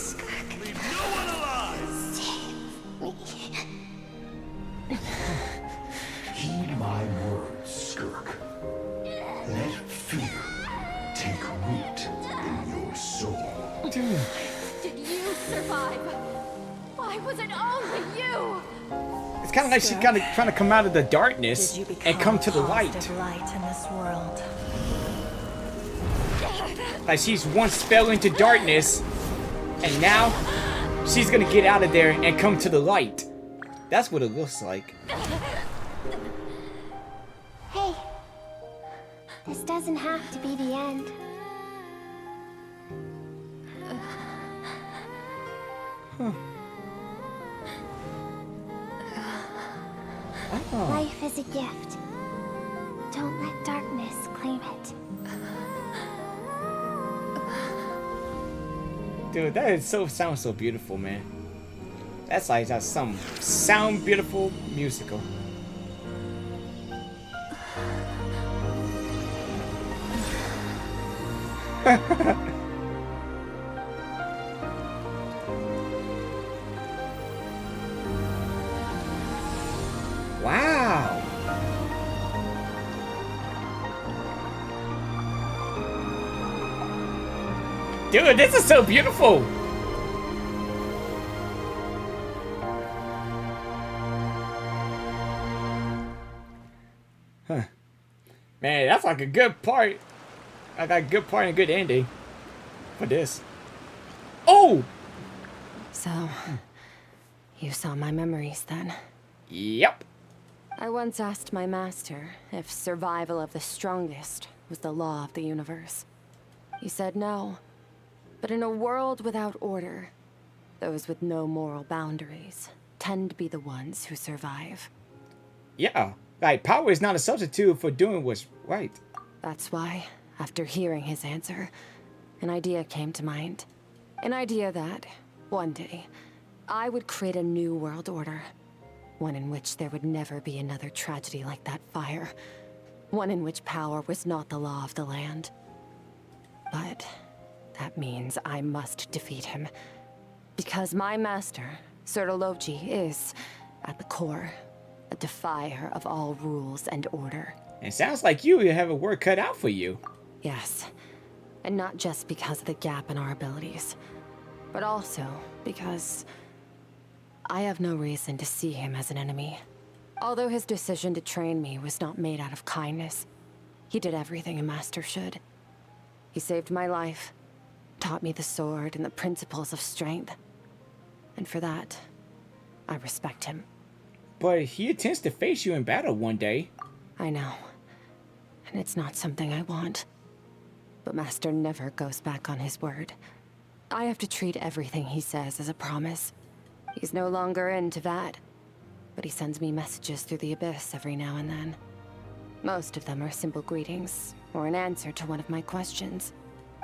leave no one alive!
kind of like she's kind of trying to come out of the darkness and come to the light.
Light in this world.
Like she's once fell into darkness, and now she's gonna get out of there and come to the light. That's what it looks like.
Hey, this doesn't have to be the end.
Huh. Oh.
Life is a gift. Don't let darkness claim it.
Dude, that is sounds so beautiful, man. That's like that's some sound beautiful musical. Wow. Dude, this is so beautiful. Huh. Man, that's like a good part. I got a good part and a good ending for this. Oh!
So, you saw my memories then?
Yep.
I once asked my master if survival of the strongest was the law of the universe. He said no. But in a world without order, those with no moral boundaries tend to be the ones who survive.
Yeah. Like, power is not a substitute for doing what's right.
That's why, after hearing his answer, an idea came to mind. An idea that, one day, I would create a new world order. One in which there would never be another tragedy like that fire. One in which power was not the law of the land. But that means I must defeat him. Because my master, Sertologi, is, at the core, a defier of all rules and order.
It sounds like you have a work cut out for you.
Yes. And not just because of the gap in our abilities, but also because I have no reason to see him as an enemy. Although his decision to train me was not made out of kindness, he did everything a master should. He saved my life, taught me the sword and the principles of strength. And for that, I respect him.
But he intends to face you in battle one day.
I know. And it's not something I want. But Master never goes back on his word. I have to treat everything he says as a promise. He's no longer into that. But he sends me messages through the abyss every now and then. Most of them are simple greetings, or an answer to one of my questions.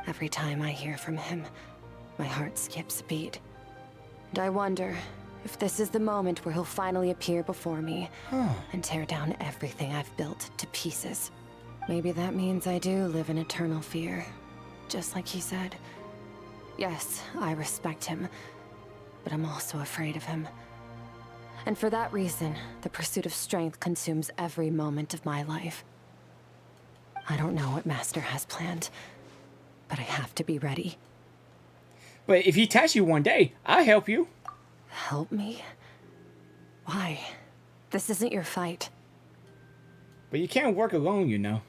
Every time I hear from him, my heart skips a beat. And I wonder if this is the moment where he'll finally appear before me and tear down everything I've built to pieces. Maybe that means I do live in eternal fear, just like he said. Yes, I respect him, but I'm also afraid of him. And for that reason, the pursuit of strength consumes every moment of my life. I don't know what Master has planned, but I have to be ready.
But if he tests you one day, I'll help you.
Help me? Why? This isn't your fight.
But you can't work alone, you know.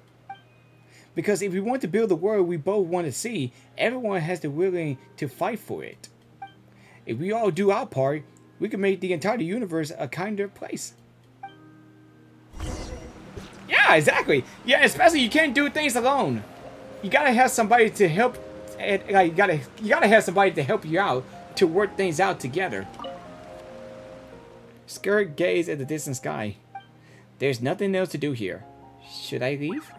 Because if we want to build the world we both want to see, everyone has to be willing to fight for it. If we all do our part, we can make the entire universe a kinder place. Yeah, exactly. Yeah, especially you can't do things alone. You gotta have somebody to help. Like you gotta have somebody to help you out to work things out together. Skirk gazed at the distant sky. There's nothing else to do here. Should I leave?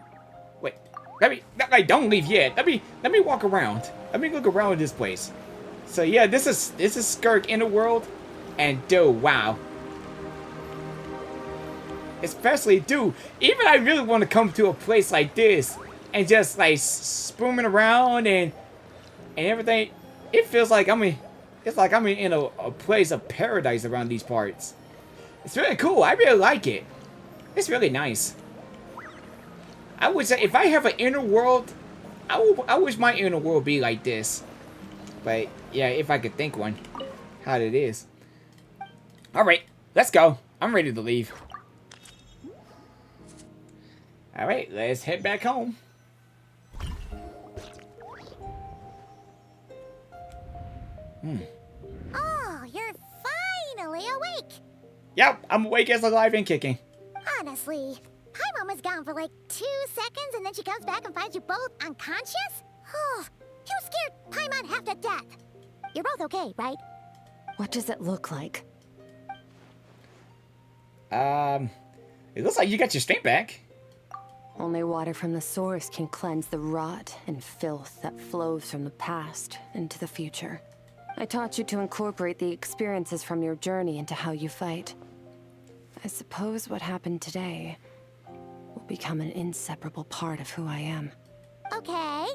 Wait, don't leave yet. Let me walk around. Let me look around this place. So yeah, this is Skirk Inner World, and dude, wow. Especially, dude, even I really want to come to a place like this and just like spooming around and everything. It feels like it's like I'm in a place of paradise around these parts. It's really cool. I really like it. It's really nice. I would say if I have an inner world, I wish my inner world be like this. But yeah, if I could think one, how it is. All right, let's go. I'm ready to leave. Alright, let's head back home.
Oh, you're finally awake.
Yep, I'm awake as alive and kicking.
Honestly, Paimon was gone for like 2 seconds and then she comes back and finds you both unconscious? Oh, you scared Paimon half to death. You're both okay, right?
What does it look like?
It looks like you got your strength back.
Only water from the source can cleanse the rot and filth that flows from the past into the future. I taught you to incorporate the experiences from your journey into how you fight. I suppose what happened today will become an inseparable part of who I am.
Okay,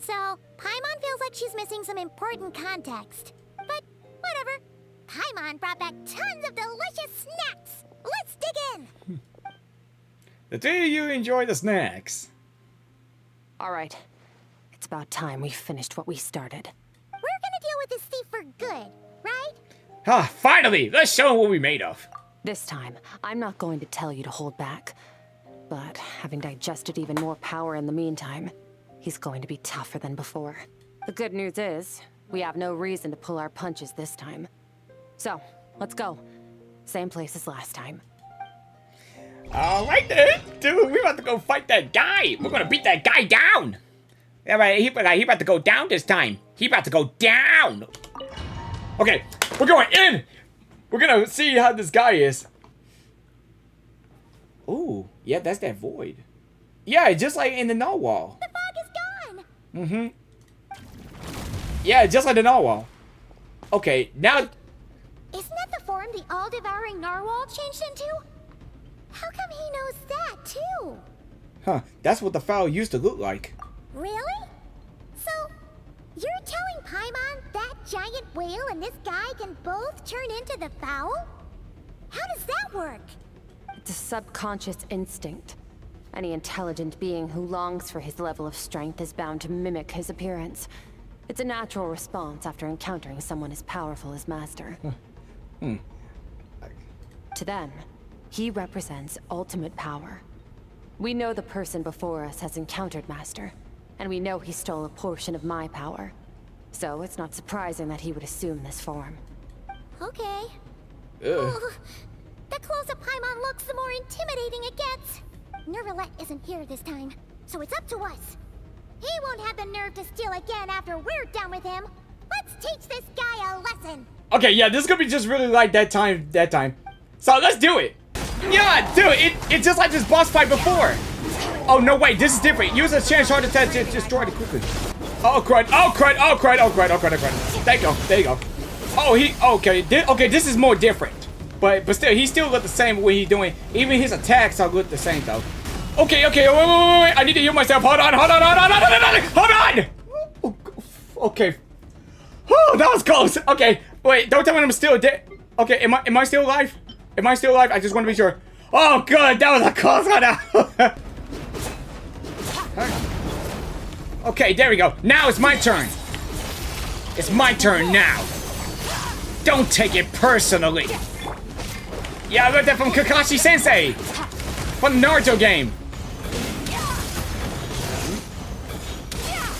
so Paimon feels like she's missing some important context. But whatever. Paimon brought back tons of delicious snacks. Let's dig in.
The three of you enjoy the snacks.
All right. It's about time we finished what we started.
We're gonna deal with this thief for good, right?
Ah, finally! Let's show them what we made of.
This time, I'm not going to tell you to hold back. But having digested even more power in the meantime, he's going to be tougher than before. The good news is, we have no reason to pull our punches this time. So, let's go. Same place as last time.
Alright then, dude, we're about to go fight that guy. We're gonna beat that guy down. Yeah, right, he about to go down this time. He about to go down. Okay, we're going in. We're gonna see how this guy is. Ooh, yeah, that's that void. Yeah, just like in the narwhal.
The fog is gone.
Mm-hmm. Yeah, just like the narwhal. Okay, now...
Isn't that the form the all-devouring narwhal changed into? How come he knows that, too?
Huh, that's what the fowl used to look like.
Really? So, you're telling Paimon that giant whale and this guy can both turn into the fowl? How does that work?
It's a subconscious instinct. Any intelligent being who longs for his level of strength is bound to mimic his appearance. It's a natural response after encountering someone as powerful as Master. To them, he represents ultimate power. We know the person before us has encountered Master, and we know he stole a portion of my power. So it's not surprising that he would assume this form.
Okay. Oh, the closer Paimon looks, the more intimidating it gets. Nervalette isn't here this time, so it's up to us. He won't have the nerve to steal again after we're done with him. Let's teach this guy a lesson.
Okay, yeah, this is gonna be just really like that time. So let's do it. Yeah, dude, it's just like this boss fight before. Oh, no, wait, this is different. Use a chance shard attack to destroy it quickly. Oh, crud, oh, crud, oh, crud, oh, crud, oh, crud, oh, crud. There you go, there you go. Oh, okay, this is more different. But still, he still look the same when he's doing. Even his attacks are look the same, though. Okay, wait. I need to heal myself. Hold on. Okay. Oh, that was close. Okay, wait, don't tell me I'm still dead. Okay, am I still alive? Am I still alive? I just want to be sure. Oh, good, that was a close one. Okay, there we go. Now it's my turn. It's my turn now. Don't take it personally. Yeah, I learned that from Kakashi Sensei. From the Naruto game.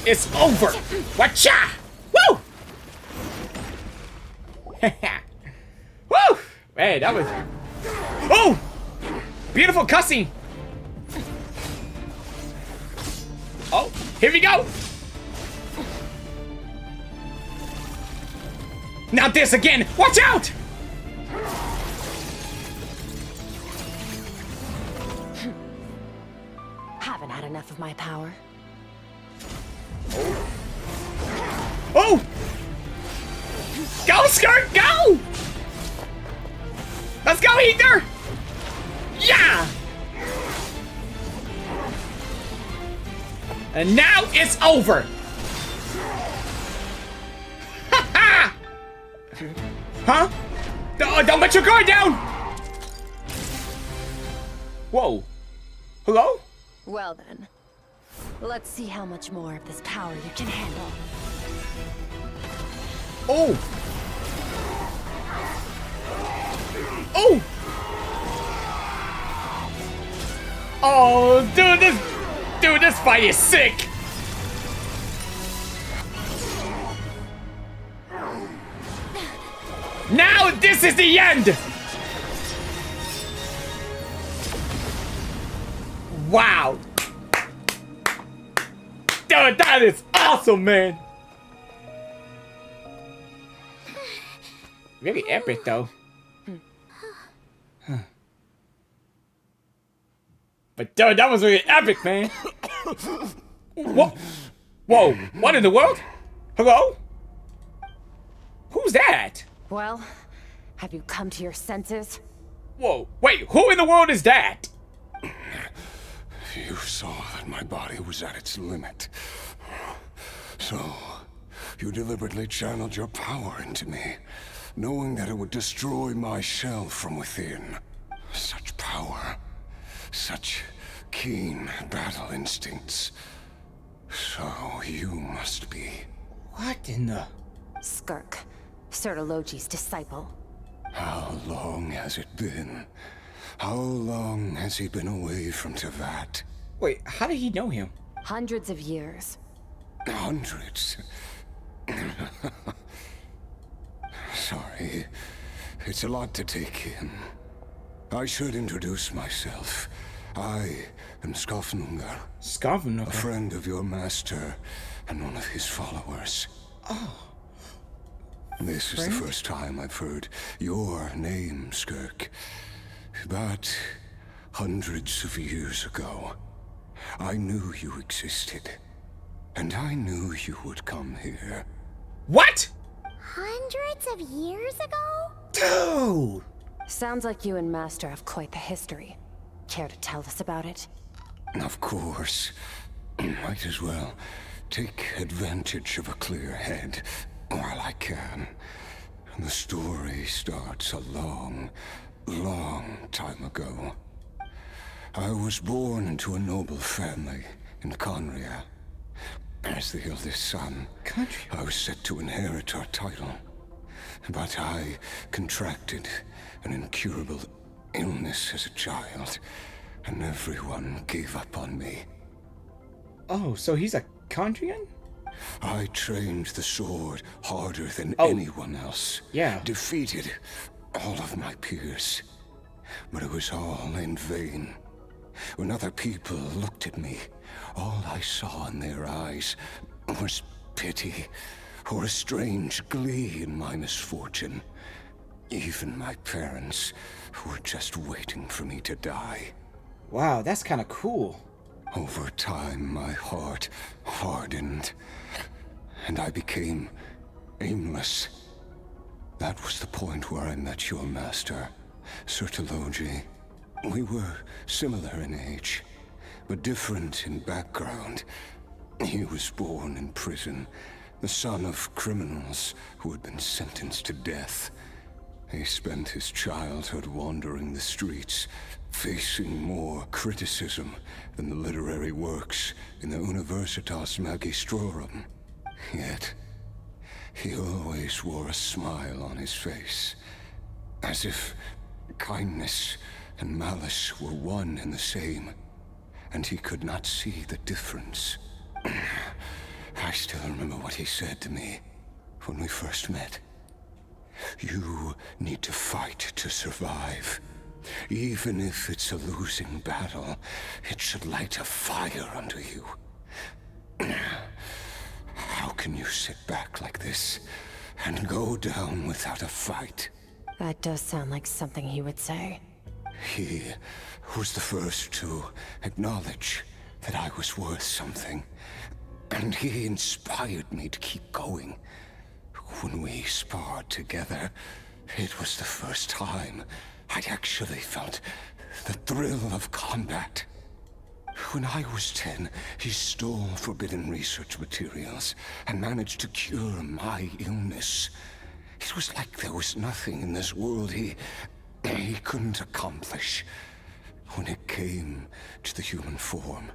It's over. Watcha! Woo! Woo! Hey, that was... Oh! Beautiful cussing. Oh, here we go. Now this again. Watch out!
Haven't had enough of my power.
Oh! Go, Skirk, go! Let's go, Ether! Yeah! And now it's over! Ha-ha! Huh? Don't let your guard down! Whoa. Hello?
Well then, let's see how much more of this power you can handle.
Oh! Oh! Oh, dude, this fight is sick. Now this is the end. Wow. Dude, that is awesome, man. Really epic, though. Huh. But dude, that was really epic, man. What? Whoa, what in the world? Hello? Who's that?
Well, have you come to your senses?
Whoa, wait, who in the world is that?
You saw that my body was at its limit. So, you deliberately channeled your power into me, knowing that it would destroy my shell from within. Such power. Such keen battle instincts. So, you must be...
What in the...
Skirk, Sertologi's disciple.
How long has it been? How long has he been away from Tevat?
Wait, how did he know him?
Hundreds of years.
Hundreds? Sorry, it's a lot to take in. I should introduce myself. I am Skofnungar.
Skofnungar?
A friend of your master and one of his followers.
Oh.
This is the first time I've heard your name, Skirk. But hundreds of years ago, I knew you existed. And I knew you would come here.
What?
Hundreds of years ago?
Dude!
Sounds like you and Master have quite the history. Care to tell us about it?
Of course. Might as well take advantage of a clear head while I can. The story starts a long, long time ago. I was born into a noble family in Conria. As the eldest son, I was set to inherit our title. But I contracted an incurable illness as a child, and everyone gave up on me.
Oh, so he's a Condrian?
I trained the sword harder than anyone else.
Yeah.
Defeated all of my peers. But it was all in vain. When other people looked at me, all I saw in their eyes was pity or a strange glee in my misfortune. Even my parents were just waiting for me to die.
Wow, that's kind of cool.
Over time, my heart hardened, and I became aimless. That was the point where I met your master, Sertologi. We were similar in age, but different in background. He was born in prison, the son of criminals who had been sentenced to death. He spent his childhood wandering the streets, facing more criticism than the literary works in the Universitas Magistrorum. Yet, he always wore a smile on his face, as if kindness and malice were one and the same, and he could not see the difference. I still remember what he said to me when we first met. You need to fight to survive. Even if it's a losing battle, it should light a fire under you. How can you sit back like this and go down without a fight?
That does sound like something he would say.
He was the first to acknowledge that I was worth something, and he inspired me to keep going. When we sparred together, it was the first time I'd actually felt the thrill of combat. When I was 10, he stole forbidden research materials and managed to cure my illness. It was like there was nothing in this world he couldn't accomplish. When it came to the human form,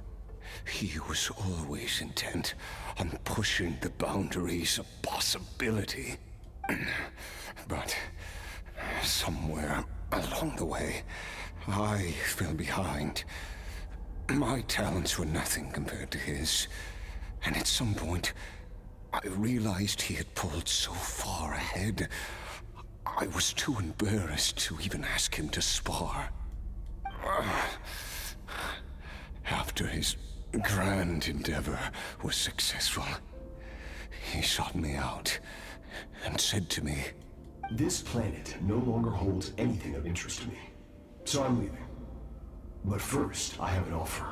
he was always intent on pushing the boundaries of possibility. But somewhere along the way, I fell behind. My talents were nothing compared to his. And at some point, I realized he had pulled so far ahead, I was too embarrassed to even ask him to spar. After his grand endeavor was successful, he sought me out and said to me,
"This planet no longer holds anything of interest to me, so I'm leaving. But first, I have an offer.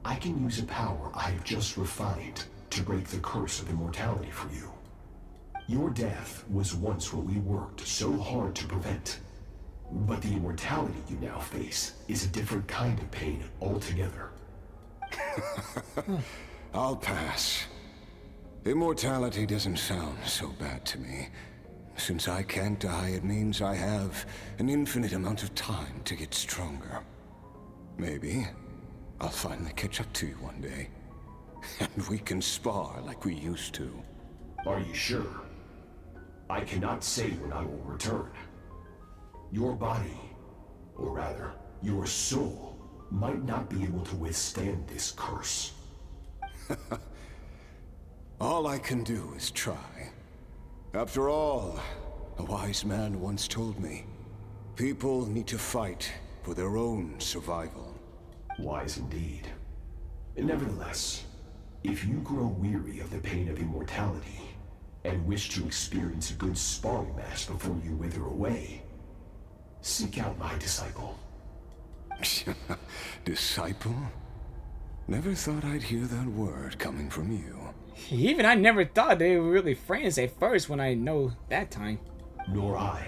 I can use a power I have just refined to break the curse of immortality for you. Your death was once what we worked so hard to prevent. But the immortality you now face is a different kind of pain altogether."
I'll pass. Immortality doesn't sound so bad to me. Since I can't die, it means I have an infinite amount of time to get stronger. Maybe I'll finally catch up to you one day, and we can spar like we used to.
Are you sure? I cannot say when I will return. Your body, or rather, your soul, might not be able to withstand this curse.
All I can do is try. After all, a wise man once told me, people need to fight for their own survival.
Wise indeed. Nevertheless, if you grow weary of the pain of immortality, and wish to experience a good sparring match before you wither away, seek out my disciple.
Disciple? Never thought I'd hear that word coming from you.
Even I never thought they were really friends at first when I know that time.
Nor I.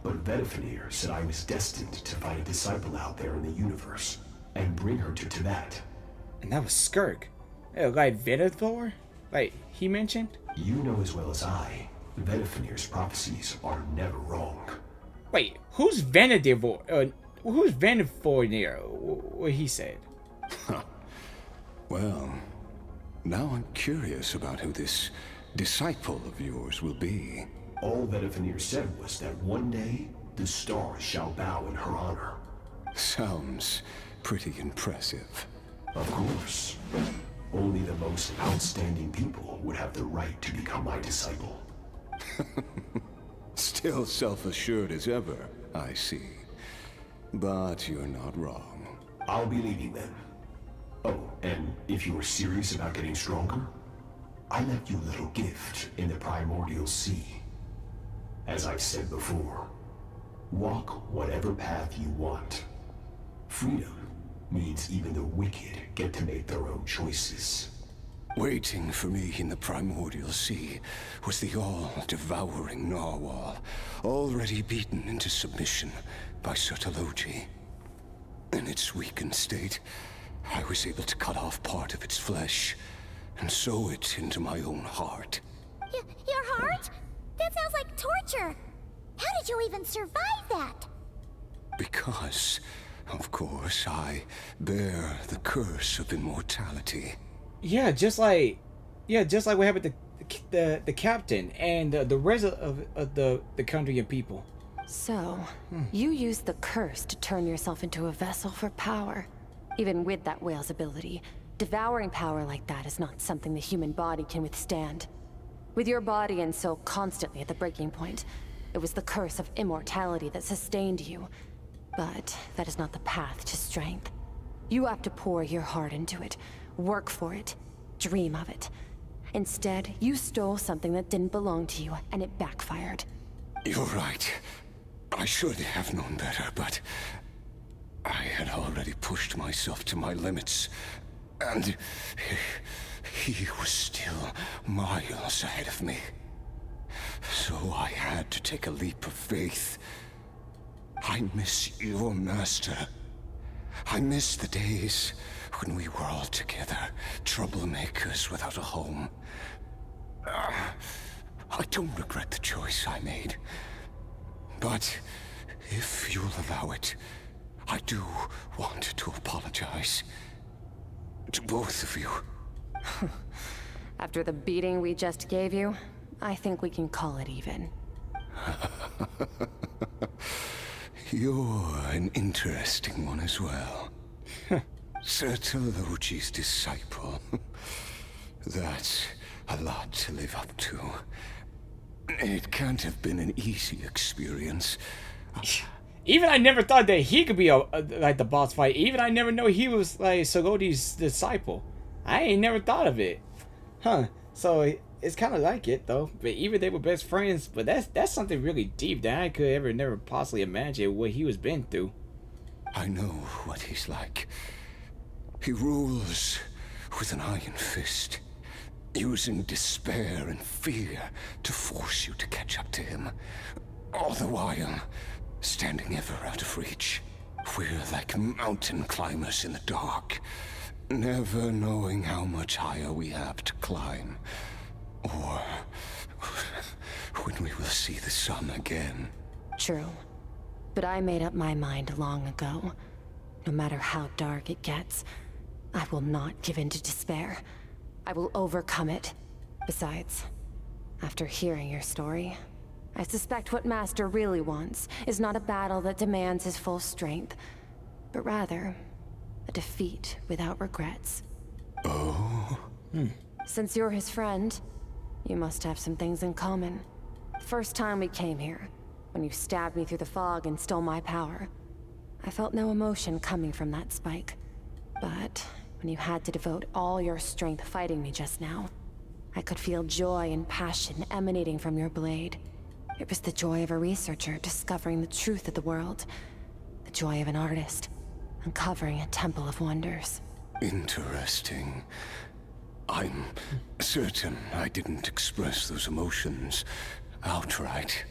But VeenaVieraVisuals said I was destined to find a disciple out there in the universe, and bring her to Tibet.
And that was Skirk. Like VeenaVieraVisuals? Like he mentioned?
You know as well as I, VeenaVieraVisuals' prophecies are never wrong.
Wait, who's VeenaVieraVisuals? Who's VeenaVieraVisuals? What he said?
Well, now I'm curious about who this disciple of yours will be.
All VeenaVieraVisuals said was that one day, the stars shall bow in her honor.
Sounds pretty impressive.
Of course. Only the most outstanding people would have the right to become my disciple.
Still self-assured as ever, I see. But you're not wrong.
I'll be leaving then. Oh, and if you are serious about getting stronger, I left you a little gift in the primordial sea. As I've said before, walk whatever path you want. Freedom means even the wicked get to make their own choices.
Waiting for me in the primordial sea was the all-devouring narwhal, already beaten into submission by Sertologi. In its weakened state, I was able to cut off part of its flesh and sew it into my own heart.
Your heart? That sounds like torture. How did you even survive that?
Because, of course, I bear the curse of immortality.
Yeah, just like what happened to the captain and the rest of the country and people.
So, you used the curse to turn yourself into a vessel for power. Even with that whale's ability, devouring power like that is not something the human body can withstand. With your body and soul constantly at the breaking point, it was the curse of immortality that sustained you. But that is not the path to strength. You have to pour your heart into it, work for it, dream of it. Instead, you stole something that didn't belong to you, and it backfired.
You're right. I should have known better, but I had already pushed myself to my limits, and he was still miles ahead of me. So I had to take a leap of faith. I miss your master. I miss the days when we were all together, troublemakers without a home. I don't regret the choice I made. But if you'll allow it, I do want to apologize. To both of you.
After the beating we just gave you, I think we can call it even.
You're an interesting one as well. Sertologi's disciple. That's a lot to live up to. It can't have been an easy experience.
Even I never thought that he could be like the boss fight. Even I never know he was like Sertologi's disciple. I ain't never thought of it. Huh. So it's kind of like it though. But even they were best friends. But that's something really deep that I could ever never possibly imagine what he was been through.
I know what he's like. He rules with an iron fist, using despair and fear to force you to catch up to him. All the while, standing ever out of reach. We're like mountain climbers in the dark, never knowing how much higher we have to climb, or when we will see the sun again.
True. But I made up my mind long ago. No matter how dark it gets, I will not give in to despair. I will overcome it. Besides, after hearing your story, I suspect what Master really wants is not a battle that demands his full strength, but rather a defeat without regrets.
Oh?
Since you're his friend, you must have some things in common. The first time we came here, when you stabbed me through the fog and stole my power, I felt no emotion coming from that spike. But when you had to devote all your strength fighting me just now, I could feel joy and passion emanating from your blade. It was the joy of a researcher discovering the truth of the world. The joy of an artist uncovering a temple of wonders.
Interesting. I'm certain I didn't express those emotions outright.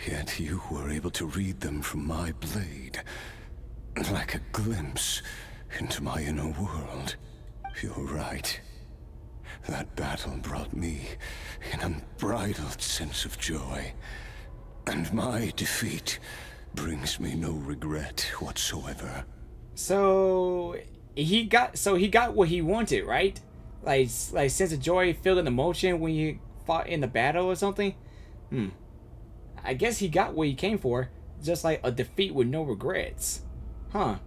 Yet you were able to read them from my blade, like a glimpse into my inner world. You're right. That battle brought me an unbridled sense of joy, and my defeat brings me no regret whatsoever.
So he got what he wanted, right? Like sense of joy, feeling emotion when you fought in the battle or something. I guess he got what he came for, just like a defeat with no regrets. Huh.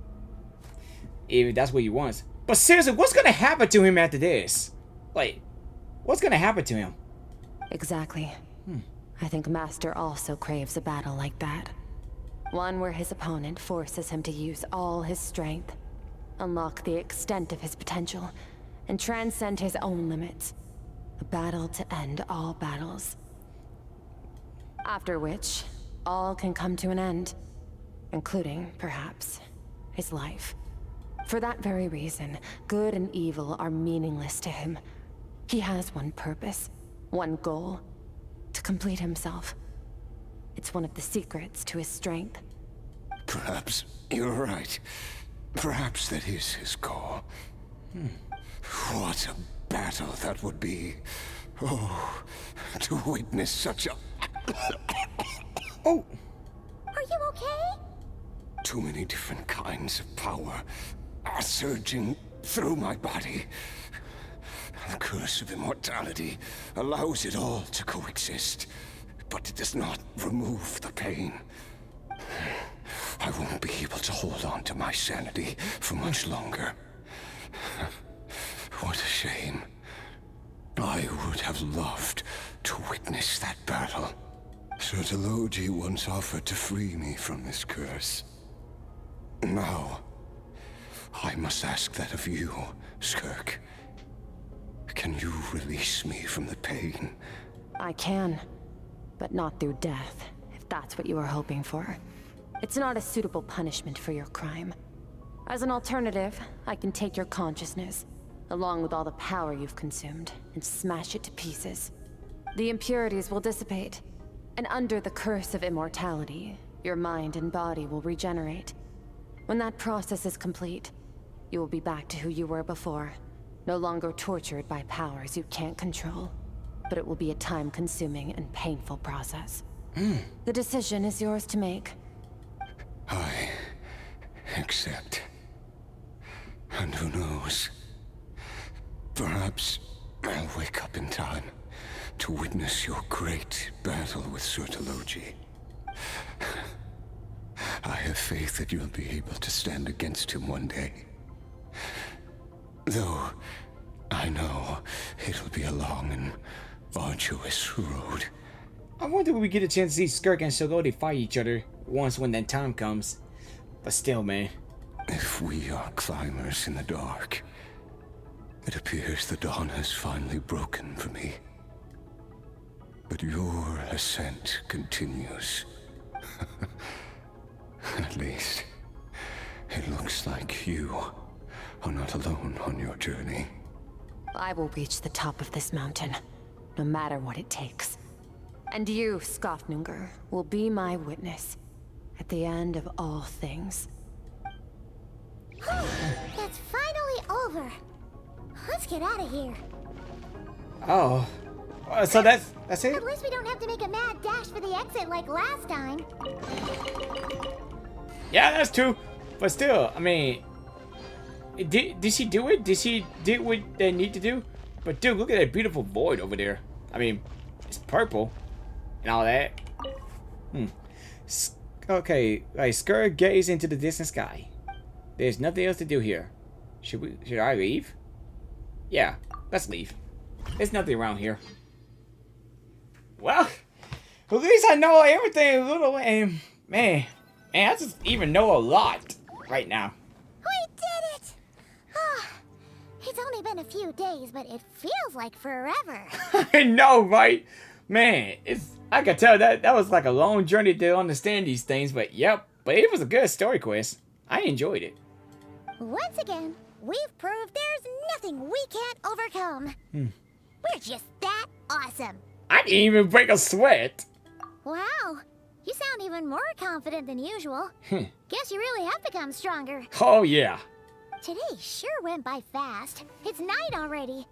If that's what he wants. But seriously, what's gonna happen to him after this? Like, what's gonna happen to him?
Exactly. I think Master also craves a battle like that. One where his opponent forces him to use all his strength, unlock the extent of his potential, and transcend his own limits. A battle to end all battles. After which, all can come to an end, including, perhaps, his life. For that very reason, good and evil are meaningless to him. He has one purpose, one goal, to complete himself. It's one of the secrets to his strength.
Perhaps you're right. Perhaps that is his goal. What a battle that would be. Oh, to witness such a...
Oh! Are you okay?
Too many different kinds of power are surging through my body. The curse of immortality allows it all to coexist, but it does not remove the pain. I won't be able to hold on to my sanity for much longer. What a shame. I would have loved to witness that battle. Sertologi once offered to free me from this curse. Now, I must ask that of you, Skirk. Can you release me from the pain?
I can, but not through death, if that's what you were hoping for. It's not a suitable punishment for your crime. As an alternative, I can take your consciousness, along with all the power you've consumed, and smash it to pieces. The impurities will dissipate, and under the curse of immortality, your mind and body will regenerate. When that process is complete, you will be back to who you were before, no longer tortured by powers you can't control. But it will be a time-consuming and painful process. The decision is yours to make.
I accept. And who knows? Perhaps I'll wake up in time to witness your great battle with Sertologi. I have faith that you'll be able to stand against him one day. Though I know it'll be a long and arduous road.
I wonder if we get a chance to see Skirk and Shogoti fight each other once when that time comes. But still, man.
If we are climbers in the dark, it appears the dawn has finally broken for me. But your ascent continues. At least, it looks like you are not alone on your journey.
I will reach the top of this mountain, no matter what it takes. And you, Skofnungr, will be my witness at the end of all things.
That's finally over. Let's get out of here.
Oh. So that's it?
At least we don't have to make a mad dash for the exit like last time.
Yeah, that's true. But still, I mean, did she do it? Did she do what they need to do? But dude, look at that beautiful void over there. I mean, it's purple and all that. Okay, like Skirk gaze into the distant sky. There's nothing else to do here. Should I leave? Yeah, let's leave. There's nothing around here. Well, at least I know everything a little, and man, I just even know a lot right now.
We did it! It's only been a few days, but it feels like forever.
I know, right? Man, I could tell that was like a long journey to understand these things, but yep, but it was a good story quest. I enjoyed it.
Once again, we've proved there's nothing we can't overcome. We're just that awesome.
I didn't even break a sweat.
Wow, you sound even more confident than usual. Guess you really have become stronger.
Oh, yeah.
Today sure went by fast. It's night already.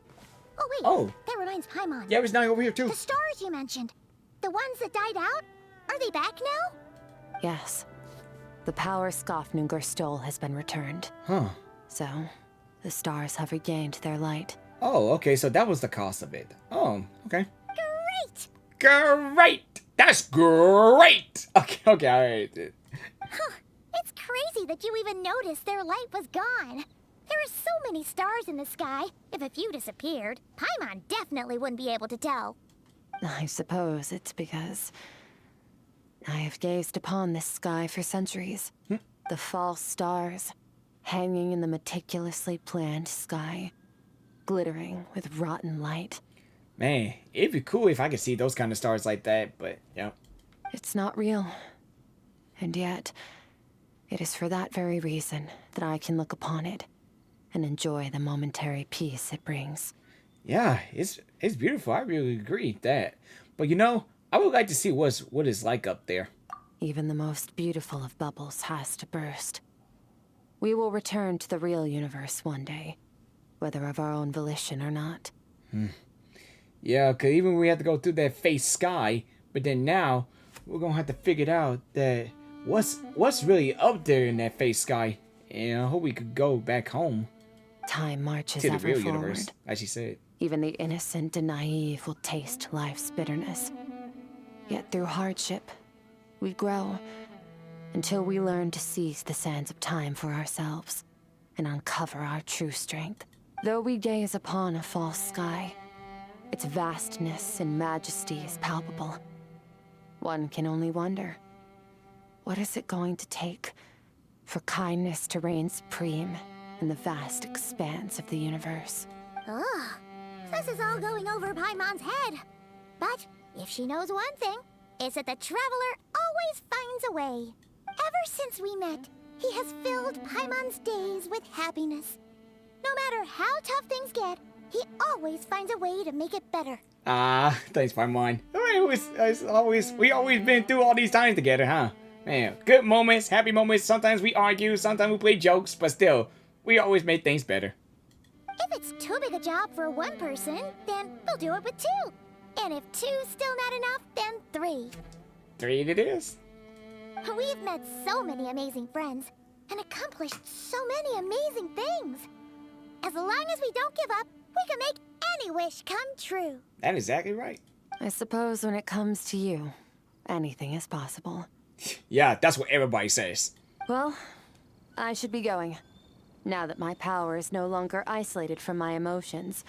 Oh, wait.
Oh.
That reminds Paimon.
Yeah, it was night over here, too.
The stars you mentioned. The ones that died out? Are they back now?
Yes. The power Skofnungr stole has been returned.
Huh.
So, the stars have regained their light.
Oh, okay, so that was the cost of it. Oh, okay.
Great!
Great! That's great! Okay, all right.
It's crazy that you even noticed their light was gone. There are so many stars in the sky. If a few disappeared, Paimon definitely wouldn't be able to tell.
I suppose it's because I have gazed upon this sky for centuries. The false stars, hanging in the meticulously planned sky, glittering with rotten light.
Man, it'd be cool if I could see those kind of stars like that, but, yeah.
It's not real. And yet, it is for that very reason that I can look upon it and enjoy the momentary peace it brings.
Yeah, it's beautiful. I really agree with that. But you know, I would like to see what it's like up there.
Even the most beautiful of bubbles has to burst. We will return to the real universe one day, whether of our own volition or not.
Yeah, because even we have to go through that face sky, but then now we're gonna have to figure it out that what's really up there in that face sky. And I hope we could go back home.
Time marches
to the
ever
real
forward.
universe, as you said.
Even the innocent and naive will taste life's bitterness. Yet through hardship, we grow until we learn to seize the sands of time for ourselves and uncover our true strength. Though we gaze upon a false sky, its vastness and majesty is palpable. One can only wonder, what is it going to take for kindness to reign supreme in the vast expanse of the universe?
Ugh, this is all going over Paimon's head. But if she knows one thing, it's that the Traveler always finds a way. Ever since we met, he has filled Paimon's days with happiness. No matter how tough things get, he always finds a way to make it better.
Thanks, Paimon. We always been through all these times together, huh? Man, good moments, happy moments. Sometimes we argue, sometimes we play jokes, but still, we always make things better.
If it's too big a job for one person, then we'll do it with two. And if two's still not enough, then three.
3 it is.
We've met so many amazing friends and accomplished so many amazing things. As long as we don't give up, we can make any wish come true.
That's exactly right.
I suppose when it comes to you, anything is possible.
Yeah, that's what everybody says.
Well, I should be going. Now that my power is no longer isolated from my emotions,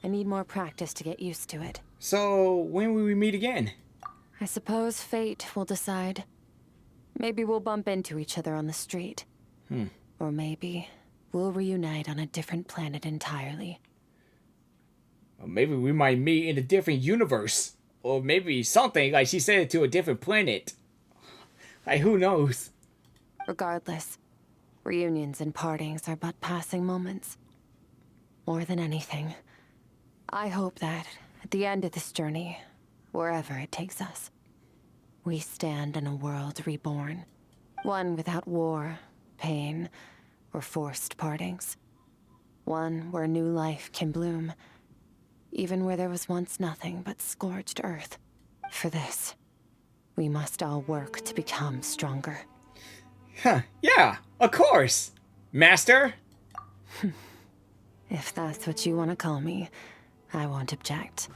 I need more practice to get used to it.
So, when will we meet again?
I suppose fate will decide. Maybe we'll bump into each other on the street. Or maybe we'll reunite on a different planet entirely.
Or maybe we might meet in a different universe. Or maybe something like she said to a different planet. Like, who knows?
Regardless, reunions and partings are but passing moments. More than anything, I hope that at the end of this journey, wherever it takes us, we stand in a world reborn. One without war, pain, or forced partings. One where new life can bloom, even where there was once nothing but scorched earth. For this, we must all work to become stronger.
Huh, yeah, of course, Master.
If that's what you want to call me, I won't object.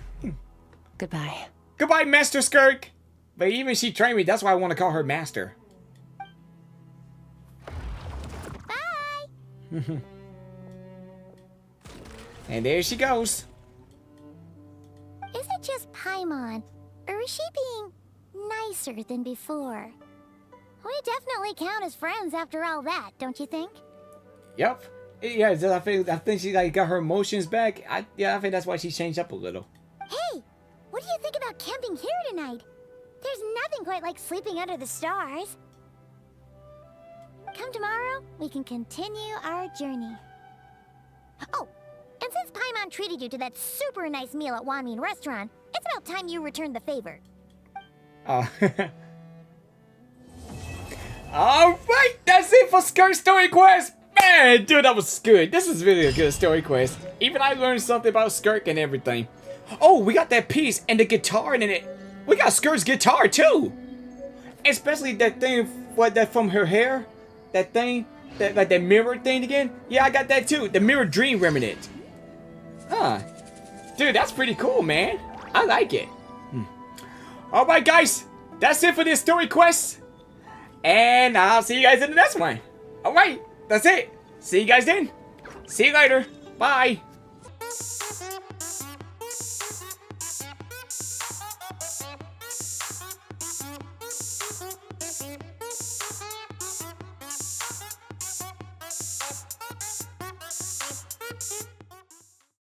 Goodbye.
Goodbye, Master Skirk. But even she trained me, that's why I want to call her Master.
Bye!
And there she goes.
Is it just Paimon, or is she being nicer than before? We definitely count as friends after all that, don't you think?
Yep. Yeah, I think she like got her emotions back. I think that's why she changed up a little.
Hey, what do you think about camping here tonight? There's nothing quite like sleeping under the stars. Come tomorrow, we can continue our journey. Oh, and since Paimon treated you to that super nice meal at Wanmin Restaurant, it's about time you returned the favor.
Alright, that's it for Skirk Story Quest! Man, dude, that was good. This is really a good story quest. Even I learned something about Skirk and everything. Oh, we got that piece and the guitar in it. We got Skirk's guitar too! Especially that thing that from her hair. That thing, like that mirror thing again. Yeah, I got that too. The mirror dream remnant. Huh. Dude, that's pretty cool, man. I like it. Alright, guys. That's it for this story quest. And I'll see you guys in the next one. Alright, that's it. See you guys then. See you later. Bye.